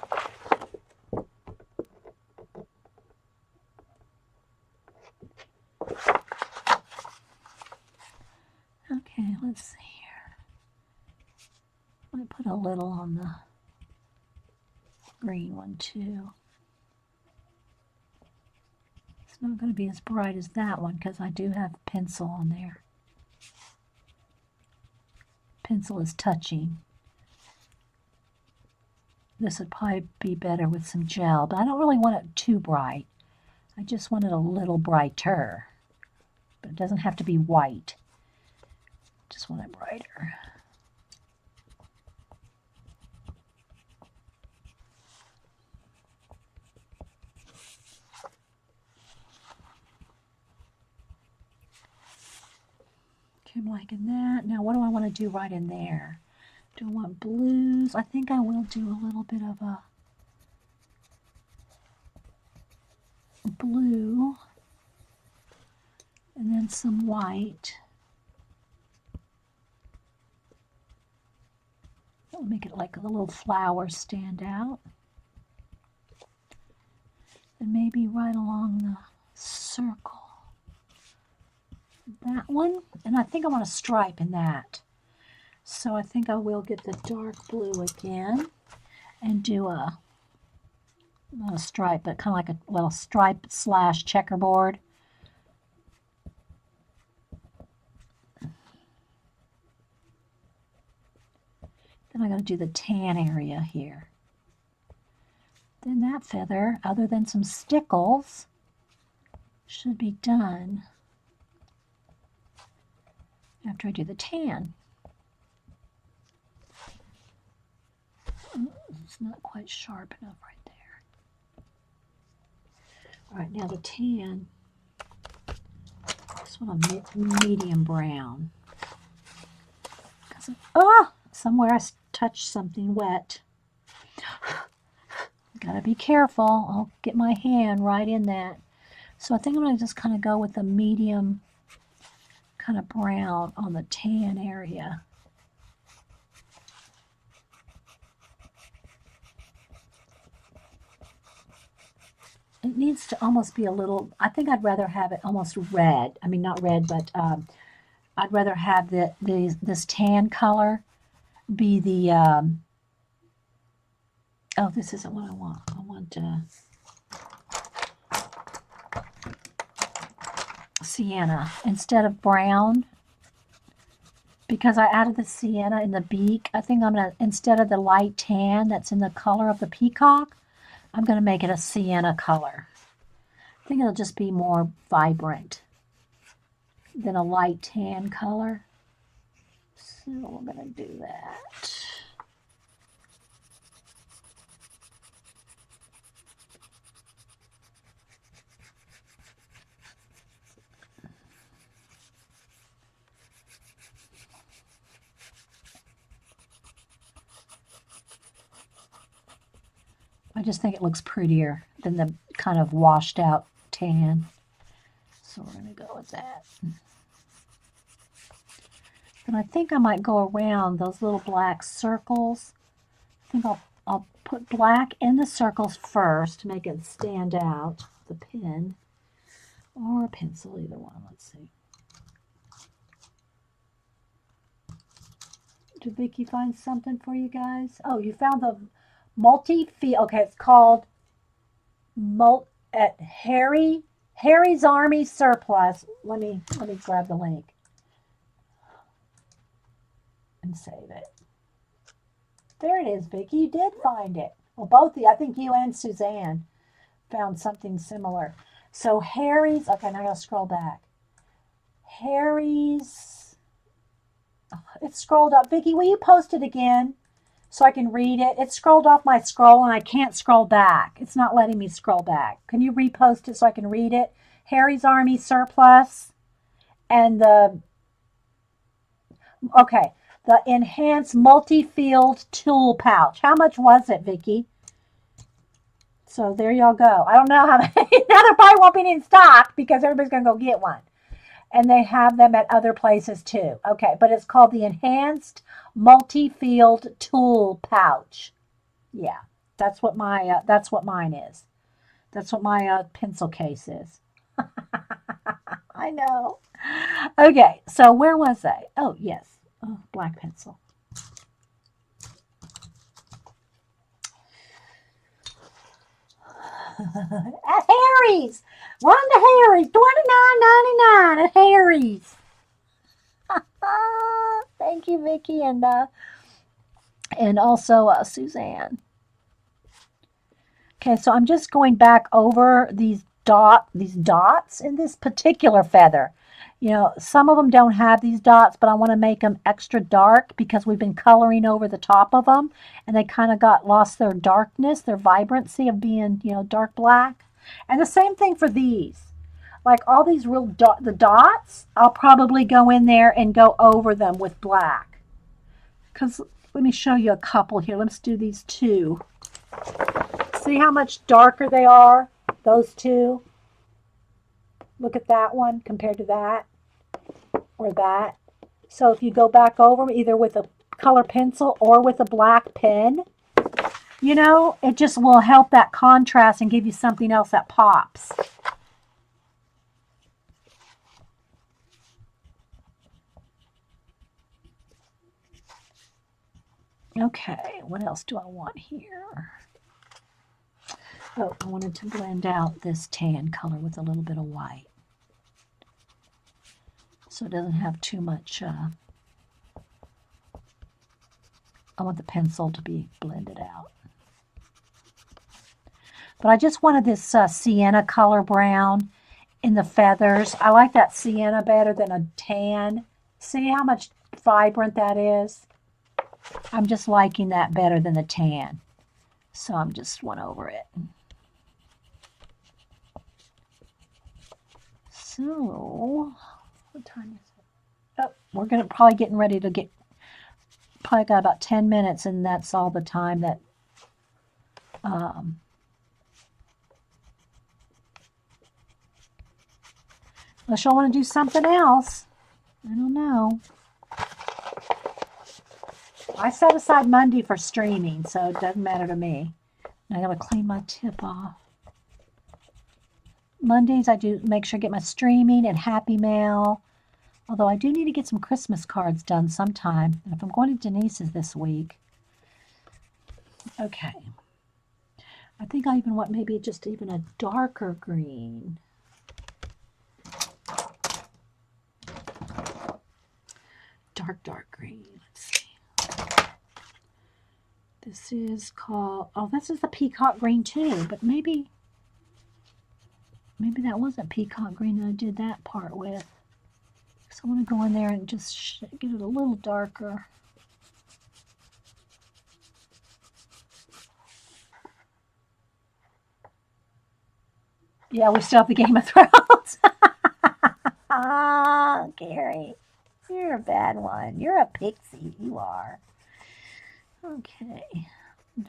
Okay, let's see here. I'm going to put a little on the green one too. It's not going to be as bright as that one because I do have pencil on there. Pencil is touching. This would probably be better with some gel, but I don't really want it too bright. I just want it a little brighter, but it doesn't have to be white. Just want it brighter. Okay, I'm liking that. Now what do I want to do right in there? Do I want blues? I think I will do a little bit of a blue and then some white. That'll make it like a little flower stand out. And maybe right along the circle. That one. And I think I want a stripe in that. So I think I will get the dark blue again and do a, not a stripe, but kind of like a little stripe slash checkerboard. Then I'm going to do the tan area here. Then that feather, other than some stickles, should be done after I do the tan. It's not quite sharp enough right there. All right, now the tan. This one a medium brown. Somewhere I touched something wet. Gotta be careful. I'll get my hand right in that. So I think I'm gonna just kind of go with a medium kind of brown on the tan area. It needs to almost be a little, I think I'd rather have it almost red. I mean, not red, but I'd rather have this tan color be the, oh, this isn't what I want. I want sienna instead of brown. Because I added the sienna in the beak, I think I'm going to, instead of the light tan that's in the color of the peacock, I'm going to make it a sienna color. I think it'll just be more vibrant than a light tan color. So we're going to do that. I just think it looks prettier than the kind of washed out tan. So we're going to go with that. Then I think I might go around those little black circles. I think I'll put black in the circles first to make it stand out. The pen or a pencil, either one. Let's see. Did Vicki find something for you guys? Oh, you found the multi-field. Okay, it's called Harry's Army Surplus. Let me grab the link and save it. There it is, Vicki. You did find it. Well, both of you, I think you and Suzanne found something similar. So Harry's, okay, now I gotta scroll back. Harry's, it's scrolled up. Vicki, will you post it again so I can read it? It's scrolled off my scroll and I can't scroll back. It's not letting me scroll back. Can you repost it so I can read it? Harry's Army Surplus and the enhanced multi-field tool pouch. How much was it, Vicki? So there y'all go. I don't know how many. Now there probably won't be in stock because everybody's going to go get one. And they have them at other places too. Okay, but it's called the Enhanced Multi-Field Tool Pouch. Yeah, that's what mine is. That's what my pencil case is. I know. Okay, so where was I? Oh, yes. Oh, black pencil. At Harry's. Run to Harry's. $29.99 at Harry's. Thank you, Vicki, and also Suzanne. Okay, so I'm just going back over these dots in this particular feather. You know, some of them don't have these dots, but I want to make them extra dark because we've been coloring over the top of them, and they kind of lost their darkness, their vibrancy of being, you know, dark black. And the same thing for these. Like all these the dots, I'll probably go in there and go over them with black. Because Let me show you a couple here. Let's do these two. See how much darker they are? Those two. Look at that one compared to that or that. So if you go back over them either with a color pencil or with a black pen, you know, it just will help that contrast and give you something else that pops. Okay, what else do I want here? Oh, I wanted to blend out this tan color with a little bit of white, so it doesn't have too much, I want the pencil to be blended out. But I just wanted this sienna color brown in the feathers. I like that sienna better than a tan. See how much vibrant that is? I'm just liking that better than the tan. So I'm just went over it. So, what time is it? Oh, we're gonna probably getting ready to get, probably got about 10 minutes and that's all the time that, unless y'all want to do something else. I don't know. I set aside Monday for streaming, so it doesn't matter to me. I gotta clean my tip off. Mondays I do make sure I get my streaming and Happy Mail. Although I do need to get some Christmas cards done sometime. And if I'm going to Denise's this week. Okay. I think I even want maybe just even a darker green. Dark green. Let's see. This is called, oh, this is the Peacock green too, but maybe that wasn't Peacock green that I did that part with. So I'm going to go in there and just get it a little darker. Yeah, we still have the Game of Thrones. Ah, Gary, you're a bad one. You're a pixie. You are. Okay,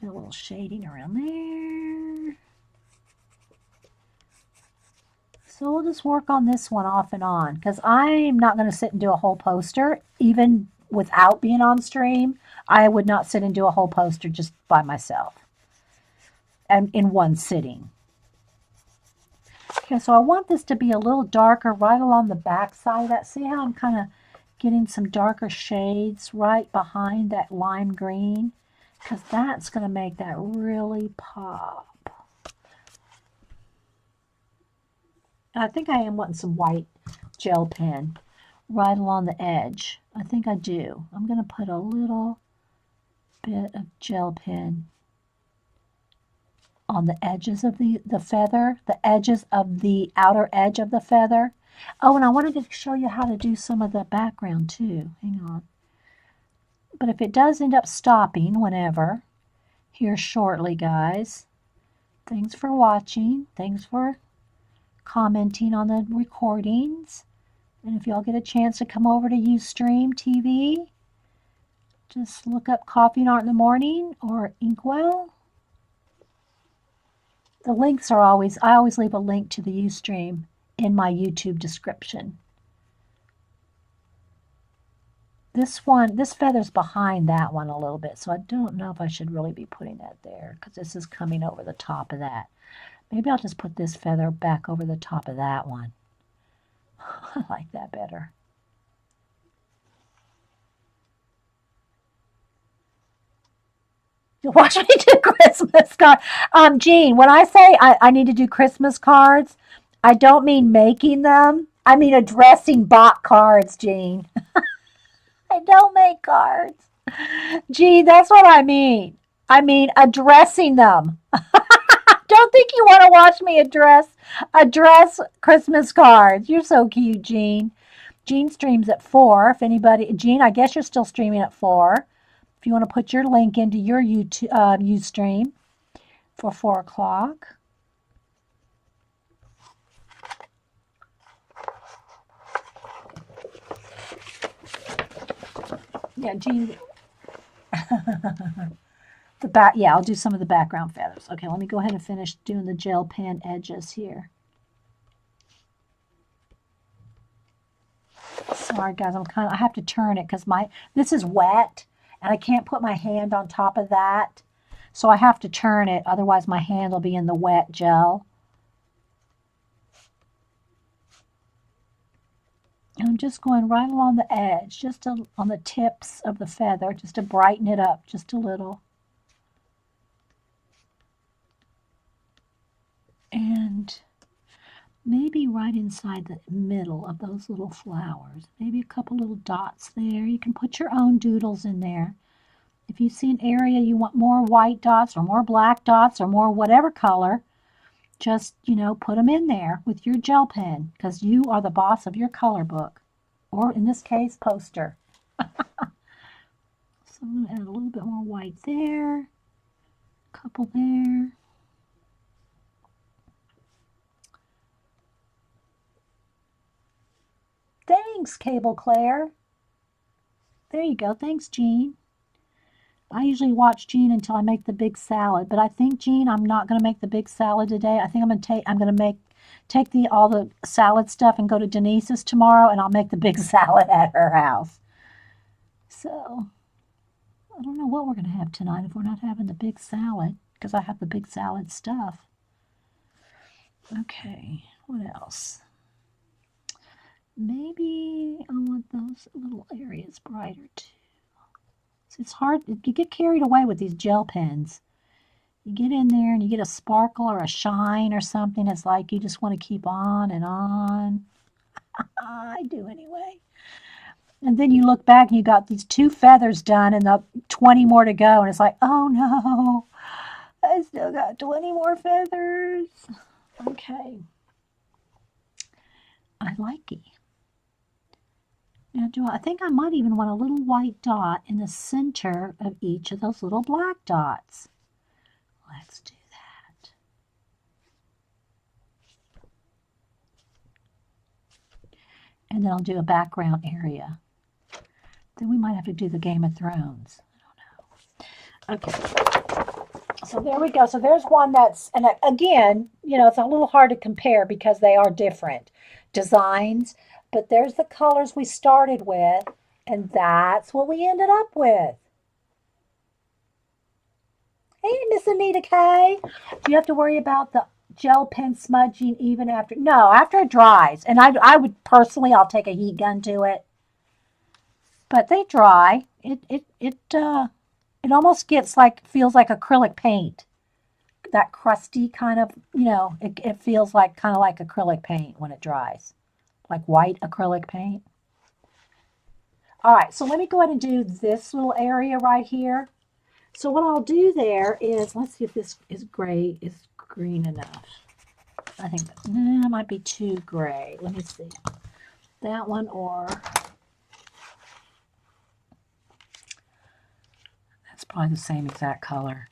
do a little shading around there. So we'll just work on this one off and on because I'm not going to sit and do a whole poster. Even without being on stream, I would not sit and do a whole poster just by myself and in one sitting. Okay, so I want this to be a little darker right along the back side of that. See how I'm kind of getting some darker shades right behind that lime green? Because that's going to make that really pop. I think I am wanting some white gel pen right along the edge. I think I do. I'm going to put a little bit of gel pen on the edges of the feather, the edges of the outer edge of the feather. Oh, and I wanted to show you how to do some of the background too. Hang on. But if it does end up stopping whenever, here shortly, guys. Thanks for watching. Thanks for commenting on the recordings. And if y'all get a chance to come over to Ustream TV, just look up Coffee and Art in the Morning or Inkwell. The links are always, I always leave a link to the Ustream in my YouTube description. This one, this feather's behind that one a little bit, so I don't know if I should really be putting that there because this is coming over the top of that. Maybe I'll just put this feather back over the top of that one. I like that better. You watch me do Christmas cards. Jean, when I say I need to do Christmas cards, I don't mean making them. I mean addressing bot cards, Jean. I don't make cards. Jean, that's what I mean. I mean addressing them. Don't think you want to watch me address Christmas cards. You're so cute, Jean. Jean streams at 4. If anybody, Jean, I guess you're still streaming at 4. If you want to put your link into your YouTube Ustream for 4 o'clock. Yeah, Jean. The back, yeah, I'll do some of the background feathers. Okay, let me go ahead and finish doing the gel pen edges here. Sorry guys, I have to turn it because this is wet and I can't put my hand on top of that. So I have to turn it, otherwise my hand will be in the wet gel. And I'm just going right along the edge, just on the tips of the feather, just to brighten it up just a little. And maybe right inside the middle of those little flowers, maybe a couple little dots there. You can put your own doodles in there. If you see an area you want more white dots or more black dots or more whatever color, just, put them in there with your gel pen because you are the boss of your color book, or in this case, poster. So I'm going to add a little bit more white there, a couple there. Thanks, Cable Claire. There you go. Thanks, Jean. I usually watch Jean until I make the big salad, but I think, Jean, I'm not going to make the big salad today. I think I'm going to take all the salad stuff and go to Denise's tomorrow, and I'll make the big salad at her house. So I don't know what we're going to have tonight if we're not having the big salad, because I have the big salad stuff. Okay, what else? Maybe I want those little areas brighter too. It's hard. You get carried away with these gel pens. You get in there and you get a sparkle or a shine or something. It's like you just want to keep on and on. I do anyway. And then you look back and you got these 2 feathers done and the 20 more to go. And it's like, oh no, I still got 20 more feathers. Okay. I like it. Now, I think I might even want a little white dot in the center of each of those little black dots. Let's do that. And then I'll do a background area. Then we might have to do the Game of Thrones. I don't know. Okay. So there we go. So there's one that's, and again, it's a little hard to compare because they are different designs. But there's the colors we started with, and that's what we ended up with. Hey, Miss Anita K. Do you have to worry about the gel pen smudging even after? No, after it dries. And I would personally, I'll take a heat gun to it. But they dry. It almost feels like acrylic paint. That crusty kind of, it feels like kind of like acrylic paint when it dries. Like white acrylic paint. All right, so let me go ahead and do this little area right here. So what I'll do there is, let's see if this is green enough. I think that might be too gray. Let me see. That one or that's probably the same exact color.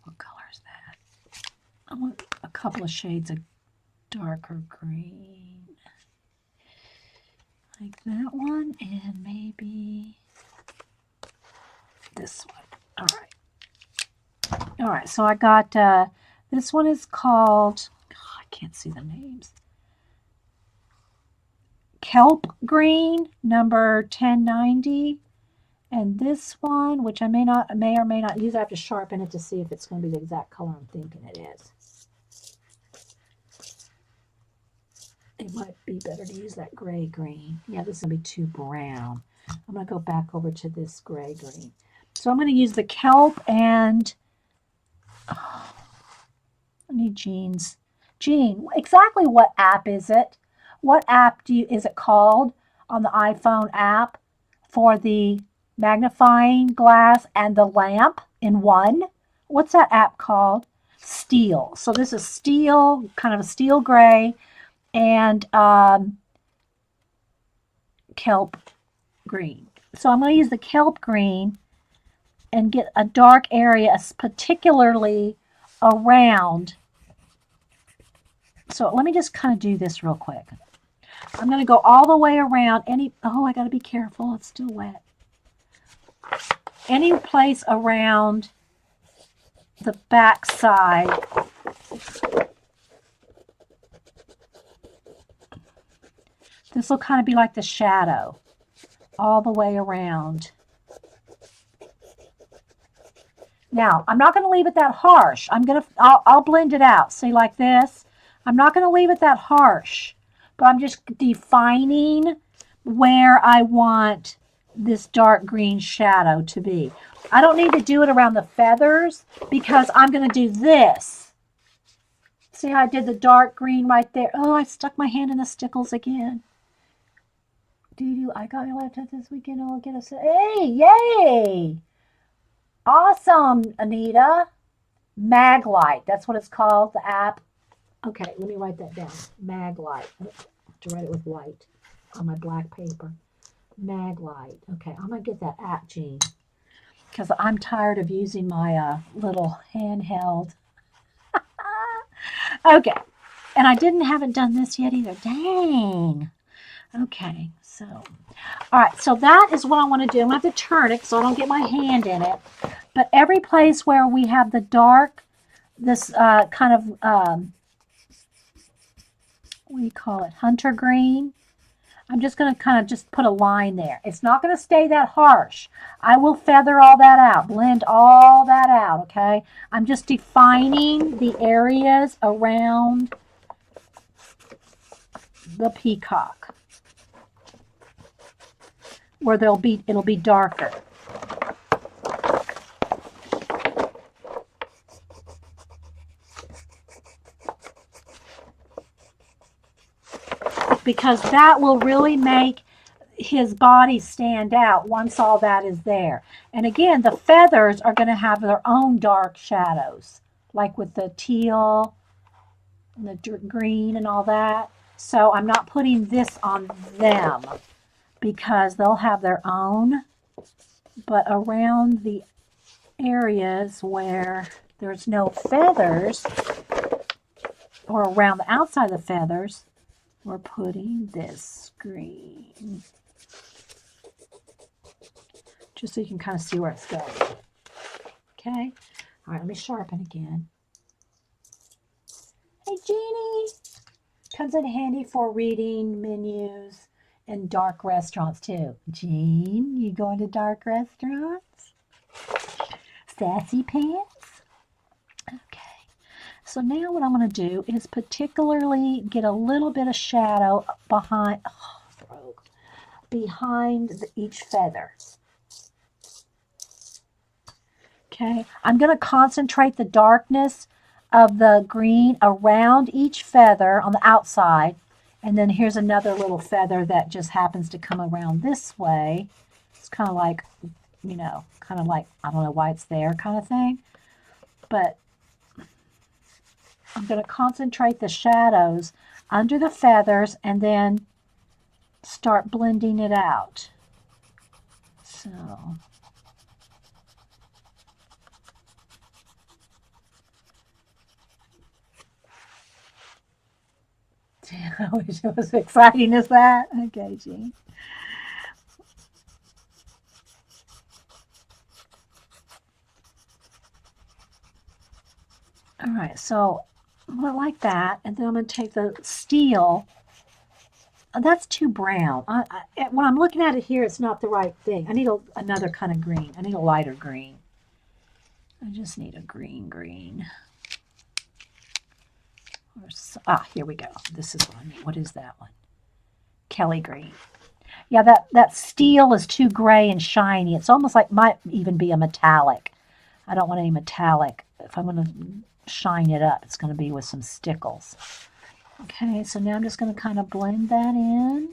What color is that? I want a couple of shades of darker green. Like that one, and maybe this one. All right, so I got, this one is called, I can't see the names. Kelp Green, number 1090. And this one, which I may or may not use, I have to sharpen it to see if it's going to be the exact color I'm thinking it is. It might be better to use that gray green. Yeah, this is going to be too brown. I'm going to go back over to this gray green. So I'm going to use the kelp and I need Jean's. Jean, exactly what app is it? What app is it called on the iPhone app for the magnifying glass and the lamp in one? What's that app called? Steel. So this is steel, kind of a steel gray, and kelp green. So I'm going to use the kelp green and get a dark area, particularly around. So let me just kind of do this real quick. I'm going to go all the way around I got to be careful. It's still wet. any place around the back side. This will kind of be like the shadow all the way around. Now, I'm not going to leave it that harsh. I'll blend it out. See, like this. I'm not going to leave it that harsh, but I'm just defining where I want this dark green shadow to be. I don't need to do it around the feathers because I'm going to do this. See how I did the dark green right there? Oh, I stuck my hand in the stickles again. I got my laptop this weekend. I'll get us. Hey, yay! Awesome, Anita. Maglite. That's what it's called, the app. Okay, let me write that down. Maglite. I have to write it with white on my black paper. Maglite. Okay, I'm going to get that app, Jean, because I'm tired of using my little handheld. Okay, and I haven't done this yet either. Dang. Okay, so, all right, so that is what I want to do. I'm going to have to turn it so I don't get my hand in it. But every place where we have the dark, this kind of, what do you call it, hunter green, I'm just going to kind of just put a line there. It's not going to stay that harsh. I will feather all that out, blend all that out, okay? I'm just defining the areas around the peacock where it'll be darker. Because that will really make his body stand out once all that is there. And again, the feathers are going to have their own dark shadows, like with the teal and the green and all that. So I'm not putting this on them because they'll have their own. But around the areas where there's no feathers, or around the outside of the feathers, we're putting this green. Just so you can kind of see where it's going. Okay? All right, let me sharpen again. Hey, Jeannie! Comes in handy for reading menus in dark restaurants, too. Jean, you going to dark restaurants? Sassy pants? Okay. So now what I'm going to do is particularly get a little bit of shadow behind each feather. Okay, I'm going to concentrate the darkness of the green around each feather on the outside. And then here's another little feather that just happens to come around this way. It's kind of like, I don't know why it's there kind of thing. But I'm going to concentrate the shadows under the feathers and then start blending it out. So, I wish it was as exciting as that. Okay, Jean. All right, so I'm going to like that, and then I'm going to take the steel. That's too brown. When I'm looking at it here, it's not the right thing. I need another kind of green. I need a lighter green. I just need a green. Here we go. This is what I need. What is that one? Kelly green. Yeah, that steel is too gray and shiny. It's almost like might even be a metallic. I don't want any metallic. If I'm going to shine it up, it's going to be with some stickles. Okay, so now I'm just going to kind of blend that in.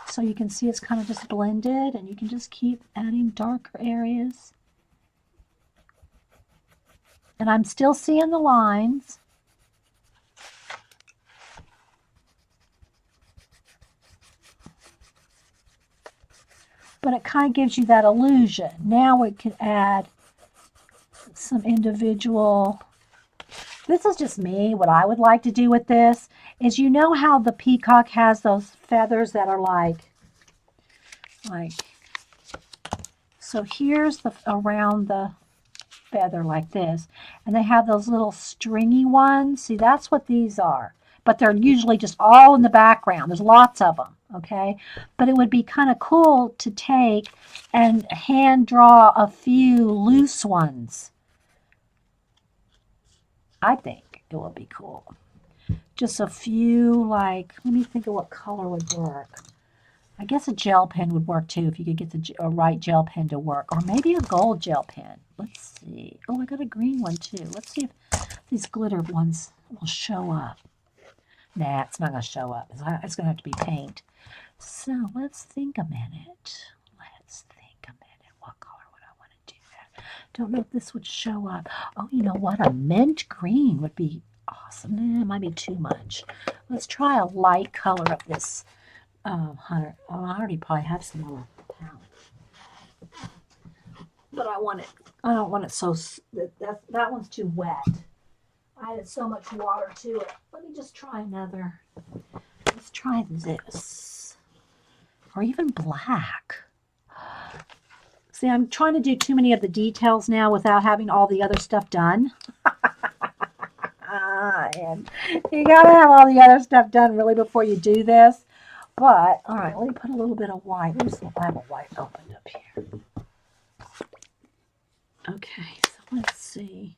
So you can see it's kind of just blended, and you can just keep adding darker areas. And I'm still seeing the lines. But it kind of gives you that illusion. Now we can add some individual. This is just me. What I would like to do with this is, you know how the peacock has those feathers that are like So here's the around the feather like this, and they have those little stringy ones. See, that's what these are, but they're usually just all in the background. There's lots of them, okay? But it would be kind of cool to take and hand draw a few loose ones. I think it would be cool. Just a few, like, let me think of what color would work. I guess a gel pen would work too if you could get the right gel pen to work. Or maybe a gold gel pen. Let's see. Oh, I got a green one too. Let's see if these glitter ones will show up. Nah, it's not going to show up. It's going to have to be paint. So let's think a minute. Let's think a minute. What color would I want to do that? Don't know if this would show up. Oh, you know what? A mint green would be awesome. Nah, it might be too much. Let's try a light color of this. Hunter. Oh, I already probably have some on the palette. But I don't want it so, that one's too wet. I added so much water to it. Let me just try another. Let's try this. Or even black. See, I'm trying to do too many of the details now without having all the other stuff done. And you gotta have all the other stuff done really before you do this. But, all right, let me put a little bit of white. I have a white opened up here. Okay, so let's see.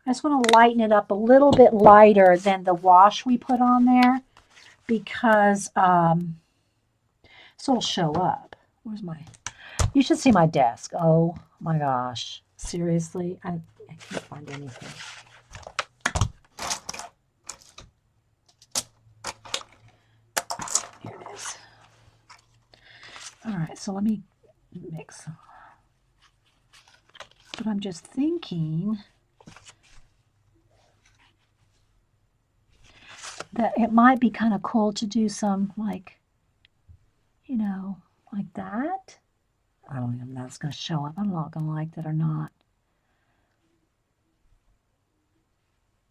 I just want to lighten it up a little bit lighter than the wash we put on there because so it'll show up. Where's my... You should see my desk. Oh, my gosh. Seriously? I can't find anything. All right, so let me mix. But I'm just thinking that it might be kind of cool to do some, like, you know, like that. I don't know if that's going to show up. I'm not going to like that or not.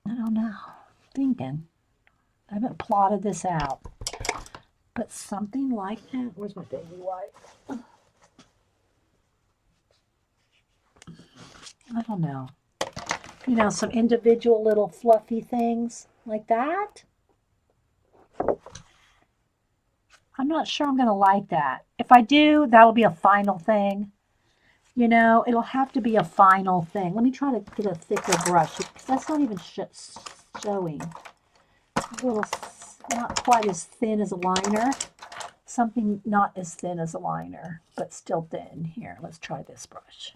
I don't know. Thinking. I haven't plotted this out. But something like that. Where's my baby wipe? I don't know. You know, some individual little fluffy things like that. I'm not sure I'm going to like that. If I do, that'll be a final thing. You know, it'll have to be a final thing. Let me try to get a thicker brush because that's not even showing. A little, not quite as thin as a liner. Something not as thin as a liner, but still thin. Here, let's try this brush.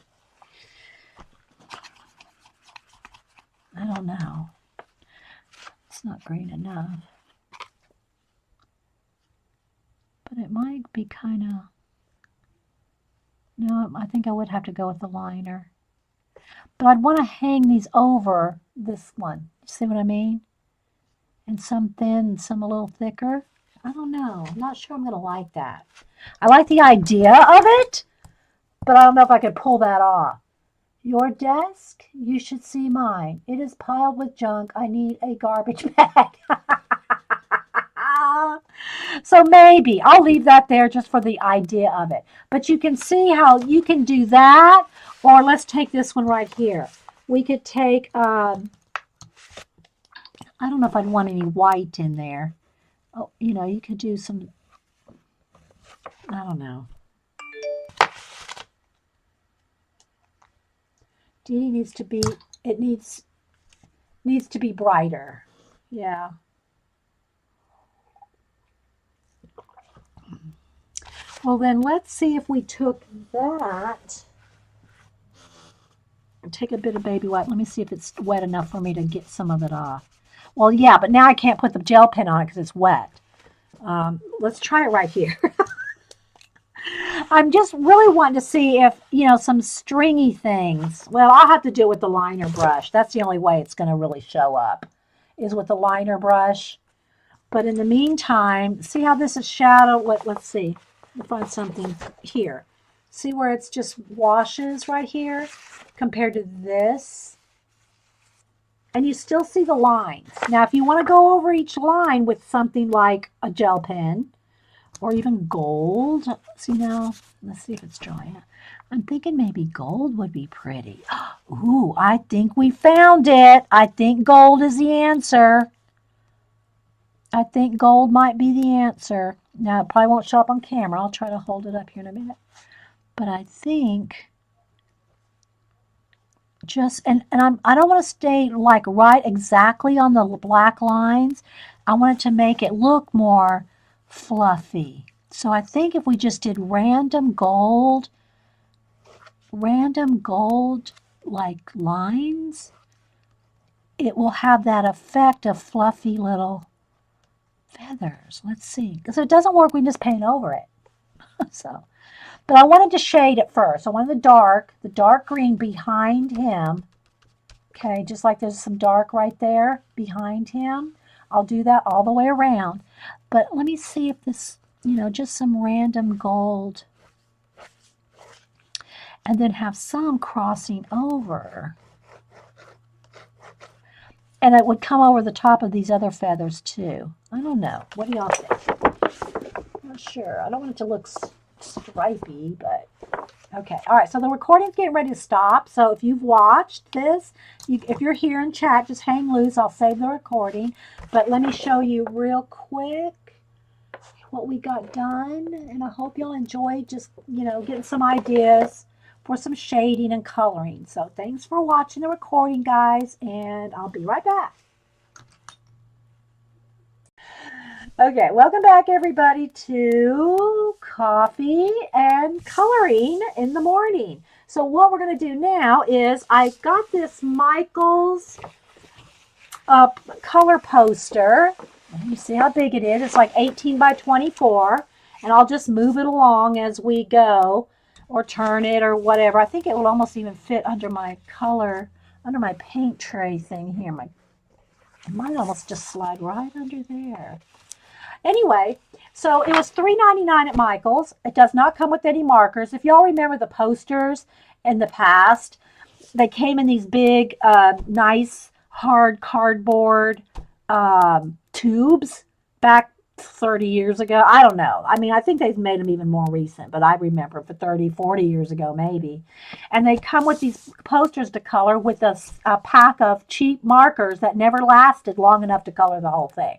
I don't know. It's not green enough. But it might be kind of... No, I think I would have to go with the liner. But I'd want to hang these over this one. See what I mean? And some thin and some a little thicker. I don't know. I'm not sure I'm going to like that. I like the idea of it, but I don't know if I could pull that off. Your desk? You should see mine. It is piled with junk. I need a garbage bag. So maybe I'll leave that there just for the idea of it. But you can see how you can do that. Or let's take this one right here. We could take, I don't know if I'd want any white in there. Oh, you know, you could do some, I don't know. Dee Dee needs to be, it needs to be brighter. Yeah. Well, then let's see if we took that and take a bit of baby wipe. Let me see if it's wet enough for me to get some of it off. Well, yeah, but now I can't put the gel pen on it because it's wet. Let's try it right here. I'm just really wanting to see if, you know, some stringy things. Well, I'll have to do it with the liner brush. That's the only way it's going to really show up, is with the liner brush. But in the meantime, see how this is shadowed? Let's see. I'll find something here. See where it's just washes right here compared to this? And you still see the lines. Now, if you want to go over each line with something like a gel pen, or even gold. See now, let's see if it's drying. I'm thinking maybe gold would be pretty. Ooh, I think we found it. I think gold is the answer. I think gold might be the answer. Now, it probably won't show up on camera. I'll try to hold it up here in a minute. But I think just, I don't want to stay like right exactly on the black lines. I want it to make it look more fluffy. So I think if we just did random gold like lines, it will have that effect of fluffy little feathers. Let's see. Because if it doesn't work, we can just paint over it. So, but I wanted to shade it first. I wanted the dark green behind him. Okay, just like there's some dark right there behind him. I'll do that all the way around. But let me see if this, just some random gold. And then have some crossing over. And it would come over the top of these other feathers too. I don't know. What do y'all think? I'm not sure. I don't want it to look stripy, but okay. All right, so the recording's getting ready to stop. So if you've watched this, if you're here in chat, just hang loose. I'll save the recording. But let me show you real quick what we got done. And I hope you'll enjoy just, getting some ideas for some shading and coloring. So thanks for watching the recording, guys, and I'll be right back. Okay, welcome back everybody to Coffee and Coloring in the Morning. So what we're going to do now is I got this Michaels color poster. You see how big it is. It's like 18 by 24, and I'll just move it along as we go or turn it or whatever. I think it will almost even fit under my under my paint tray thing here. It might almost just slide right under there. Anyway, so it was $3.99 at Michael's. It does not come with any markers. If y'all remember the posters in the past, they came in these big, nice, hard cardboard tubes back 30 years ago. I don't know. I mean, I think they've made them even more recent, but I remember for 30, 40 years ago maybe. And they come with these posters to color with a pack of cheap markers that never lasted long enough to color the whole thing.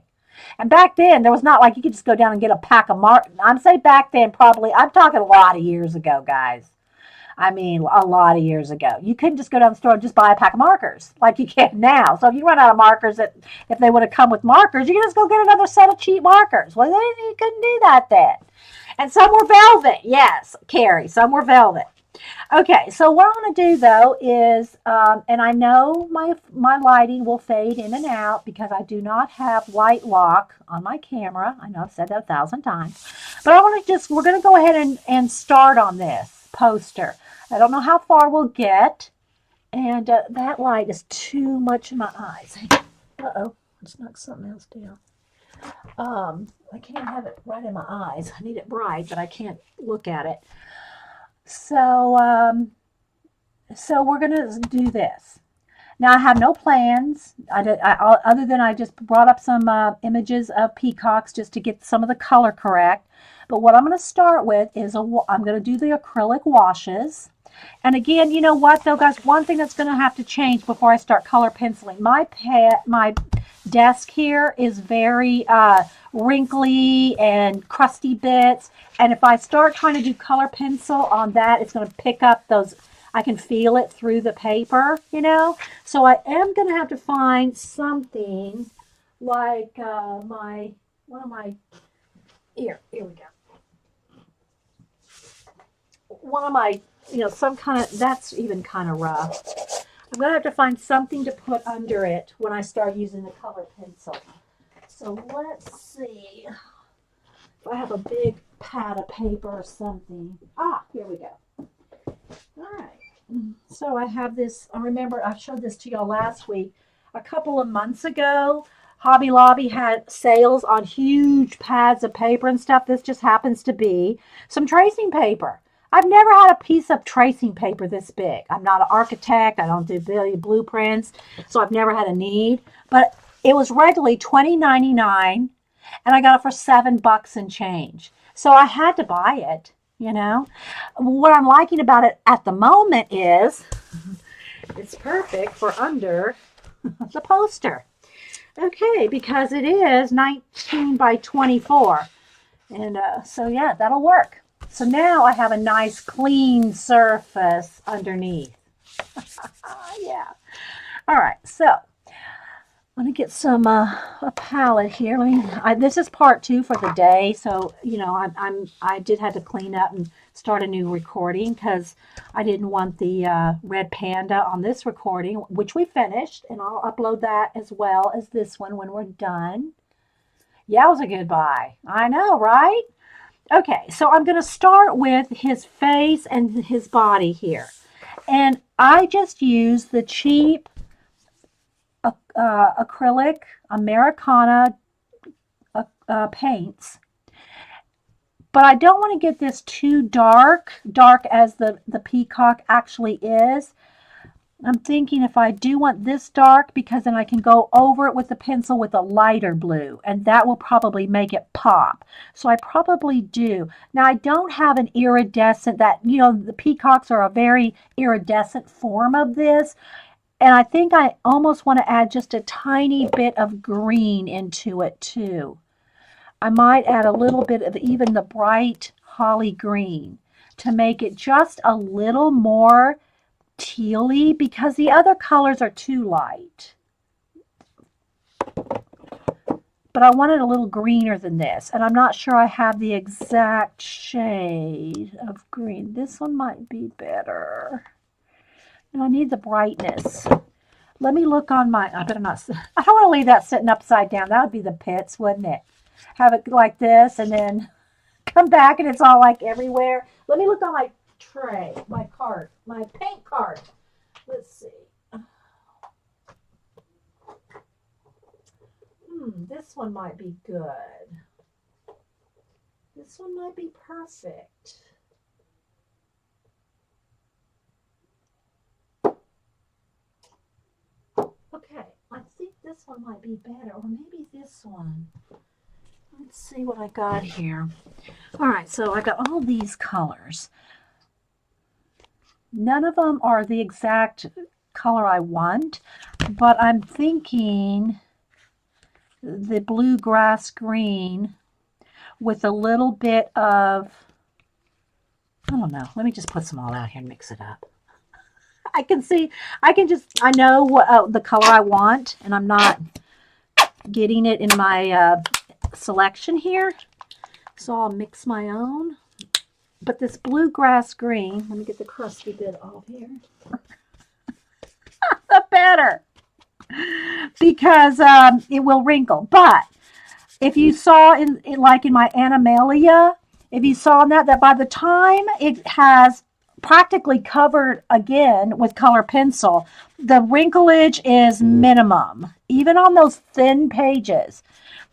And back then, there was not like you could just go down and get a pack of markers. I'm saying back then, probably, I'm talking a lot of years ago, guys. I mean, a lot of years ago. You couldn't just go down the store and just buy a pack of markers like you can now. So if you run out of markers, if they would have come with markers, you can just go get another set of cheap markers. Well, you couldn't do that then. And some were velvet. Yes, Carrie, some were velvet. Okay, so what I'm going to do, though, is, and I know my lighting will fade in and out because I do not have light lock on my camera. I know I've said that 1,000 times. But we're going to go ahead and start on this poster. I don't know how far we'll get, and that light is too much in my eyes. Uh-oh, let's knock something else down. I can't have it right in my eyes. I need it bright, but I can't look at it. So we're going to do this. Now, I have no plans other than I just brought up some images of peacocks just to get some of the color correct. But what I'm going to start with is I'm going to do the acrylic washes. And again, you know what, though, guys? One thing that's going to have to change before I start color penciling. My desk here is very wrinkly and crusty bits. And if I start trying to do color pencil on that, it's going to pick up those. I can feel it through the paper, So I am going to have to find something like here we go. One of my, some kind of, that's even kind of rough. I'm going to have to find something to put under it when I start using the color pencil. So let's see if I have a big pad of paper or something. Here we go. All right. So I have this, I remember I showed this to y'all last week. A couple of months ago, Hobby Lobby had sales on huge pads of paper and stuff. This just happens to be some tracing paper. I've never had a piece of tracing paper this big. I'm not an architect. I don't do blueprints, so I've never had a need. But it was regularly $20.99, and I got it for $7 and change. So I had to buy it, you know. What I'm liking about it at the moment is it's perfect for under the poster. Okay, because it is 19 by 24. And so, yeah, that'll work. So now I have a nice clean surface underneath. Yeah. All right, so let me get some a palette here. This is part 2 for the day, so you know I did have to clean up and start a new recording because I didn't want the red panda on this recording, which we finished, and I'll upload that as well as this one when we're done. Yeah, it was a good buy. I know, right? Okay, so I'm going to start with his face and his body here, and I just use the cheap acrylic Americana paints. But I don't want to get this too dark as the Peacock actually is. I'm thinking if I do want this dark, because then I can go over it with the pencil with a lighter blue, and that will probably make it pop. So I probably do. Now I don't have an iridescent that, you know, the Peacocks are a very iridescent form of this. And I think I almost want to add just a tiny bit of green into it too. I might add a little bit of even the bright holly green to make it just a little more tealy because the other colors are too light. But I want it a little greener than this. And I'm not sure I have the exact shade of green. This one might be better. And I need the brightness. Let me look on my, I better not, I don't want to leave that sitting upside down. That would be the pits, wouldn't it? Have it like this and then come back and it's all like everywhere. Let me look on my tray, my cart, my paint cart. Let's see. This one might be good. This one might be perfect. Okay, I think this one might be better, or maybe this one. Let's see what I got here. All right, so I got all these colors. None of them are the exact color I want, but I'm thinking the bluegrass green with a little bit of, I don't know, let me just put some all out here and mix it up. I can see, I know what the color I want, and I'm not getting it in my selection here. So I'll mix my own. But this bluegrass green, let me get the crusty bit off here. The better. Because it will wrinkle. But if you saw like in my Animalia, if you saw that by the time it has practically covered again with color pencil, the wrinklage is minimum, even on those thin pages.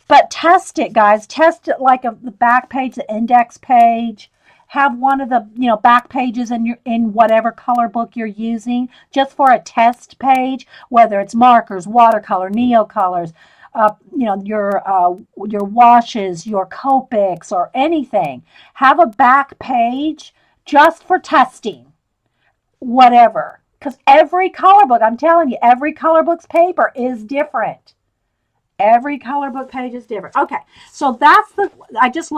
But test it, guys. Test it like the back page, the index page. Have one of the back pages in whatever color book you're using, just for a test page, whether it's markers, watercolor, neocolors, your washes, your Copics, or anything. Have a back page just for testing, whatever. Because every color book, I'm telling you, every color book's paper is different. Every color book page is different. Okay, so that's I just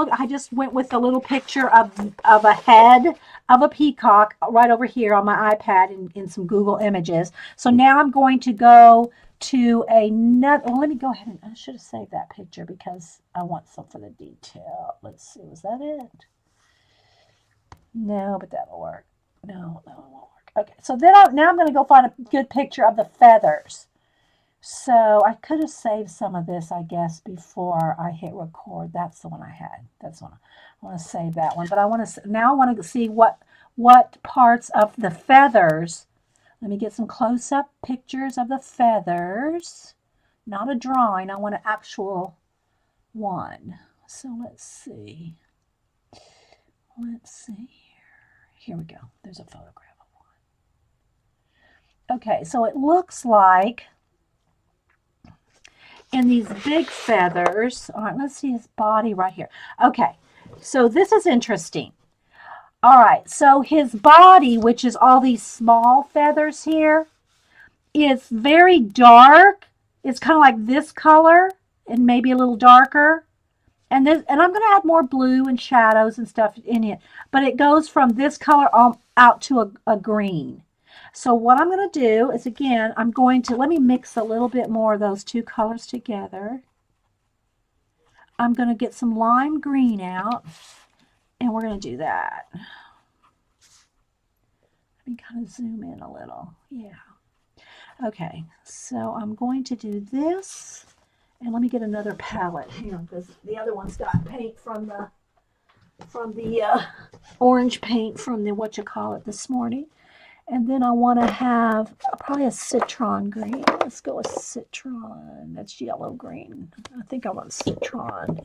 went with a little picture of a head of a peacock right over here on my iPad in some Google Images. So now I'm going to go to another, well, let me go ahead and, I should have saved that picture because I want some for the detail. Let's see, was that it? No, but that'll work. No, it won't work. Okay, so then now I'm going to go find a good picture of the feathers. So I could have saved some of this, I guess, before I hit record. That's the one I had. That's the one. I want to save that one. But I want to see what parts of the feathers. Let me get some close-up pictures of the feathers. Not a drawing. I want an actual one. So let's see. Let's see here. Here we go. There's a photograph of one. Okay, so it looks like in these big feathers, all right, let's see his body right here. Okay, So this is interesting. All right, so his body, which is all these small feathers here, is very dark. It's kind of like this color and maybe a little darker. And I'm going to add more blue and shadows and stuff in it. But it goes from this color out to a green. So what I'm going to do is, again, I'm going to, let me mix a little bit more of those two colors together. I'm going to get some lime green out, and we're going to do that. Let me kind of zoom in a little. Yeah. Okay, so I'm going to do this, and let me get another palette here because the other one's got paint from the orange paint from the this morning. And then I want to have probably a citron green. Let's go with citron. That's yellow green. I think I want citron.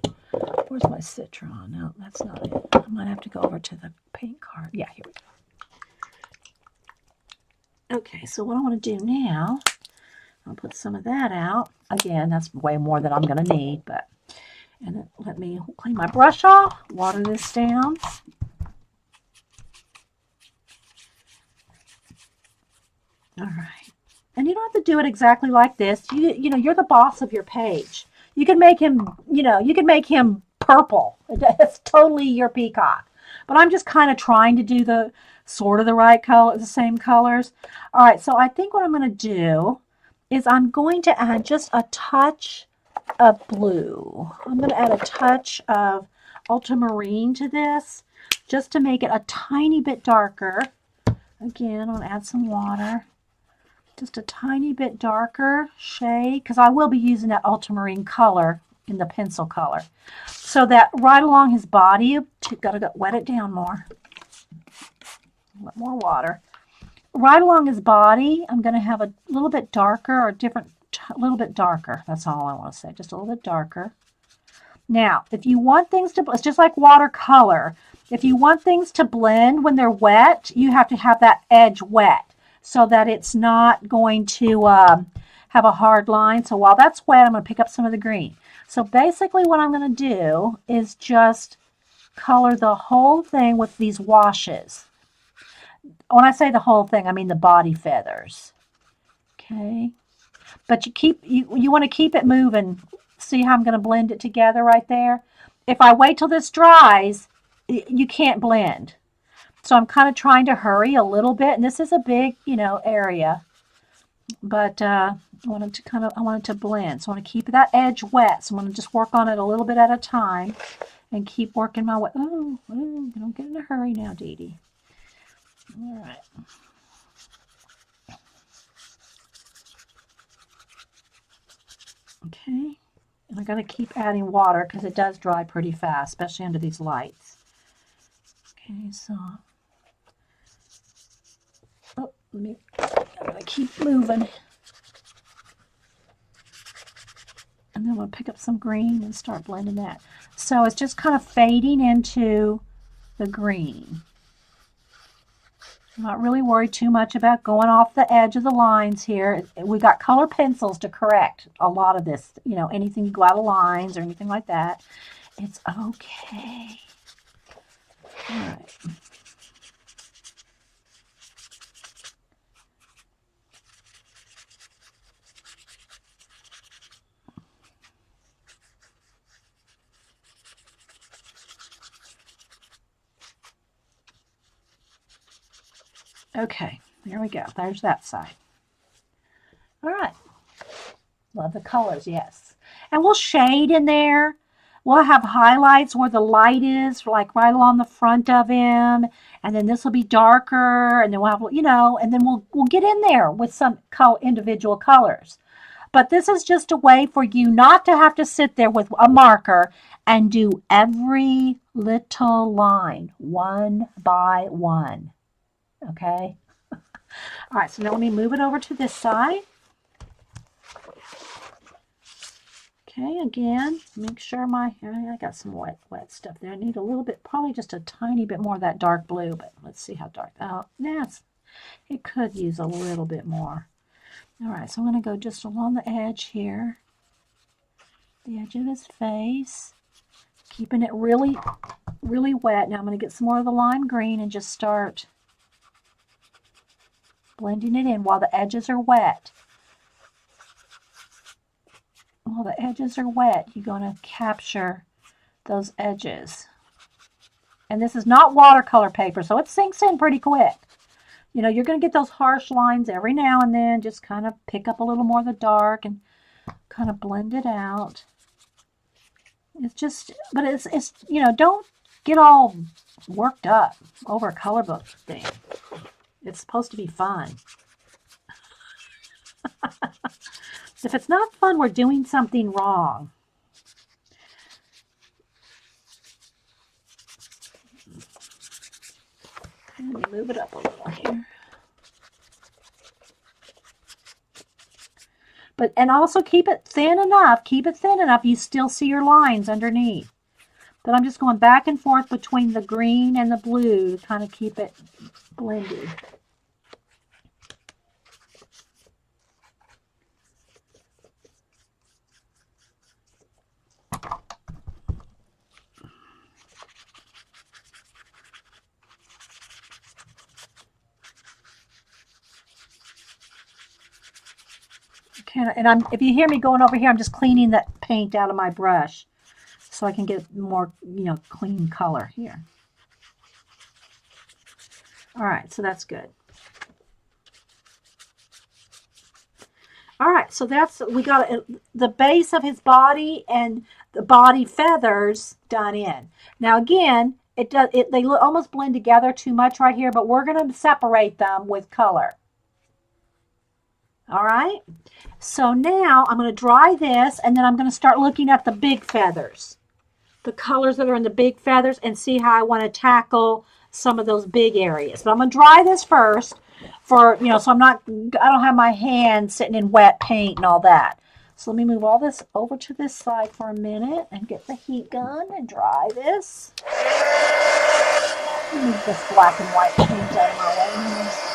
Where's my citron? No, that's not it. I might have to go over to the paint card. Yeah, here we go. Okay, so what I want to do now, I'll put some of that out. Again, that's way more than I'm going to need, but, and then let me clean my brush off, water this down. All right. And you don't have to do it exactly like this. You know, you're the boss of your page. You can make him, you can make him purple. It's totally your peacock. But I'm just kind of trying to do the sort of the right color, the same colors. All right, so I think what I'm going to do is I'm going to add just a touch of blue. I'm going to add a touch of ultramarine to this just to make it a tiny bit darker. Again, I'll add some water. Just a tiny bit darker shade, because I will be using that ultramarine color in the pencil color. So that right along his body, gotta wet it down more. Let more water. Right along his body, I'm going to have a little bit darker or different, a little bit darker. That's all I want to say, just a little bit darker. Now, if you want things to, it's just like watercolor. If you want things to blend when they're wet, you have to have that edge wet, so that it's not going to have a hard line. So while that's wet, I'm going to pick up some of the green. So basically what I'm going to do is just color the whole thing with these washes. When I say the whole thing, I mean the body feathers. Okay. But you want to keep it moving. See how I'm going to blend it together right there? If I wait till this dries, you can't blend. So I'm kind of trying to hurry a little bit, and this is a big, area. But I want it to blend. So I want to keep that edge wet. So I'm going to just work on it a little bit at a time and keep working my way. Oh, don't get in a hurry now, Dee Dee. All right. Okay. And I got to keep adding water because it does dry pretty fast, especially under these lights. Okay, so I'm gonna keep moving. And then I'm gonna pick up some green and start blending that. So it's just kind of fading into the green. I'm not really worried too much about going off the edge of the lines here. We got color pencils to correct a lot of this, anything you go out of lines or anything like that. It's okay. All right. Okay, there we go. There's that side. All right. Love the colors, yes. And we'll shade in there. We'll have highlights where the light is, like right along the front of him. And then this will be darker. And then we'll have, and then we'll get in there with some individual colors. But this is just a way for you not to have to sit there with a marker and do every little line one by one. Okay. All right, so now let me move it over to this side. Okay, again, make sure I got some wet stuff there. I need a little bit, probably just a tiny bit more of that dark blue, but let's see how dark. Oh, it could use a little bit more. All right, so I'm going to go just along the edge here, the edge of his face. Keeping it really, really wet. Now I'm going to get some more of the lime green and just start blending it in while the edges are wet. While the edges are wet, you're going to capture those edges. And this is not watercolor paper, so it sinks in pretty quick. You know, you're going to get those harsh lines every now and then. Just kind of pick up a little more of the dark and kind of blend it out. It's just, but it's you know, don't get all worked up over a color book thing. It's supposed to be fun. If it's not fun, we're doing something wrong. Let me move it up a little here. And also keep it thin enough you still see your lines underneath. But I'm just going back and forth between the green and the blue to kind of keep it blended. And if you hear me going over here, I'm just cleaning that paint out of my brush so I can get more, you know, clean color here. All right, so that's good. All right, so we got the base of his body and the body feathers done in. Now again, they almost blend together too much right here, but we're going to separate them with color. All right, so now I'm going to dry this, and then I'm going to start looking at the big feathers, the colors that are in the big feathers, and see how I want to tackle some of those big areas. But I'm going to dry this first so I don't have my hand sitting in wet paint and all that. So let me move all this over to this side for a minute and get the heat gun and dry this. Let me move this black and white paint out of my way.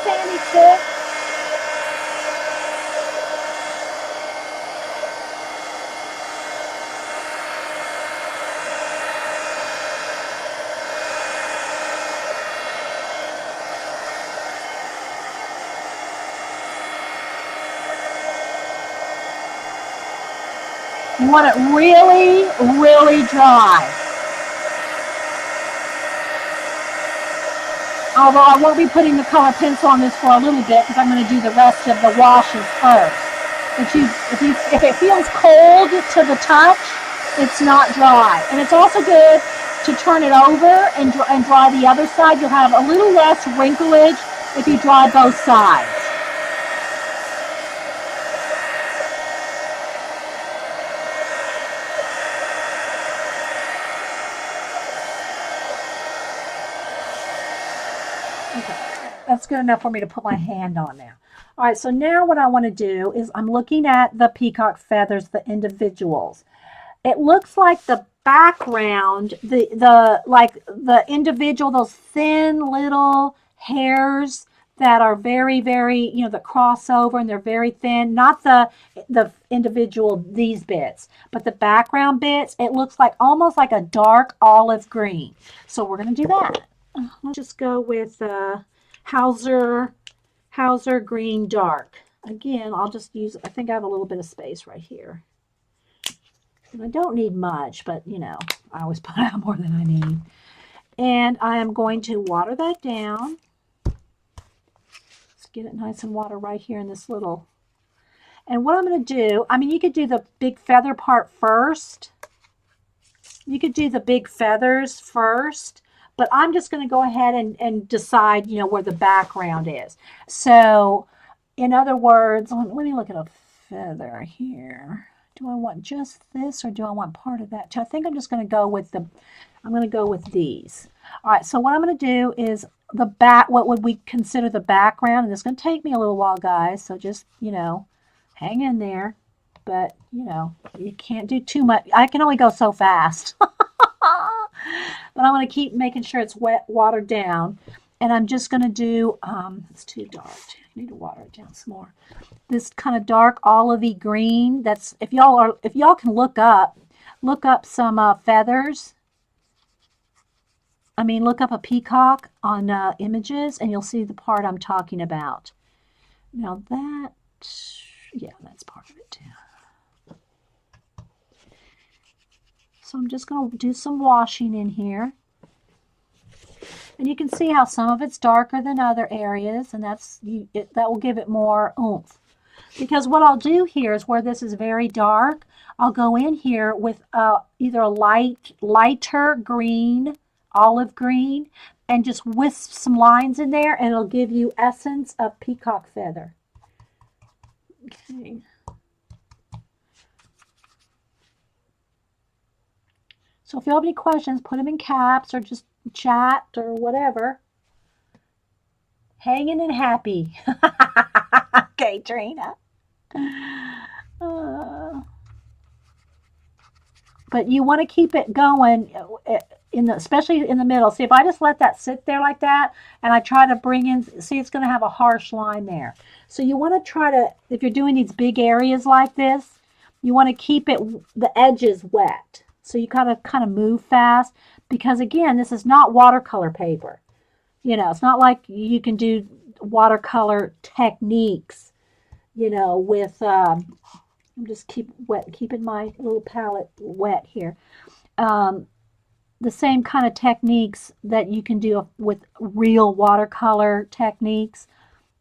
Sandy Chick. You want it really, really dry. Although I won't be putting the color pencil on this for a little bit because I'm going to do the rest of the washes first. If it feels cold to the touch, it's not dry. And it's also good to turn it over and dry the other side. You'll have a little less wrinklage if you dry both sides. That's good enough for me to put my hand on now. All right, so now what I want to do is I'm looking at the peacock feathers, the individuals. It looks like the background, the individual, those thin little hairs that are very, very, that cross over and they're very thin, not the individual, these bits, but the background bits, it looks like almost like a dark olive green. So we're going to do that. Let's just go with Hauser Green Dark. Again, I'll just use, I think I have a little bit of space right here. And I don't need much, but I always put out more than I need. And I am going to water that down. Let's get it nice and water right here in this little. And what I'm going to do, you could do the big feather part first. You could do the big feathers first. But I'm just going to go ahead and decide, where the background is. So, in other words, let me look at a feather here. Do I want just this or do I want part of that? So I think I'm just going to go with these. All right, so what I'm going to do is what would we consider the background? And it's going to take me a little while, guys. So just, hang in there. But, you can't do too much. I can only go so fast. But I'm going to keep making sure it's watered down. And I'm just going to do, it's too dark. I need to water it down some more. This kind of dark olivey green. That's, if y'all can look up some feathers. I mean, look up a peacock on images and you'll see the part I'm talking about. Now that, yeah, that's part of it too. So I'm just going to do some washing in here. And you can see how some of it's darker than other areas, and that will give it more oomph. Because what I'll do here is where this is very dark, I'll go in here with either a lighter green, olive green, and just wisp some lines in there, and it'll give you essence of peacock feather. Okay. So if you have any questions, put them in caps or just chat or whatever. Hanging and happy. Okay, Trina. But you want to keep it going especially in the middle. See, if I just let that sit there like that and I try to bring in, see, it's going to have a harsh line there. So you want to try to, if you're doing these big areas like this, you want to keep the edges wet. So you kind of move fast because, again, this is not watercolor paper. You know, it's not like you can do watercolor techniques, with, I'm just keeping my little palette wet here. The same kind of techniques that you can do with real watercolor techniques,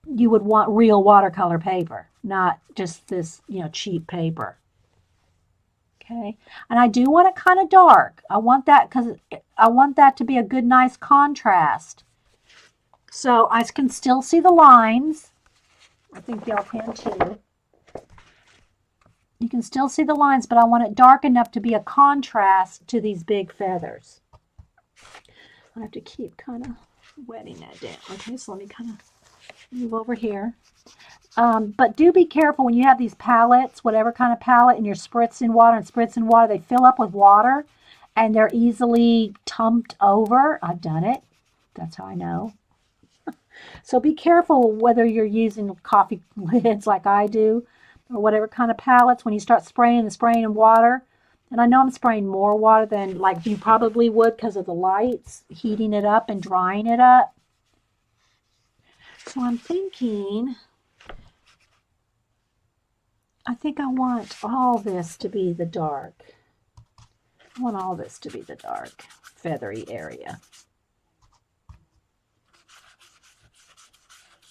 you would want real watercolor paper, not just this, cheap paper. Okay, and I do want it kind of dark. I want that because I want that to be a good, nice contrast. So I can still see the lines. I think y'all can too. You can still see the lines, but I want it dark enough to be a contrast to these big feathers. I have to keep kind of wetting that down. Okay, so let me kind of move over here. But do be careful when you have these palettes, whatever kind of palette, and you're spritzing water, they fill up with water and they're easily tumped over. I've done it. That's how I know. So be careful whether you're using coffee lids like I do or whatever kind of palettes when you start spraying in water. And I know I'm spraying more water than like you probably would because of the lights, heating it up and drying it up. So I'm thinking, I think I want all this to be the dark. I want all this to be the dark, feathery area.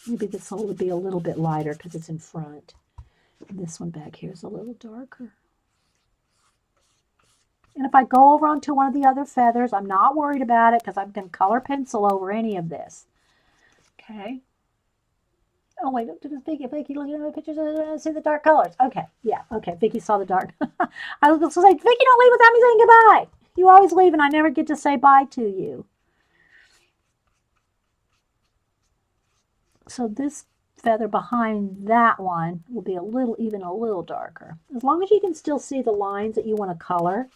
Maybe this one will be a little bit lighter because it's in front. And this one back here is a little darker. And if I go over onto one of the other feathers, I'm not worried about it because I'm going to color pencil over any of this. Okay. Oh, wait, Vicky, looking at my pictures, see the dark colors. Okay, yeah, okay, Vicky saw the dark. I was going to say, Vicky, don't leave without me saying goodbye. You always leave and I never get to say bye to you. So this feather behind that one will be even a little darker. As long as you can still see the lines that you want to color.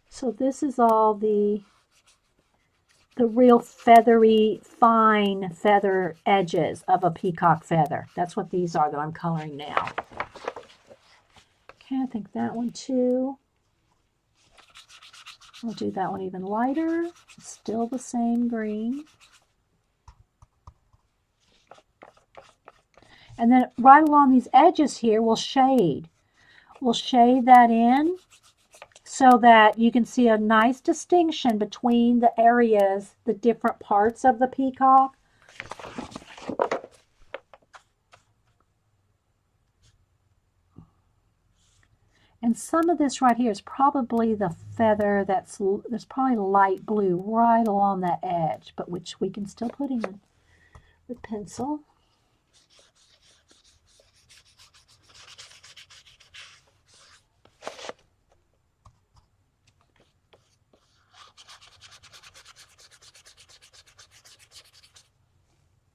So this is all the real feathery, fine feather edges of a peacock feather. That's what these are that I'm coloring now. Okay, I think that one too. I'll do that one even lighter. Still the same green. And then right along these edges here, we'll shade. We'll shade that in so that you can see a nice distinction between the areas, the different parts of the peacock. And some of this right here is probably the feather there's probably light blue right along that edge, but which we can still put in with pencil.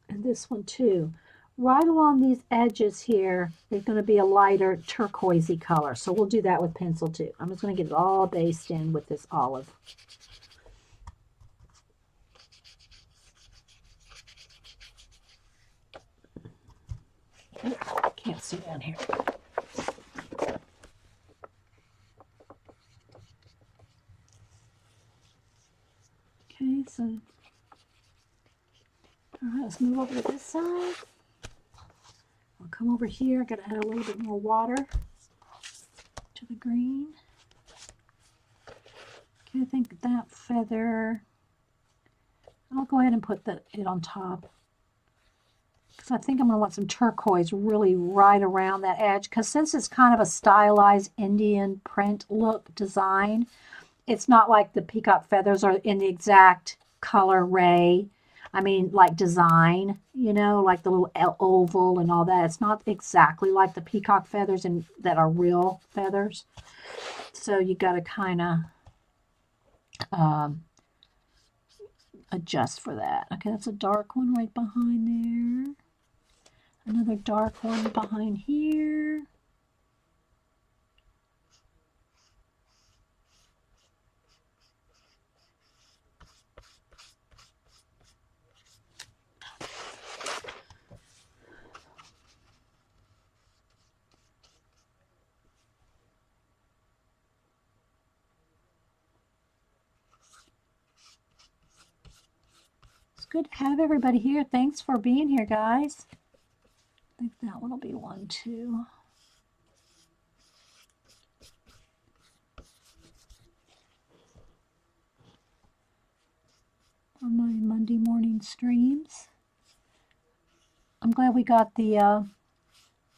And this one too, right along these edges here, there's going to be a lighter turquoisey color. So we'll do that with pencil too. I'm just going to get it all based in with this olive. Can't see down here. Okay, so all right, let's move over to this side. I'll come over here. I got to add a little bit more water to the green. Okay, I think that feather, I'll go ahead and put it on top. Because I think I'm going to want some turquoise really right around that edge. Because since it's kind of a stylized Indian print look design, it's not like the peacock feathers are in the exact color ray. I mean, like design, you know, like the little oval and all that. It's not exactly like the peacock feathers that are real feathers. So you got to kind of adjust for that. Okay, that's a dark one right behind there. Another dark one behind here. It's good to have everybody here. Thanks for being here, guys. I think that one will be one too. On my Monday morning streams. I'm glad we got the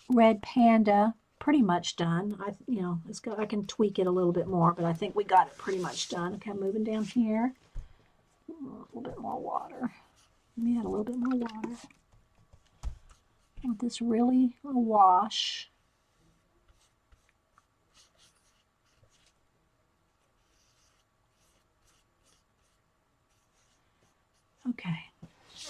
red panda pretty much done. I can tweak it a little bit more, but I think we got it pretty much done. Okay, I'm moving down here. A little bit more water. Let me add a little bit more water. I want this really a wash. Okay.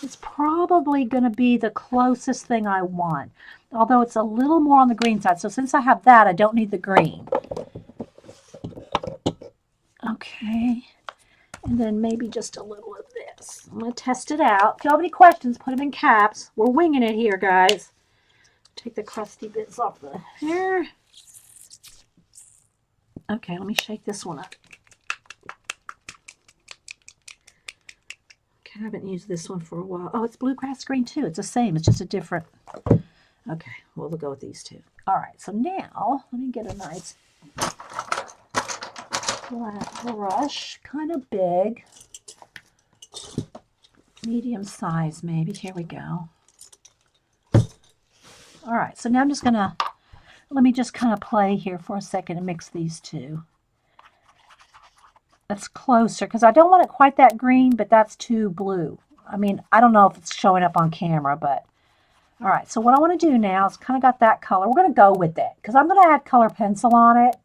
It's probably going to be the closest thing I want, although it's a little more on the green side. So since I have that, I don't need the green. Okay. And then maybe just a little of this. I'm going to test it out. If you have any questions, put them in caps. We're winging it here, guys. Take the crusty bits off the hair. Okay, let me shake this one up. Okay, I haven't used this one for a while. Oh, it's bluegrass green too. It's the same. It's just a different. Okay, we'll go with these two. All right, so now let me get a nice flat brush, kind of big, medium size maybe. Here we go. All right, so now I'm just gonna, let me just kind of play here for a second and mix these two. That's closer because I don't want it quite that green, but that's too blue. I mean, I don't know if it's showing up on camera, but all right. So what I want to do now is kind of got that color. We're going to go with it because I'm going to add color pencil on it.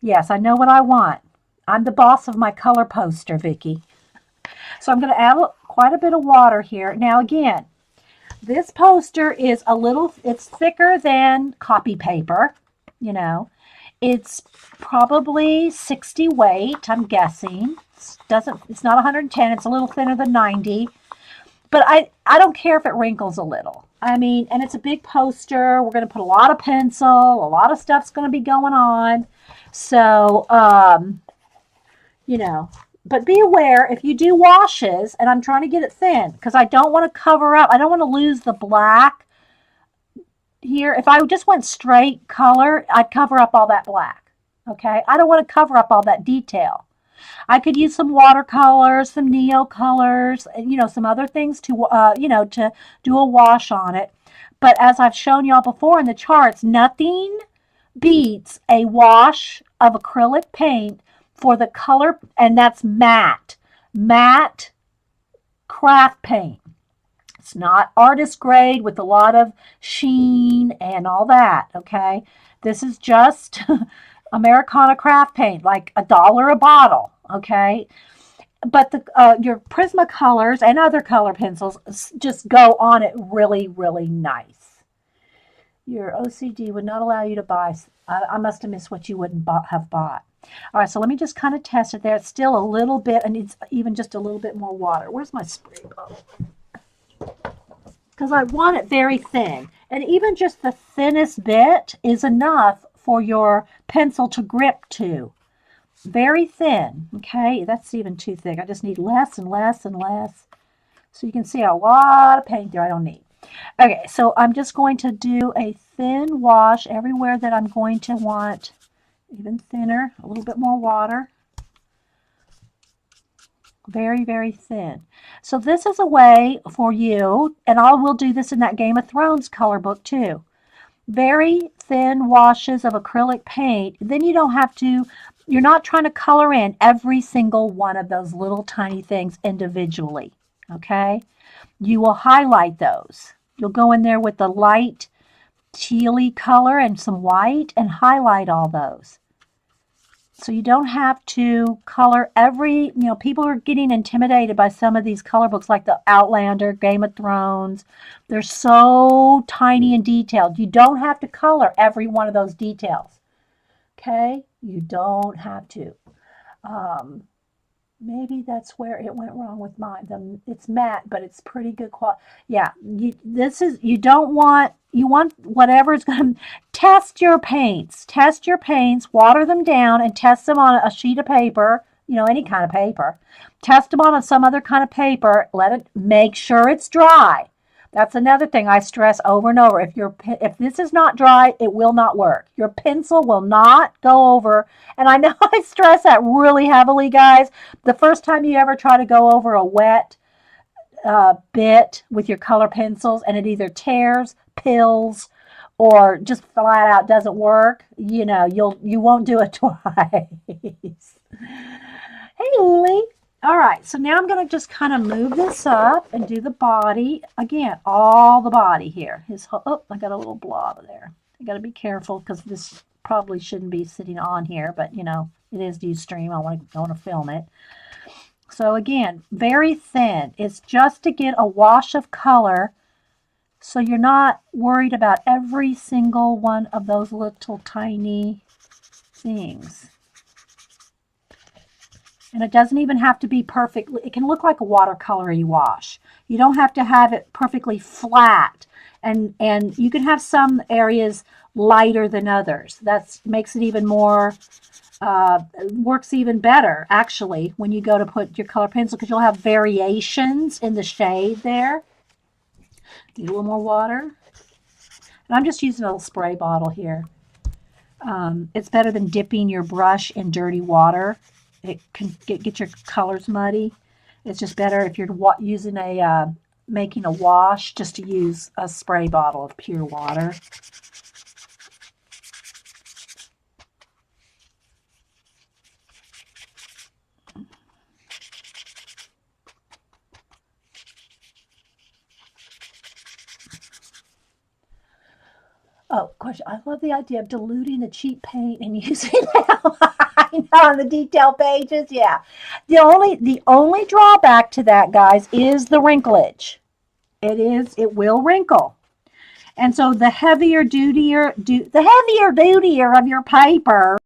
Yes, I know what I want. I'm the boss of my color poster, Vicki. So I'm going to add quite a bit of water here. Now again, this poster is it's thicker than copy paper, you know. It's probably 60 weight, I'm guessing. It's not 110, it's a little thinner than 90. But I don't care if it wrinkles a little. I mean, and it's a big poster. We're going to put a lot of pencil. A lot of stuff's going to be going on. So, you know, but be aware if you do washes, and I'm trying to get it thin because I don't want to cover up. I don't want to lose the black here. If I just went straight color, I'd cover up all that black. Okay, I don't want to cover up all that detail. I could use some watercolors, some neo colors, and some other things to to do a wash on it. But as I've shown y'all before in the charts, nothing beats a wash of acrylic paint for the color, and that's matte craft paint. It's not artist grade with a lot of sheen and all that, okay? This is just Americana craft paint, like $1 a bottle, okay? but your Prismacolors and other color pencils just go on it really, really nice. Your OCD would not allow you to buy. I must have missed what you wouldn't have bought. All right, so let me just kind of test it there. It's still a little bit, and it's even just a little bit more water. Where's my spray bottle? Because I want it very thin. And even just the thinnest bit is enough for your pencil to grip to. Very thin, okay? That's even too thick. I just need less and less and less. So you can see a lot of paint there I don't need. Okay, so I'm just going to do a thin wash everywhere that I'm going to want even thinner, a little bit more water. Very, very thin. So this is a way for you, and I will do this in that Game of Thrones color book too. Very thin washes of acrylic paint. Then you don't have to, you're not trying to color in every single one of those little tiny things individually. Okay? You will highlight those. You'll go in there with the light tealy color and some white and highlight all those. So you don't have to color every, people are getting intimidated by some of these color books like the Outlander, Game of Thrones. They're so tiny and detailed. You don't have to color every one of those details. Okay? You don't have to. Maybe that's where it went wrong with mine. It's matte, but it's pretty good quality. Yeah, you want whatever's going to test your paints. Test your paints, water them down, and test them on a sheet of paper, any kind of paper. Test them on some other kind of paper. Make sure it's dry. That's another thing I stress over and over. If this is not dry, it will not work. Your pencil will not go over. And I know I stress that really heavily, guys. The first time you ever try to go over a wet bit with your color pencils and it either tears, pills, or just flat out doesn't work, you won't do it twice. Hey, Lily. All right, so now I'm going to just kind of move this up and do the body. Again, all the body here. I got a little blob there. I got to be careful because this probably shouldn't be sitting on here, but, it is Ustream. I want to film it. So again, very thin. It's just to get a wash of color so you're not worried about every single one of those little tiny things. And it doesn't even have to be perfect. It can look like a watercolory wash. You don't have to have it perfectly flat. And you can have some areas lighter than others. That makes it even more, works even better, actually, when you go to put your color pencil, because you'll have variations in the shade there. Need a little more water. And I'm just using a little spray bottle here. It's better than dipping your brush in dirty water. It can get your colors muddy. It's just better if you're using making a wash, just to use a spray bottle of pure water. Oh, gosh, I love the idea of diluting the cheap paint and using it on the detail pages. Yeah. The only drawback to that, guys, is the wrinklage. It will wrinkle. And so the heavier dutier of your paper